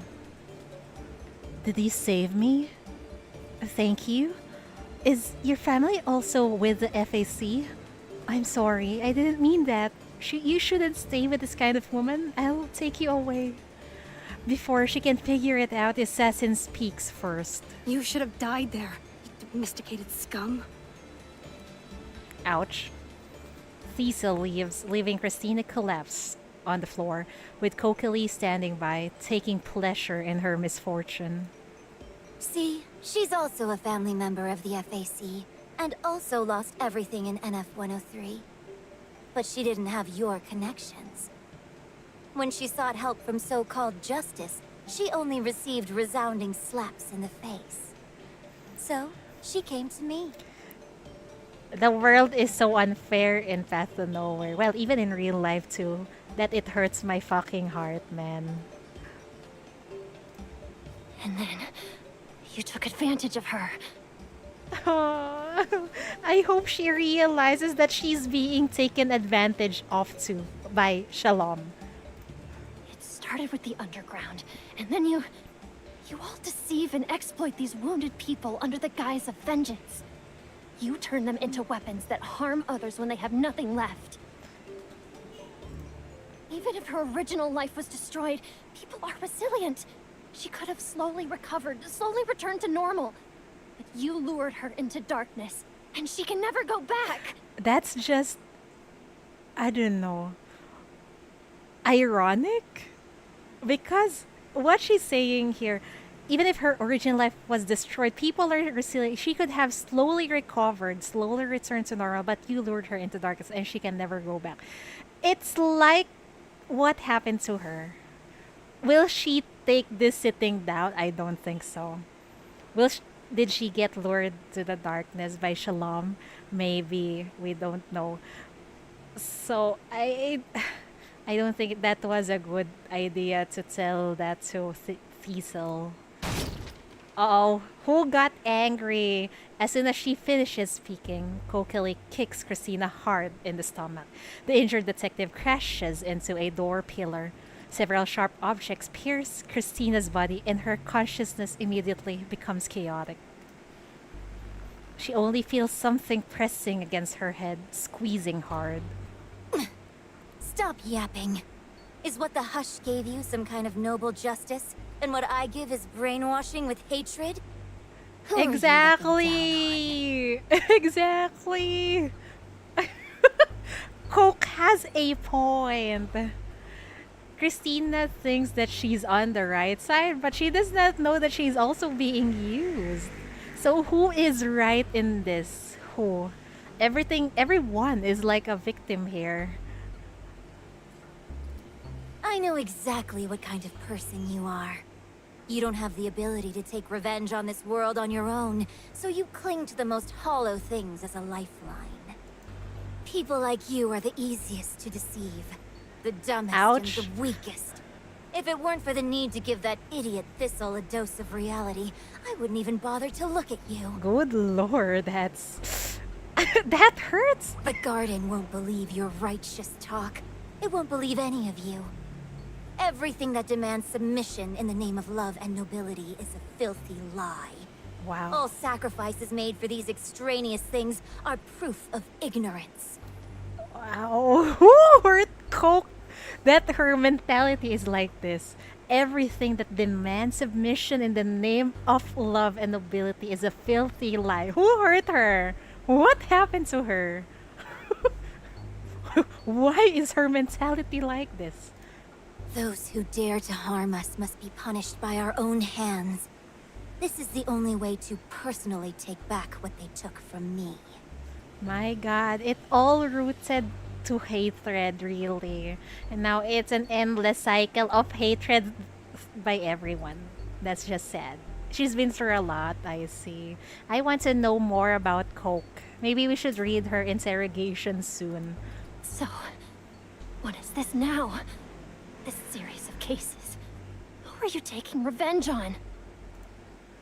Did you save me? Thank you? Is your family also with the FAC? I'm sorry, I didn't mean that. You shouldn't stay with this kind of woman. I'll take you away. Before she can figure it out, the assassin speaks first. You should have died there, you domesticated scum. Ouch. Cecil leaves, leaving Christina collapsed on the floor, with Coquelic standing by, taking pleasure in her misfortune. See, she's also a family member of the FAC, and also lost everything in NF-103. But she didn't have your connections. When she sought help from so-called justice, she only received resounding slaps in the face. So, she came to me. The world is so unfair in Path to Nowhere. Well, even in real life too. That it hurts my fucking heart, man. And then, you took advantage of her. Oh, I hope she realizes that she's being taken advantage of too by Shalom. It started with the underground, and then you all deceive and exploit these wounded people under the guise of vengeance. You turn them into weapons that harm others when they have nothing left. Even if her original life was destroyed, people are resilient. She could have slowly recovered, slowly returned to normal. But you lured her into darkness, and she can never go back. That's just, I don't know, ironic? Because what she's saying here, even if her original life was destroyed, people are resilient. She could have slowly recovered, slowly returned to normal, but you lured her into darkness and she can never go back. It's like what happened to her. Will she take this sitting down? I don't think so. Did she get lured to the darkness by Shalom? Maybe. We don't know. So I don't think that was a good idea to tell that to Cecil. Uh-oh, who got angry? As soon as she finishes speaking, Coquelic kicks Christina hard in the stomach. The injured detective crashes into a door pillar. Several sharp objects pierce Christina's body and her consciousness immediately becomes chaotic. She only feels something pressing against her head, squeezing hard. Stop yapping. Is what the hush gave you some kind of noble justice? And what I give is brainwashing with hatred? Who are you Exactly! Exactly! Coke has a point. Christina thinks that she's on the right side, but she does not know that she's also being used. So who is right in this? Who? Everyone is like a victim here. I know exactly what kind of person you are. You don't have the ability to take revenge on this world on your own, so you cling to the most hollow things as a lifeline. People like you are the easiest to deceive. The dumbest Ouch. and the weakest. If it weren't for the need to give that idiot Thistle a dose of reality, I wouldn't even bother to look at you. Good lord, that's... that hurts! The Garden won't believe your righteous talk. It won't believe any of you. Everything that demands submission in the name of love and nobility is a filthy lie. Wow. All sacrifices made for these extraneous things are proof of ignorance. Wow. Who hurt Coke? That her mentality is like this. Everything that demands submission in the name of love and nobility is a filthy lie. Who hurt her? What happened to her? Why is her mentality like this? Those who dare to harm us must be punished by our own hands. This is the only way to personally take back what they took from me. My god, it all rooted to hatred, really. And now it's an endless cycle of hatred by everyone. That's just sad. She's been through a lot, I see. I want to know more about Coke. Maybe we should read her interrogation soon. So, what is this now? This series of cases. Who are you taking revenge on?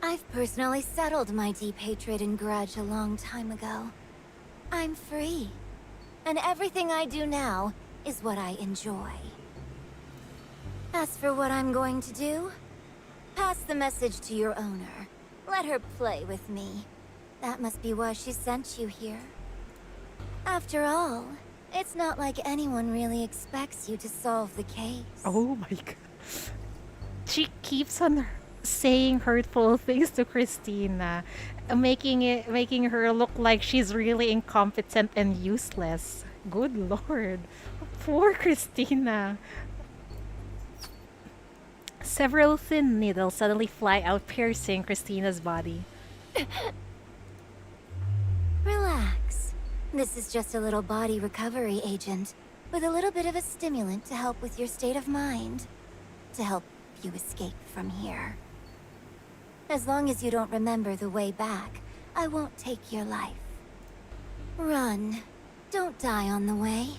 I've personally settled my deep hatred and grudge a long time ago. I'm free. And everything I do now is what I enjoy. As for what I'm going to do, pass the message to your owner. Let her play with me. That must be why she sent you here. After all, it's not like anyone really expects you to solve the case. Oh my god. She keeps on saying hurtful things to Christina, making her look like she's really incompetent and useless. Good lord. Poor Christina. Several thin needles suddenly fly out, piercing Christina's body. Relax. This is just a little body recovery agent, with a little bit of a stimulant to help with your state of mind. To help you escape from here. As long as you don't remember the way back, I won't take your life. Run. Don't die on the way.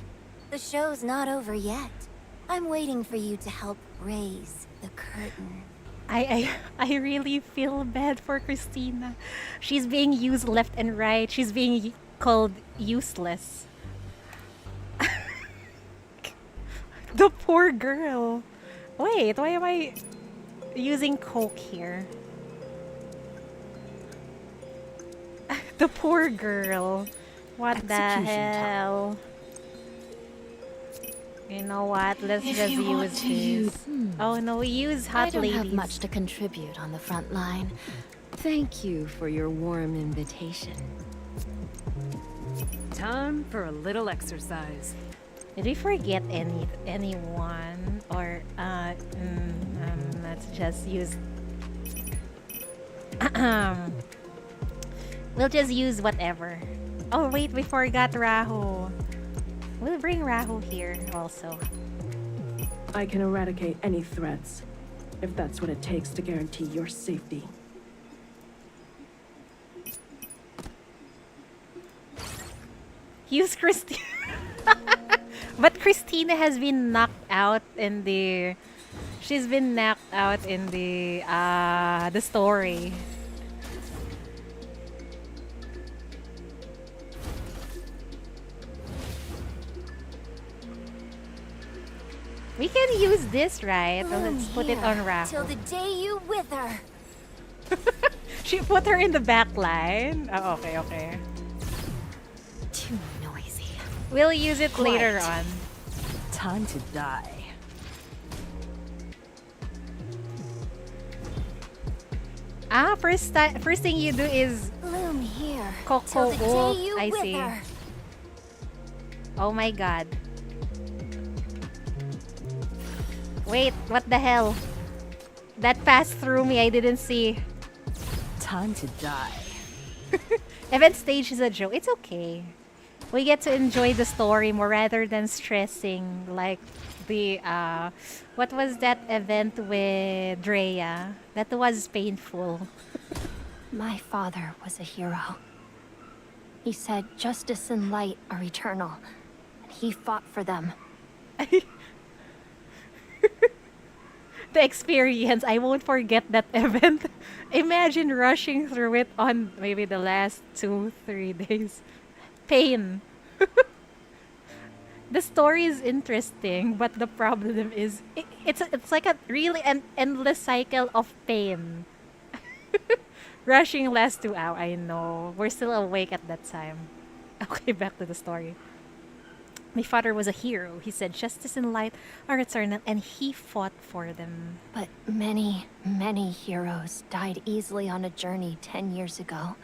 The show's not over yet. I'm waiting for you to help raise the curtain. I really feel bad for Christina. She's being used left and right. She's being called useless. The poor girl. Wait, why am I using Coke here? The poor girl. What the hell? You know what? Let's just use this. Oh no, we use hot I don't ladies. have much to contribute on the front line. Thank you for your warm invitation. Time for a little exercise. Did we forget anyone? Or let's just use. We'll just use whatever. Oh wait, we forgot Rahu. We'll bring Rahu here also. I can eradicate any threats, if that's what it takes to guarantee your safety. Use Christina. But Christina has been knocked out in the... She's been knocked out in the story. We can use this, right? Let's put it on Rahu. Till the day you wither. She put her in the back line. Oh, okay, okay. Too noisy. We'll use it Quiet. later on. Time to die. First thing you do is Bloom here. Coco Till the ult. day you I see. wither. Oh my god. Wait, what the hell? That passed through me, I didn't see. Time to die. Event stage is a joke. It's okay. We get to enjoy the story more rather than stressing like the what was that event with Drea? That was painful. My father was a hero. He said justice and light are eternal, and he fought for them. The experience, I won't forget that event. Imagine rushing through it on maybe the last 2-3 days. Pain. The story is interesting, but the problem is it's like a really an endless cycle of pain. Rushing last 2 hours. I know. We're still awake at that time. Okay, back to the story. My father was a hero. He said justice and light are eternal, and he fought for them. But many, many heroes died easily on a journey 10 years ago.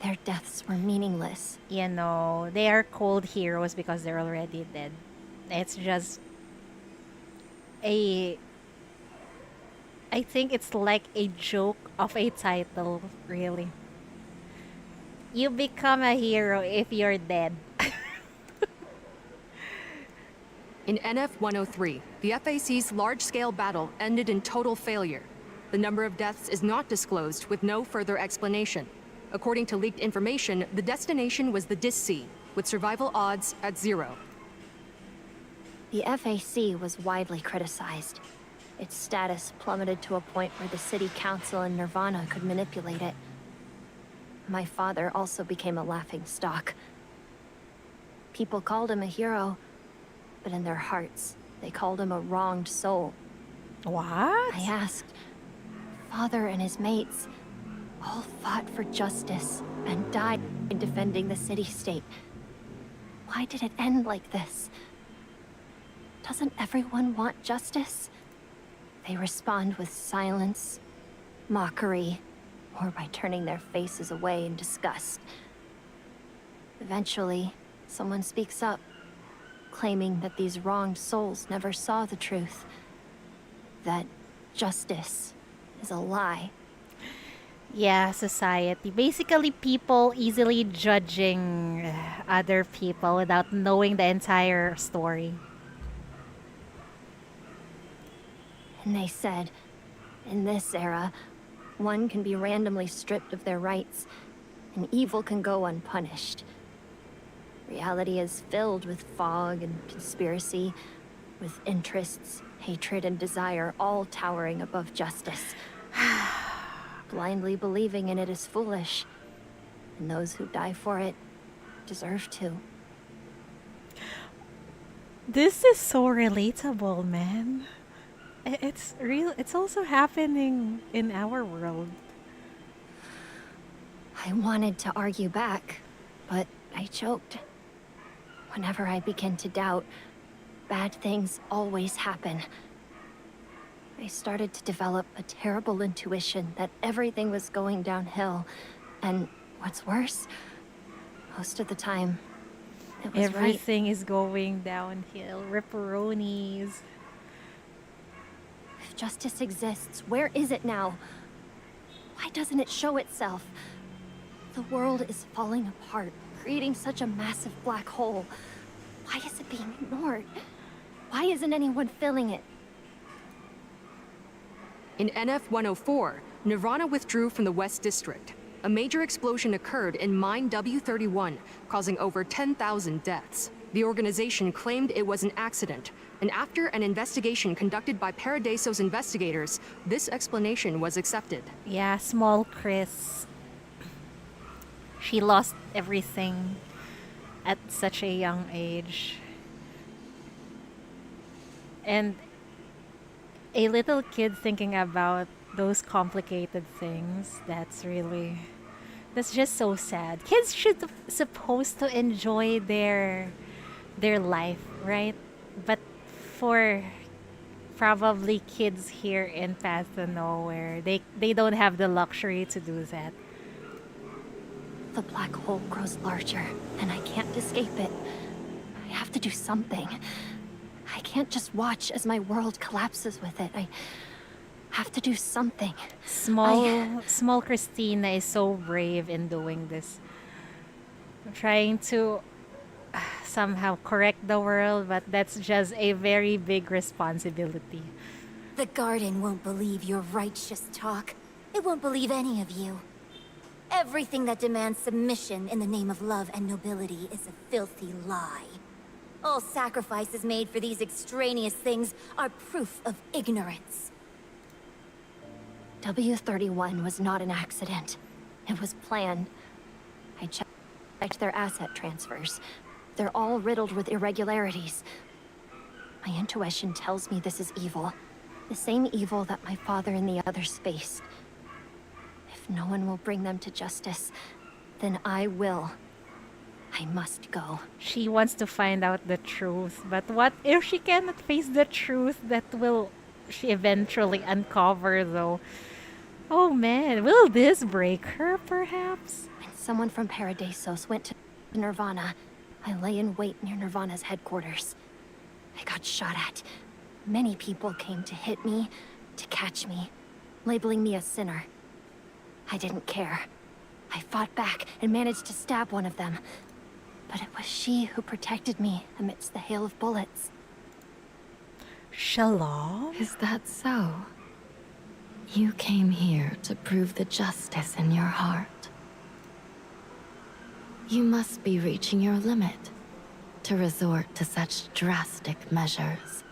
Their deaths were meaningless. You know, they are called heroes because they're already dead. It's just I think it's like a joke of a title, really. You become a hero if you're dead. In NF-103, the FAC's large-scale battle ended in total failure. The number of deaths is not disclosed, with no further explanation. According to leaked information, the destination was the Dis-Sea, with survival odds at 0. The FAC was widely criticized. Its status plummeted to a point where the city council and Nirvana could manipulate it. My father also became a laughingstock. People called him a hero, but in their hearts, they called him a wronged soul. What? I asked, Father and his mates, all fought for justice and died defending the city-state. Why did it end like this? Doesn't everyone want justice? They respond with silence, mockery, or by turning their faces away in disgust. Eventually, someone speaks up, claiming that these wronged souls never saw the truth. That justice is a lie. Yeah, society. Basically, people easily judging other people without knowing the entire story. And they said, in this era, one can be randomly stripped of their rights, and evil can go unpunished. Reality is filled with fog and conspiracy, with interests, hatred, and desire all towering above justice. Blindly believing in it is foolish, and those who die for it deserve to. This is so relatable, man. It's real. It's also happening in our world. I wanted to argue back, but I choked. Whenever I begin to doubt, bad things always happen. I started to develop a terrible intuition that everything was going downhill. And what's worse, most of the time, it was Everything is going downhill. Ripperonis. If justice exists, where is it now? Why doesn't it show itself? The world is falling apart, creating such a massive black hole. Why is it being ignored? Why isn't anyone filling it? In NF-104, Nirvana withdrew from the West District. A major explosion occurred in Mine W31, causing over 10,000 deaths. The organization claimed it was an accident, and after an investigation conducted by Paradiso's investigators, this explanation was accepted. Yeah, small Chris. She lost everything at such a young age. And a little kid thinking about those complicated things, that's just so sad. Kids should supposed to enjoy their life, right? But for probably kids here in Path to Nowhere, they don't have the luxury to do that. The black hole grows larger, and I can't escape it. I have to do something. I can't just watch as my world collapses with it. I have to do something. Small Christina is so brave in doing this. Trying to somehow correct the world, but that's just a very big responsibility. The garden won't believe your righteous talk. It won't believe any of you. Everything that demands submission in the name of love and nobility is a filthy lie. All sacrifices made for these extraneous things are proof of ignorance. W31 was not an accident. It was planned. I checked their asset transfers. They're all riddled with irregularities. My intuition tells me this is evil. The same evil that my father and the others faced. If no one will bring them to justice, then I will. I must go. She wants to find out the truth, but what if she cannot face the truth that will she eventually uncover though? Oh man, will this break her perhaps? When someone from Paradisos went to Nirvana, I lay in wait near Nirvana's headquarters. I got shot at. Many people came to hit me, to catch me, labeling me a sinner. I didn't care. I fought back and managed to stab one of them. But it was she who protected me amidst the hail of bullets. Shalom? Is that so? You came here to prove the justice in your heart. You must be reaching your limit to resort to such drastic measures.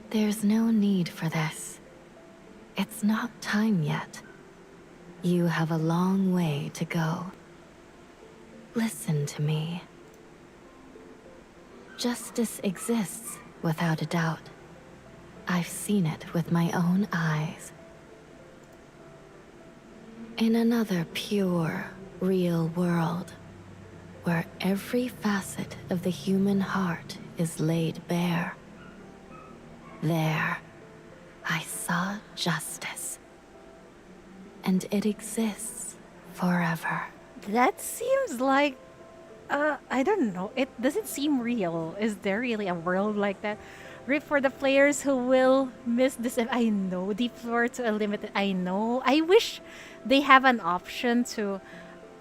There's no need for this. It's not time yet. You have a long way to go. Listen to me. Justice exists without a doubt. I've seen it with my own eyes. In another pure, real world, where every facet of the human heart is laid bare, there, I saw justice. And it exists forever. That seems like, I don't know. It doesn't seem real. Is there really a world like that? Rip for the players who will miss this. I know, Deep Floor to a limited. I know. I wish they have an option to,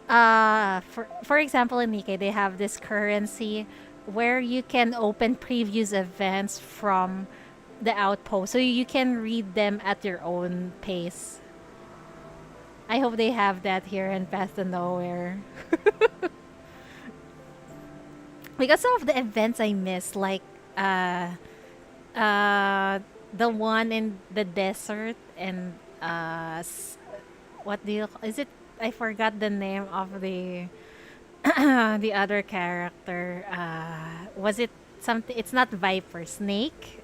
for example, in Nikkei, they have this currency where you can open previous events from the outpost, so you can read them at your own pace. I hope they have that here in Path to Nowhere. Because some of the events I missed, like the one in the desert and what do you is it? I forgot the name of the the other character. Was it something? It's not Viper, Snake.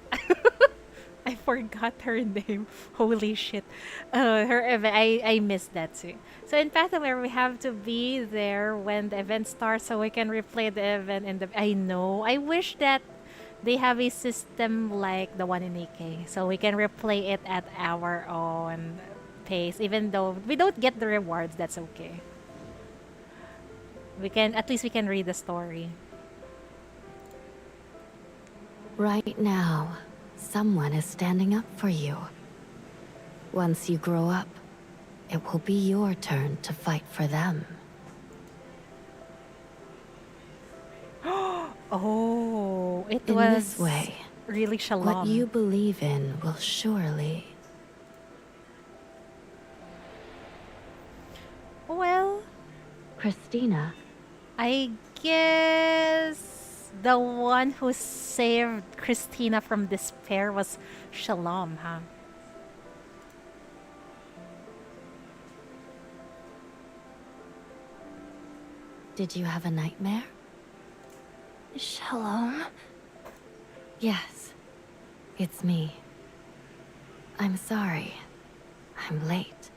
I forgot her name. Holy shit. Her event, I missed that too. So in Pathway, we have to be there when the event starts so we can replay the event. I know. I wish that they have a system like the one in AK, so we can replay it at our own pace. Even though we don't get the rewards, that's okay. At least we can read the story. Right now, someone is standing up for you. Once you grow up, it will be your turn to fight for them. Oh, it In was this way, really Shalom. what you believe in will surely... Well, Christina, I guess the one who saved Christina from despair was Shalom, huh? did you have a nightmare? Shalom? Yes, it's me. I'm sorry. I'm late.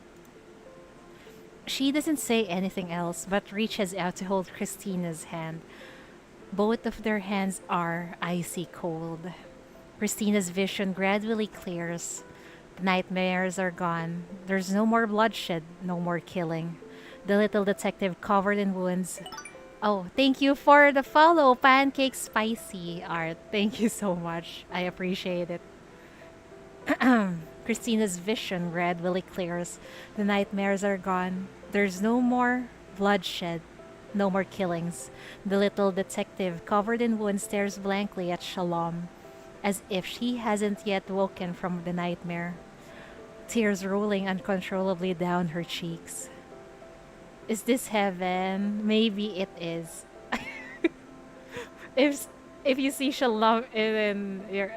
She doesn't say anything else, but reaches out to hold Christina's hand. Both of their hands are icy cold. Christina's vision gradually clears. The nightmares are gone. There's no more bloodshed, no more killing. The little detective covered in wounds. Oh, thank you for the follow, Pancake Spicy Art. Thank you so much. I appreciate it. Christina's vision gradually clears. The nightmares are gone. There's no more bloodshed, no more killings. The little detective, covered in wounds, stares blankly at Shalom, as if she hasn't yet woken from the nightmare. Tears rolling uncontrollably down her cheeks. Is this heaven? Maybe it is. If you see Shalom in your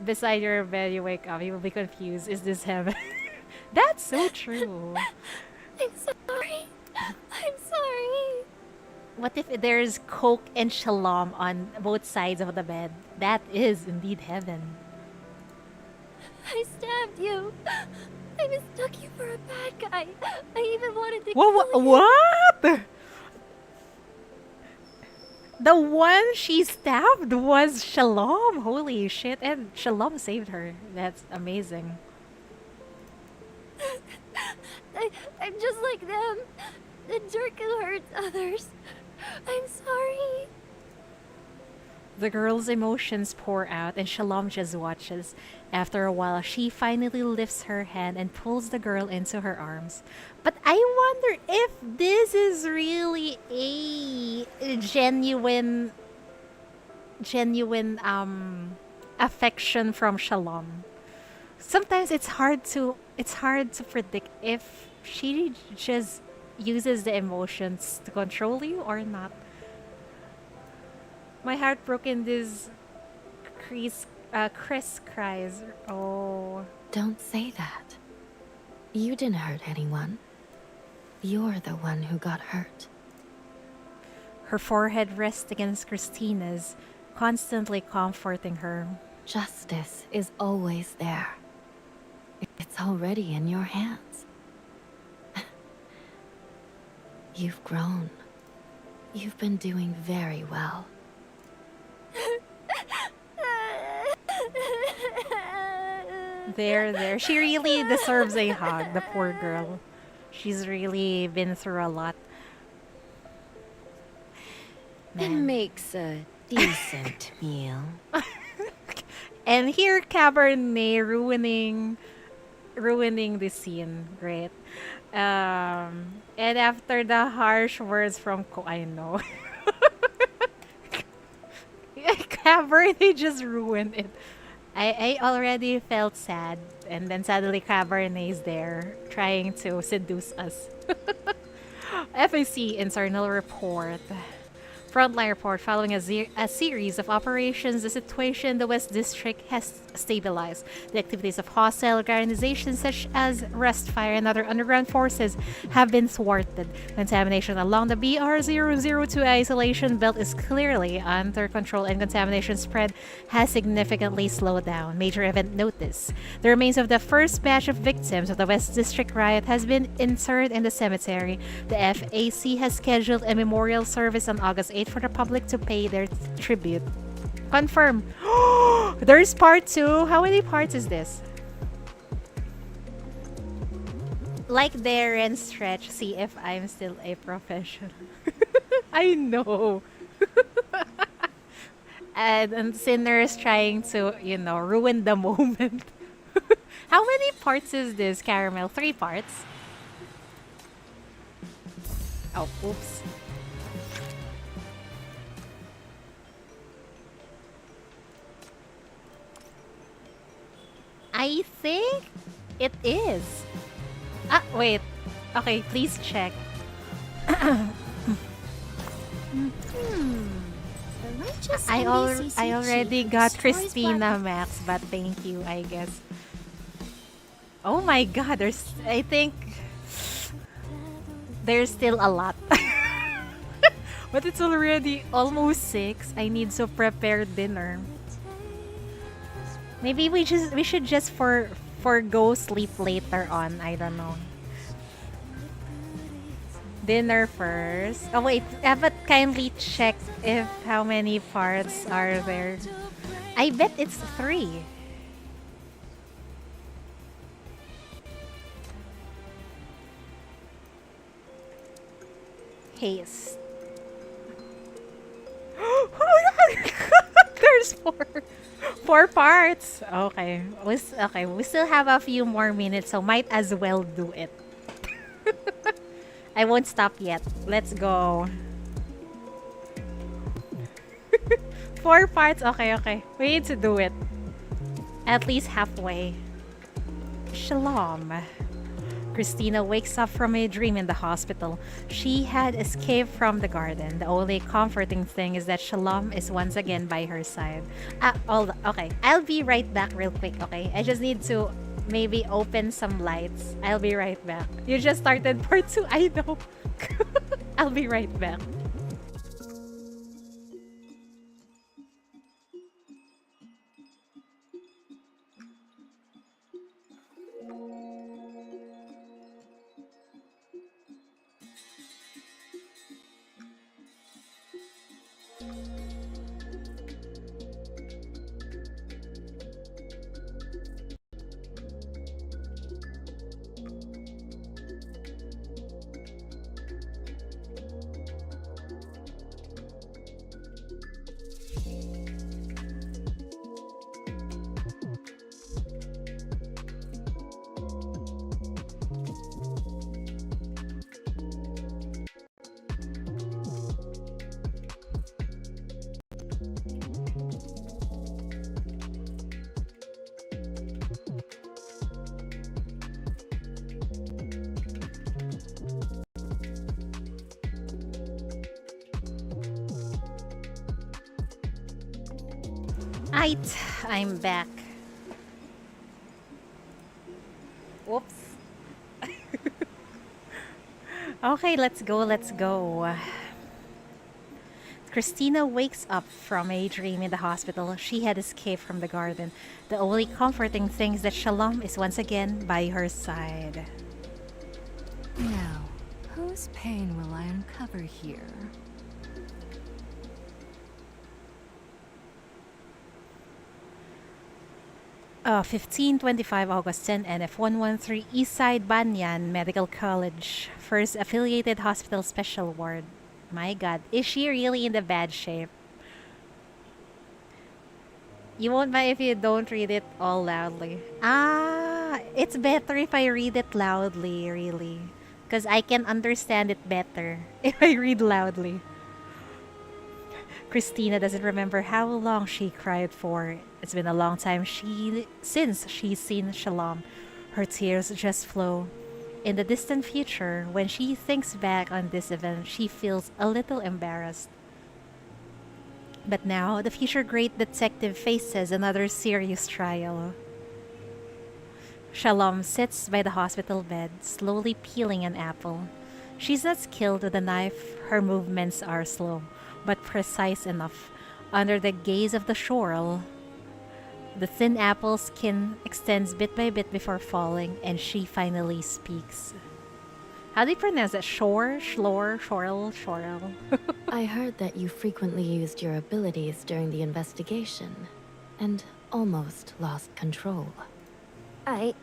beside your bed, you wake up, you will be confused. Is this heaven? That's so true. I'm sorry. I'm sorry. What if there's Coke and Shalom on both sides of the bed? That is indeed heaven. I stabbed you. I mistook you for a bad guy. I even wanted to What? kill you. What? The one she stabbed was Shalom. Holy shit. And Shalom saved her. That's amazing. I'm just like them. The jerk who hurts others. I'm sorry. The girl's emotions pour out and Shalom just watches. After a while, she finally lifts her hand and pulls the girl into her arms. But I wonder if this is really a genuine affection from Shalom. Sometimes it's hard to predict if she just uses the emotions to control you or not. My heart broke in this. Chris cries. Oh. Don't say that. You didn't hurt anyone. You're the one who got hurt. Her forehead rests against Christina's, constantly comforting her. Justice is always there. It's already in your hands. You've grown. You've been doing very well. There. She really deserves a hug, the poor girl. She's really been through a lot. It makes a decent meal. And here Cabernet ruining the scene. Great. And after the harsh words from I know. Cabernet just ruined it. I already felt sad, and then suddenly Cabernet is there trying to seduce us. FAC internal report. Frontline report following a series of operations, the situation in the West District has stabilized. The activities of hostile organizations such as Restfire and other underground forces have been thwarted. Contamination along the BR002 isolation belt is clearly under control, and contamination spread has significantly slowed down. Major event notice. The remains of the first batch of victims of the West District riot has been interred in the cemetery. The FAC has scheduled a memorial service on August 8th for the public to pay their tribute. Confirm. There's part 2. How many parts is this? Like Darren Stretch, see if I'm still a professional. I know. and Sinner's trying to, ruin the moment. How many parts is this, Caramel? 3 parts? Oh, oops. I think it is. Wait. Okay, please check. I already got Christina Max, but thank you, I guess. Oh my god, I think there's still a lot. But it's already almost 6. I need to prepare dinner. Maybe we should just forgo sleep later on. I don't know. Dinner first. Oh wait, but kindly check if how many parts are there. I bet it's 3. Haste. There's 4 parts. Okay. We still have a few more minutes, so might as well do it. I won't stop yet. Let's go. 4 parts. Okay. We need to do it. At least halfway. Shalom. Christina wakes up from a dream in the hospital. She had escaped from the garden. The only comforting thing is that Shalom is once again by her side. Okay. I'll be right back real quick, okay? I just need to maybe open some lights. I'll be right back. You just started part 2, I know. I'll be right back. I'm back. Whoops. Okay, let's go. Christina wakes up from a dream in the hospital. She had escaped from the garden. The only comforting thing is that Shalom is once again by her side. Now, Whose pain will I uncover here? 1525 August 10 NF113 Eastside Banyan Medical College. First affiliated hospital special ward. My god, is she really in the bad shape? You won't mind if you don't read it all loudly. Ah, it's better if I read it loudly, really. Because I can understand it better if I read loudly. Christina doesn't remember how long she cried for. It's been a long time since she's seen Shalom. Her tears just flow. In the distant future, when she thinks back on this event, she feels a little embarrassed. But now, the future great detective faces another serious trial. Shalom sits by the hospital bed, slowly peeling an apple. She's not skilled with a knife, her movements are slow, but precise enough. Under the gaze of the Shorel, the thin apple skin extends bit by bit before falling, and she finally speaks. How do you pronounce that? Shore? Shlor? Shorel? Shorel? I heard that you frequently used your abilities during the investigation, and almost lost control. I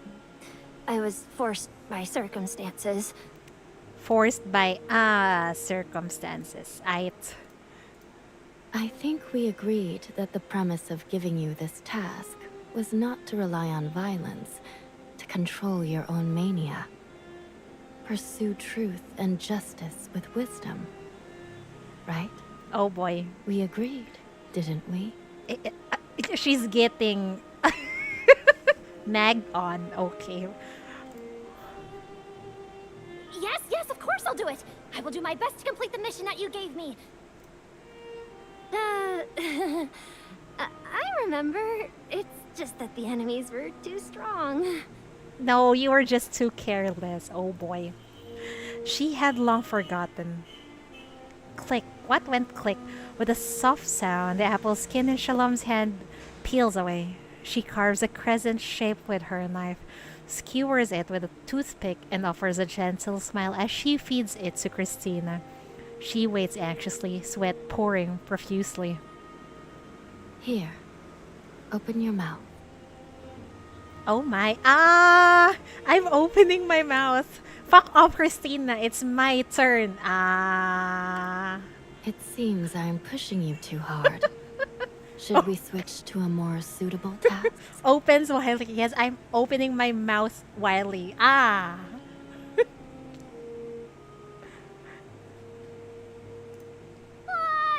was forced by circumstances. Forced by, circumstances. I think we agreed that the premise of giving you this task was not to rely on violence, to control your own mania. Pursue truth and justice with wisdom. Right? Oh boy. We agreed, didn't we? She's getting nagged on. Okay. Yes, of course I'll do it. I will do my best to complete the mission that you gave me. I remember. It's just that the enemies were too strong. No, you were just too careless. Oh boy. She had long forgotten. Click. What went click? With a soft sound, the apple skin in Shalom's hand peels away. She carves a crescent shape with her knife, skewers it with a toothpick, and offers a gentle smile as she feeds it to Christina. She waits anxiously, sweat pouring profusely. Here. Open your mouth. Oh my. Ah! I'm opening my mouth. Fuck off, Christina. It's my turn. Ah. It seems I'm pushing you too hard. Should we switch to a more suitable task? Opens wildly. Yes, I'm opening my mouth wildly. Ah.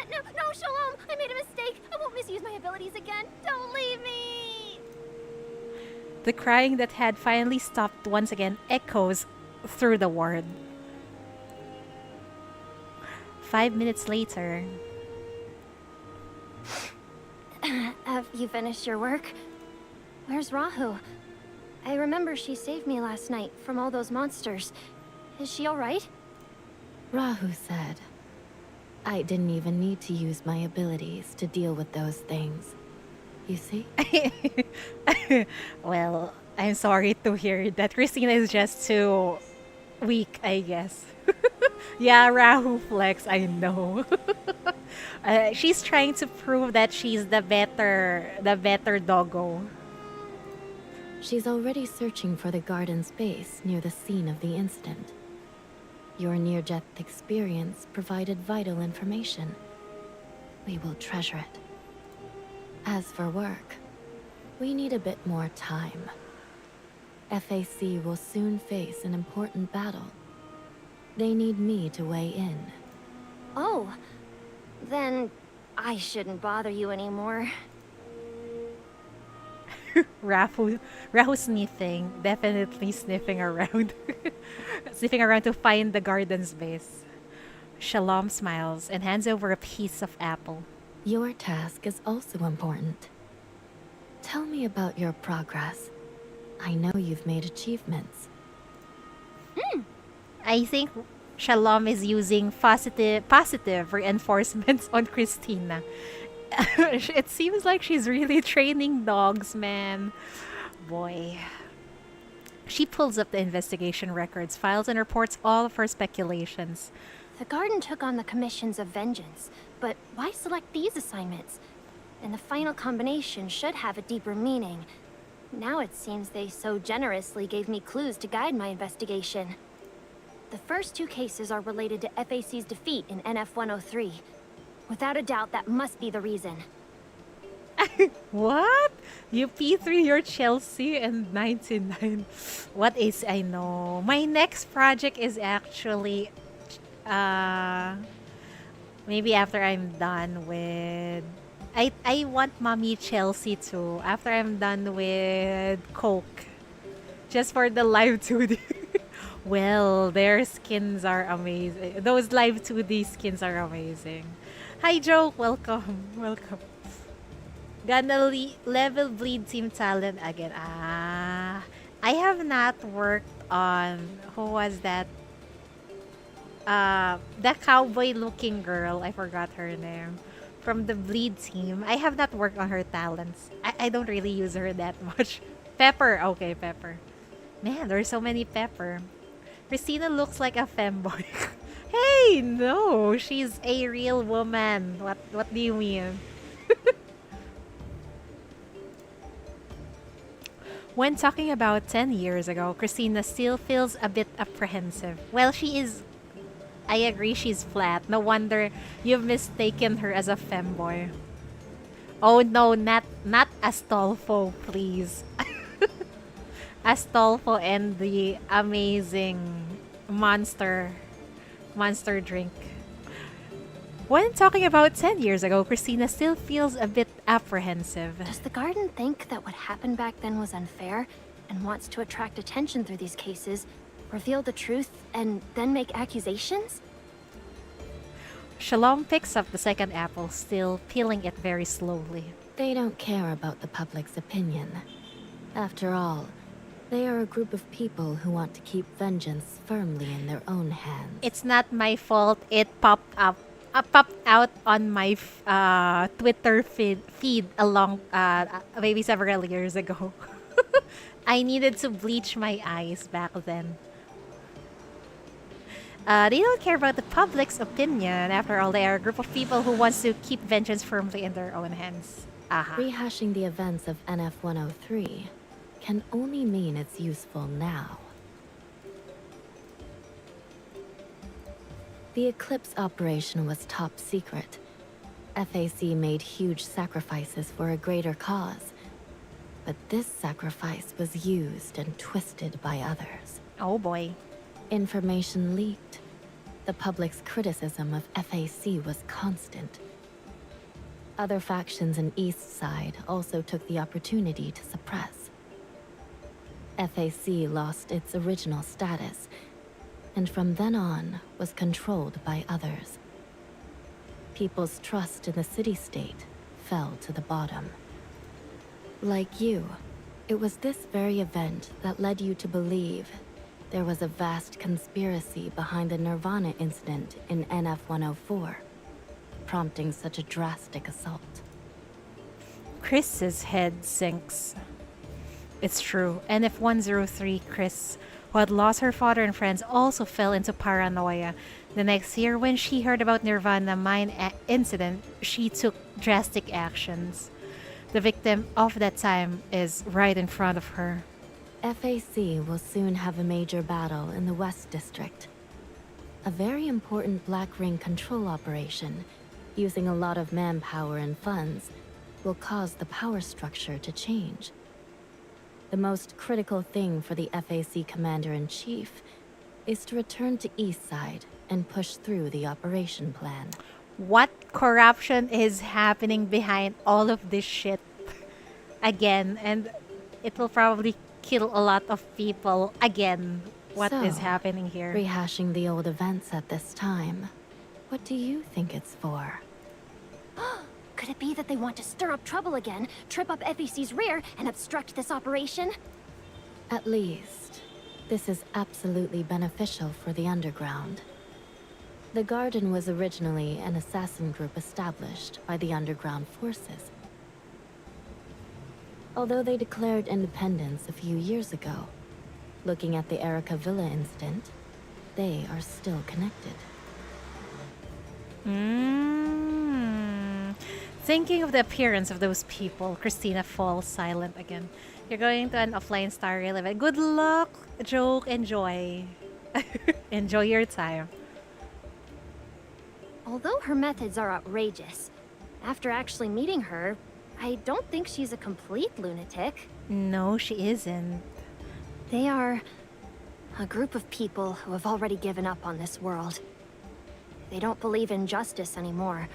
No, Shalom. I made a mistake. I won't misuse my abilities again. Don't leave me. The crying that had finally stopped once again echoes through the ward. 5 minutes later. Have you finished your work? Where's Rahu? I remember she saved me last night from all those monsters. Is she alright? Rahu said, I didn't even need to use my abilities to deal with those things. You see? Well, I'm sorry to hear that. Christina is just too weak, I guess. Yeah, Rahu flex, I know. She's trying to prove that she's the better doggo. She's already searching for the garden space near the scene of the incident. Your near-death experience provided vital information. We will treasure it. As for work, we need a bit more time. FAC will soon face an important battle. They need me to weigh in. Oh, then I shouldn't bother you anymore. Rahu sniffing, definitely sniffing around. Sniffing around to find the garden space. Shalom smiles and hands over a piece of apple. Your task is also important. Tell me about your progress. I know you've made achievements. I think Shalom is using positive reinforcements on Christina. It seems like she's really training dogs, man. Boy. She pulls up the investigation records, files, and reports all of her speculations. The Garden took on the commissions of vengeance, but why select these assignments? And the final combination should have a deeper meaning. Now it seems they so generously gave me clues to guide my investigation. The first two cases are related to FAC's defeat in NF-103. Without a doubt, that must be the reason. What? You P3 your Chelsea and 99. What is I know? My next project is actually maybe after I'm done with I want Mommy Chelsea too. After I'm done with Coke. Just for the live 2D. Well, their skins are amazing. Those live 2D skins are amazing. Hi Joke, welcome. Welcome. Gonna level bleed team talent again. I have not worked on who was that? The cowboy looking girl. I forgot her name. From the bleed team. I have not worked on her talents. I don't really use her that much. Pepper. Okay, Pepper. Man, there's so many Pepper. Christina looks like a femboy. Hey, no, she's a real woman. What do you mean? When talking about 10 years ago, Christina still feels a bit apprehensive. Well, she is. I agree, she's flat. No wonder you've mistaken her as a femboy. Oh no, not Astolfo, please. Astolfo and the amazing monster drink. When talking about 10 years ago, Christina still feels a bit apprehensive. Does the Garden think that what happened back then was unfair and wants to attract attention through these cases, reveal the truth, and then make accusations? Shalom picks up the second apple, still peeling it very slowly. They don't care about the public's opinion. After all, they are a group of people who want to keep vengeance firmly in their own hands. It's not my fault it popped out on my Twitter feed along maybe several years ago. I needed to bleach my eyes back then. They don't care about the public's opinion. After all, they are a group of people who wants to keep vengeance firmly in their own hands. Rehashing the events of NF-103 can only mean it's useful now. The Eclipse operation was top secret. FAC made huge sacrifices for a greater cause. But this sacrifice was used and twisted by others. Oh boy. Information leaked. The public's criticism of FAC was constant. Other factions in East Side also took the opportunity to suppress. FAC lost its original status, and from then on was controlled by others. People's trust in the city-state fell to the bottom. Like you, it was this very event that led you to believe there was a vast conspiracy behind the Nirvana incident in NF-104, prompting such a drastic assault. Chris's head sinks. It's true. NF-103 Chris, who had lost her father and friends, also fell into paranoia. The next year, when she heard about Nirvana mine incident, she took drastic actions. The victim of that time is right in front of her. FAC will soon have a major battle in the West District. A very important Black Ring control operation, using a lot of manpower and funds, will cause the power structure to change. The most critical thing for the FAC Commander-in-Chief is to return to Eastside and push through the operation plan. What corruption is happening behind all of this shit? Again, and it will probably kill a lot of people again. What is happening here? Rehashing the old events at this time. What do you think it's for? Could it be that they want to stir up trouble again, trip up FEC's rear, and obstruct this operation? At least, this is absolutely beneficial for the underground. The Garden was originally an assassin group established by the underground forces. Although they declared independence a few years ago, Looking at the Erica Villa incident, they are still connected. Thinking of the appearance of those people, Christina falls silent again. You're going to an offline star rail event. Good luck, joke, enjoy. Enjoy your time. Although her methods are outrageous, after actually meeting her, I don't think she's a complete lunatic. No, she isn't. They are a group of people who have already given up on this world. They don't believe in justice anymore,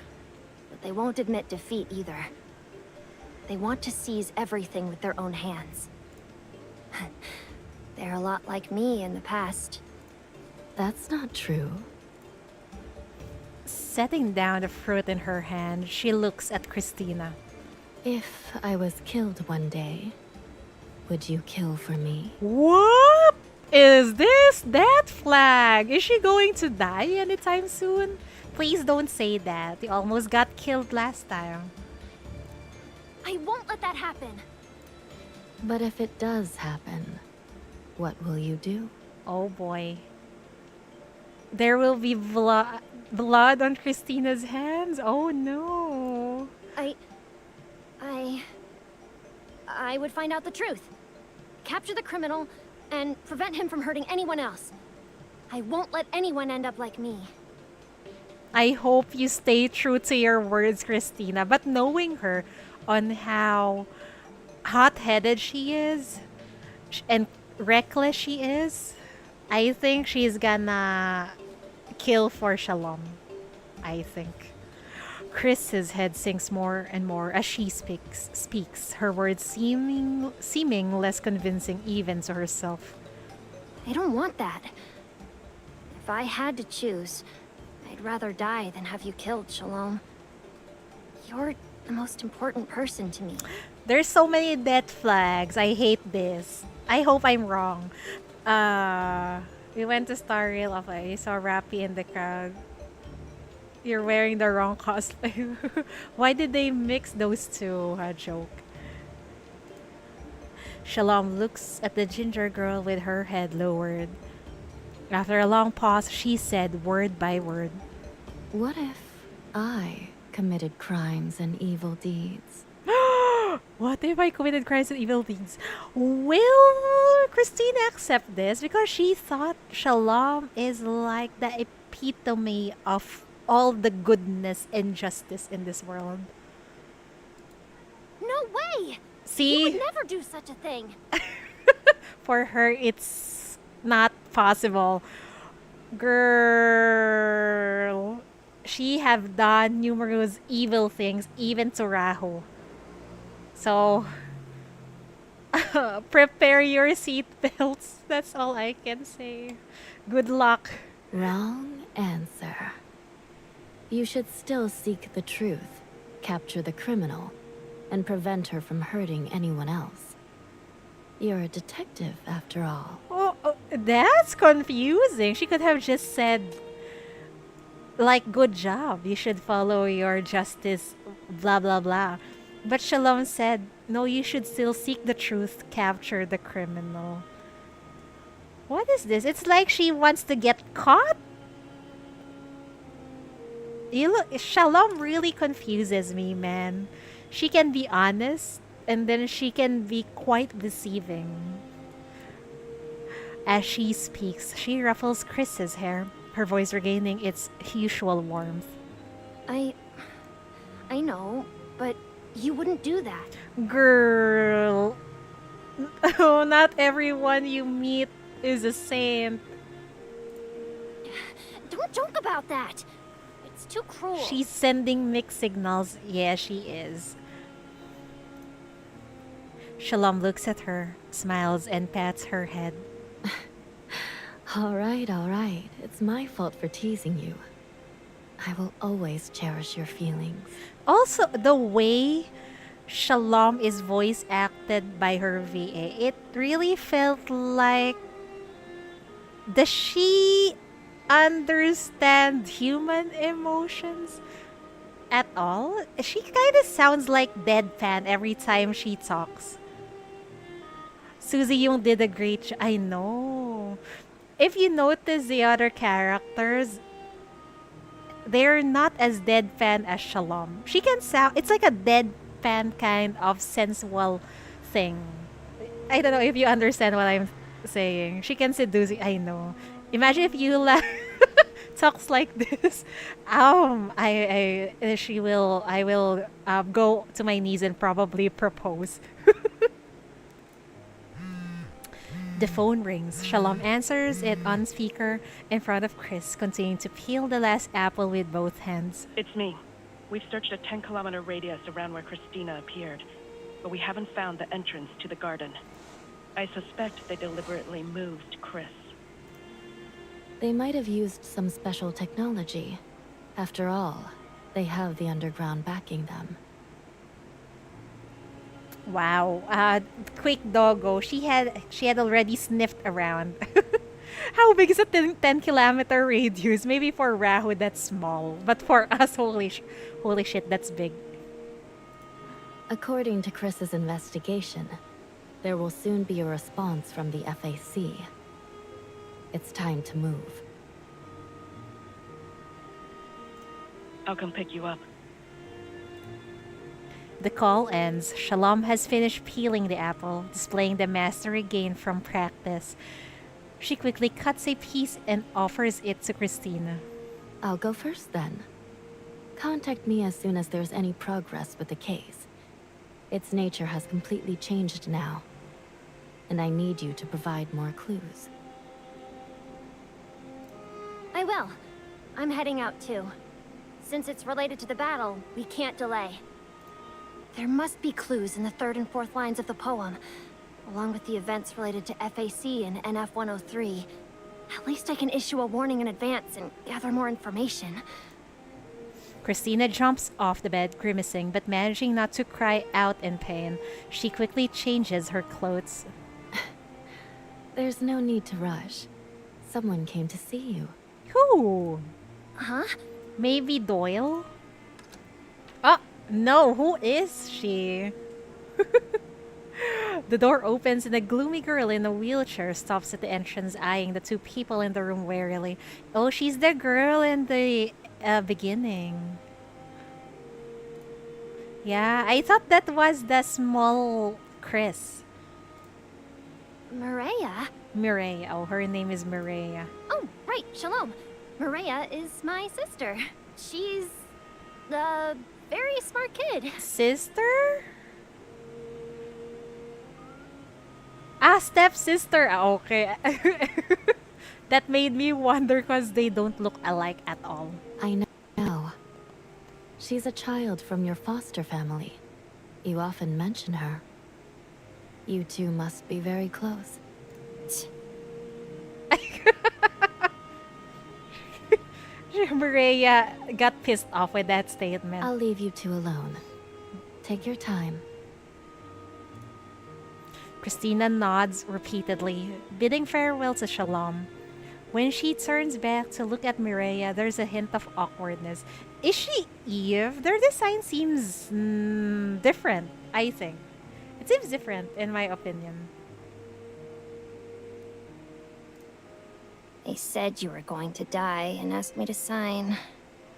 but they won't admit defeat either. They want to seize everything with their own hands. They're a lot like me in the past. That's not true. Setting down the fruit in her hand, she looks at Christina. If I was killed one day, would you kill for me? What is this? That flag? Is she going to die anytime soon? Please don't say that. You almost got killed last time. I won't let that happen. But if it does happen, what will you do? Oh boy. There will be blood on Christina's hands? Oh no. I would find out the truth. Capture the criminal and prevent him from hurting anyone else. I won't let anyone end up like me. I hope you stay true to your words, Christina. But knowing her on how hot-headed she is and reckless she is, I think she's gonna kill for Shalom. I think. Chris's head sinks more and more as she speaks, her words seeming less convincing even to herself. I don't want that. If I had to choose, I'd rather die than have you killed, Shalom. You're the most important person to me. There's so many death flags. I hate this. I hope I'm wrong. We went to Star Rail. Okay, saw Rappy in the crowd. You're wearing the wrong cosplay. Why did they mix those two? A joke. Shalom looks at the ginger girl with her head lowered. After a long pause, she said word by word, "What if I committed crimes and evil deeds?" What if I committed crimes and evil deeds? Will Christina accept this? Because she thought Shalom is like the epitome of all the goodness and justice in this world. No way! See? You would never do such a thing. For her, it's not possible. Girl, she have done numerous evil things, even to Rahu. So, prepare your seatbelts. That's all I can say. Good luck. Wrong answer. You should still seek the truth, capture the criminal, and prevent her from hurting anyone else. You're a detective, after all. Oh, that's confusing. She could have just said, like, good job. You should follow your justice, blah, blah, blah. But Shalom said, no, you should still seek the truth, capture the criminal. What is this? It's like she wants to get caught? Shalom really confuses me, man. She can be honest, and then she can be quite deceiving. As she speaks, she ruffles Chris's hair, her voice regaining its usual warmth. I know, but you wouldn't do that. Girl. Oh, not everyone you meet is a saint. Don't joke about that. It's too cruel. She's sending mixed signals. Yeah, she is. Shalom looks at her, smiles, and pats her head. All right. It's my fault for teasing you. I will always cherish your feelings. Also, the way Shalom is voice acted by her VA, it really felt like, does she understand human emotions at all? She kind of sounds like deadpan every time she talks. Susie Yung did a great I know. If you notice the other characters, they're not as deadpan as Shalom. She can sound, it's like a deadpan kind of sensual thing. I don't know if you understand what I'm saying. She can seduce, I know. Imagine if you talks like this. I will go to my knees and probably propose. The phone rings. Shalom answers it on speaker in front of Chris, continuing to peel the last apple with both hands. It's me. We've searched a 10-kilometer radius around where Christina appeared, but we haven't found the entrance to the garden. I suspect they deliberately moved Chris. They might have used some special technology. After all, they have the underground backing them. Wow. Quick doggo. She had already sniffed around. How big is a 10-kilometer radius? Maybe for Rahu that's small, but for us, holy shit, that's big. According to Chris's investigation, there will soon be a response from the FAC. It's time to move. I'll come pick you up. The call ends. Shalom has finished peeling the apple, displaying the mastery gained from practice. She quickly cuts a piece and offers it to Christina. I'll go first then. Contact me as soon as there's any progress with the case. Its nature has completely changed now, and I need you to provide more clues. I will. I'm heading out too. Since it's related to the battle, we can't delay. There must be clues in the 3rd and 4th lines of the poem, along with the events related to FAC and NF-103. At least I can issue a warning in advance and gather more information. Christina jumps off the bed, grimacing, but managing not to cry out in pain. She quickly changes her clothes. There's no need to rush. Someone came to see you. Who? Huh? Maybe Doyle? Oh, no, who is she? The door opens and a gloomy girl in a wheelchair stops at the entrance, eyeing the two people in the room warily. Oh, she's the girl in the beginning. Yeah, I thought that was the small Chris. Mireia? Mireia. Oh, her name is Mireia. Oh, right, Shalom. Mireia is my sister. She's a very smart kid. Sister? Ah, stepsister. Ah, okay. That made me wonder because they don't look alike at all. I know. She's a child from your foster family. You often mention her. You two must be very close. Maria got pissed off with that statement. I'll leave you two alone. Take your time. Christina nods repeatedly, bidding farewell to Shalom. When she turns back to look at Mireia, there's a hint of awkwardness. Is she Eve? Their design seems different, I think. It seems different, in my opinion. They said you were going to die and asked me to sign,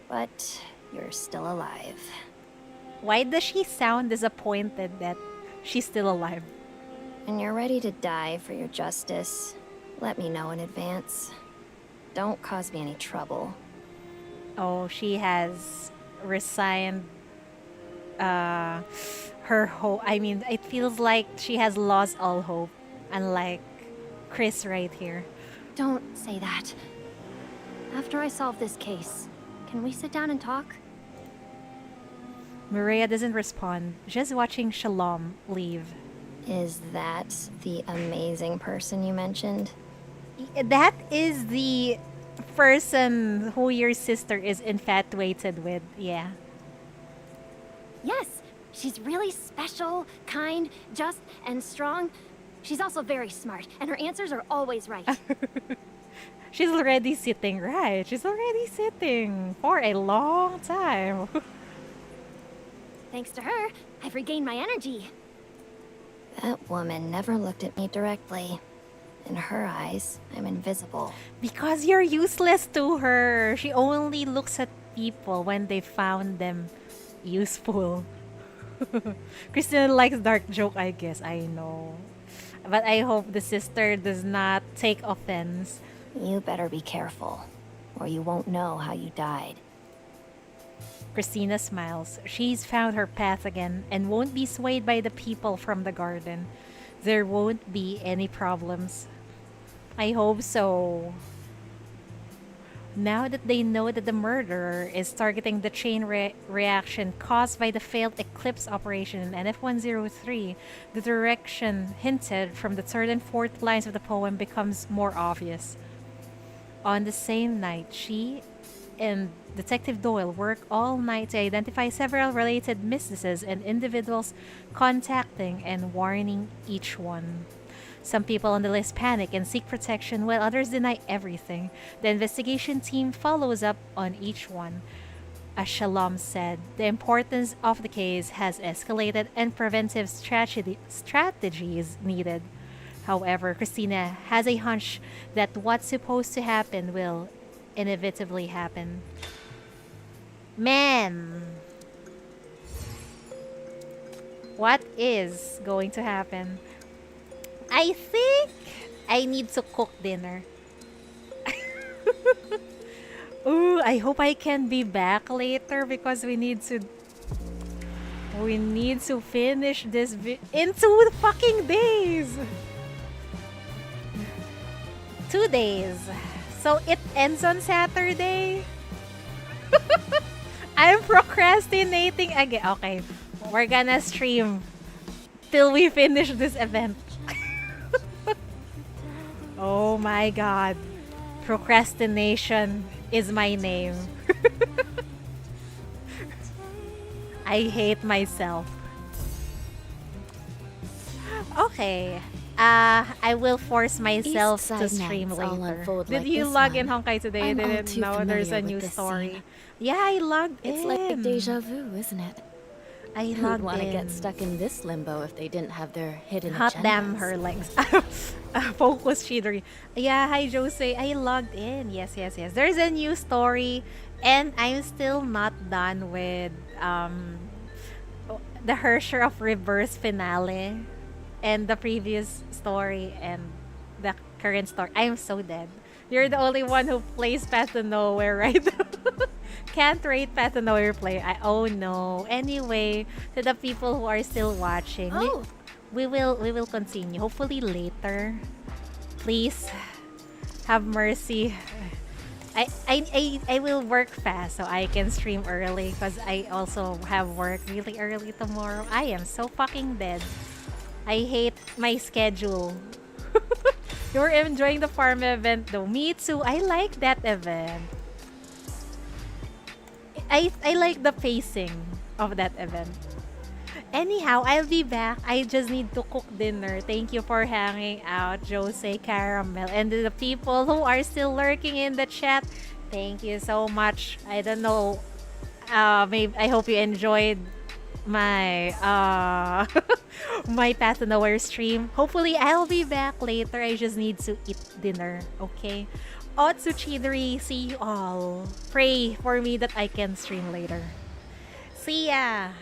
but you're still alive. Why does she sound disappointed that she's still alive? When you're ready to die for your justice, let me know in advance. Don't cause me any trouble. Oh, she has resigned her hope. I mean, it feels like she has lost all hope, unlike Chris right here. Don't say that. After I solve this case, can we sit down and talk? Maria doesn't respond, just watching Shalom leave. Is that the amazing person you mentioned? That is the person who your sister is infatuated with, yeah. Yes, she's really special, kind, just, and strong. She's also very smart, and her answers are always right. She's already sitting, right? She's already sitting for a long time. Thanks to her, I've regained my energy. That woman never looked at me directly. In her eyes, I'm invisible. Because you're useless to her. She only looks at people when they found them useful. Christina likes dark joke, I guess. I know. But I hope the sister does not take offense. You better be careful, or you won't know how you died. Christina smiles. She's found her path again and won't be swayed by the people from the garden. There won't be any problems. I hope so. Now that they know that the murderer is targeting the chain reaction caused by the failed Eclipse operation in NF-103, the direction hinted from the third and fourth lines of the poem becomes more obvious. On the same night, she and Detective Doyle work all night to identify several related misses and individuals, contacting and warning each one. Some people on the list panic and seek protection, while others deny everything. The investigation team follows up on each one. As Shalom said, the importance of the case has escalated and preventive strategies needed. However, Christina has a hunch that what's supposed to happen will inevitably happen. Man! What is going to happen? I think I need to cook dinner. Ooh, I hope I can be back later because we need to finish this in 2 fucking days. 2 days. So it ends on Saturday. I'm procrastinating again. Okay, we're gonna stream till we finish this event. Oh my god. Procrastination is my name. I hate myself. Okay. I will force myself to stream later. Did you log in, Honkai, today? I didn't know there's a new story. Yeah, I logged in. It's like deja vu, isn't it? I Who'd logged want to in. get stuck in this limbo if they didn't have their hidden Hot agendas? damn her legs. Focus Shidori. Yeah, hi Jose. I logged in. Yes. There's a new story and I'm still not done with the Hersher of Reverse finale and the previous story and the current story. I'm so dead. You're the only one who plays Path to Nowhere, right? Can't rate Path to Nowhere play. Oh no. Anyway, to the people who are still watching, we will continue. Hopefully later. Please have mercy. I will work fast so I can stream early because I also have work really early tomorrow. I am so fucking dead. I hate my schedule. You're enjoying the farm event though. Me too. I like that event. I like the pacing of that event. Anyhow, I'll be back. I just need to cook dinner. Thank you for hanging out, Jose Caramel. And the people who are still lurking in the chat, thank you so much. I don't know. Maybe I hope you enjoyed my my Path to Nowhere stream. Hopefully, I'll be back later. I just need to eat dinner, okay? Otsuchidori, see you all. Pray for me that I can stream later. See ya!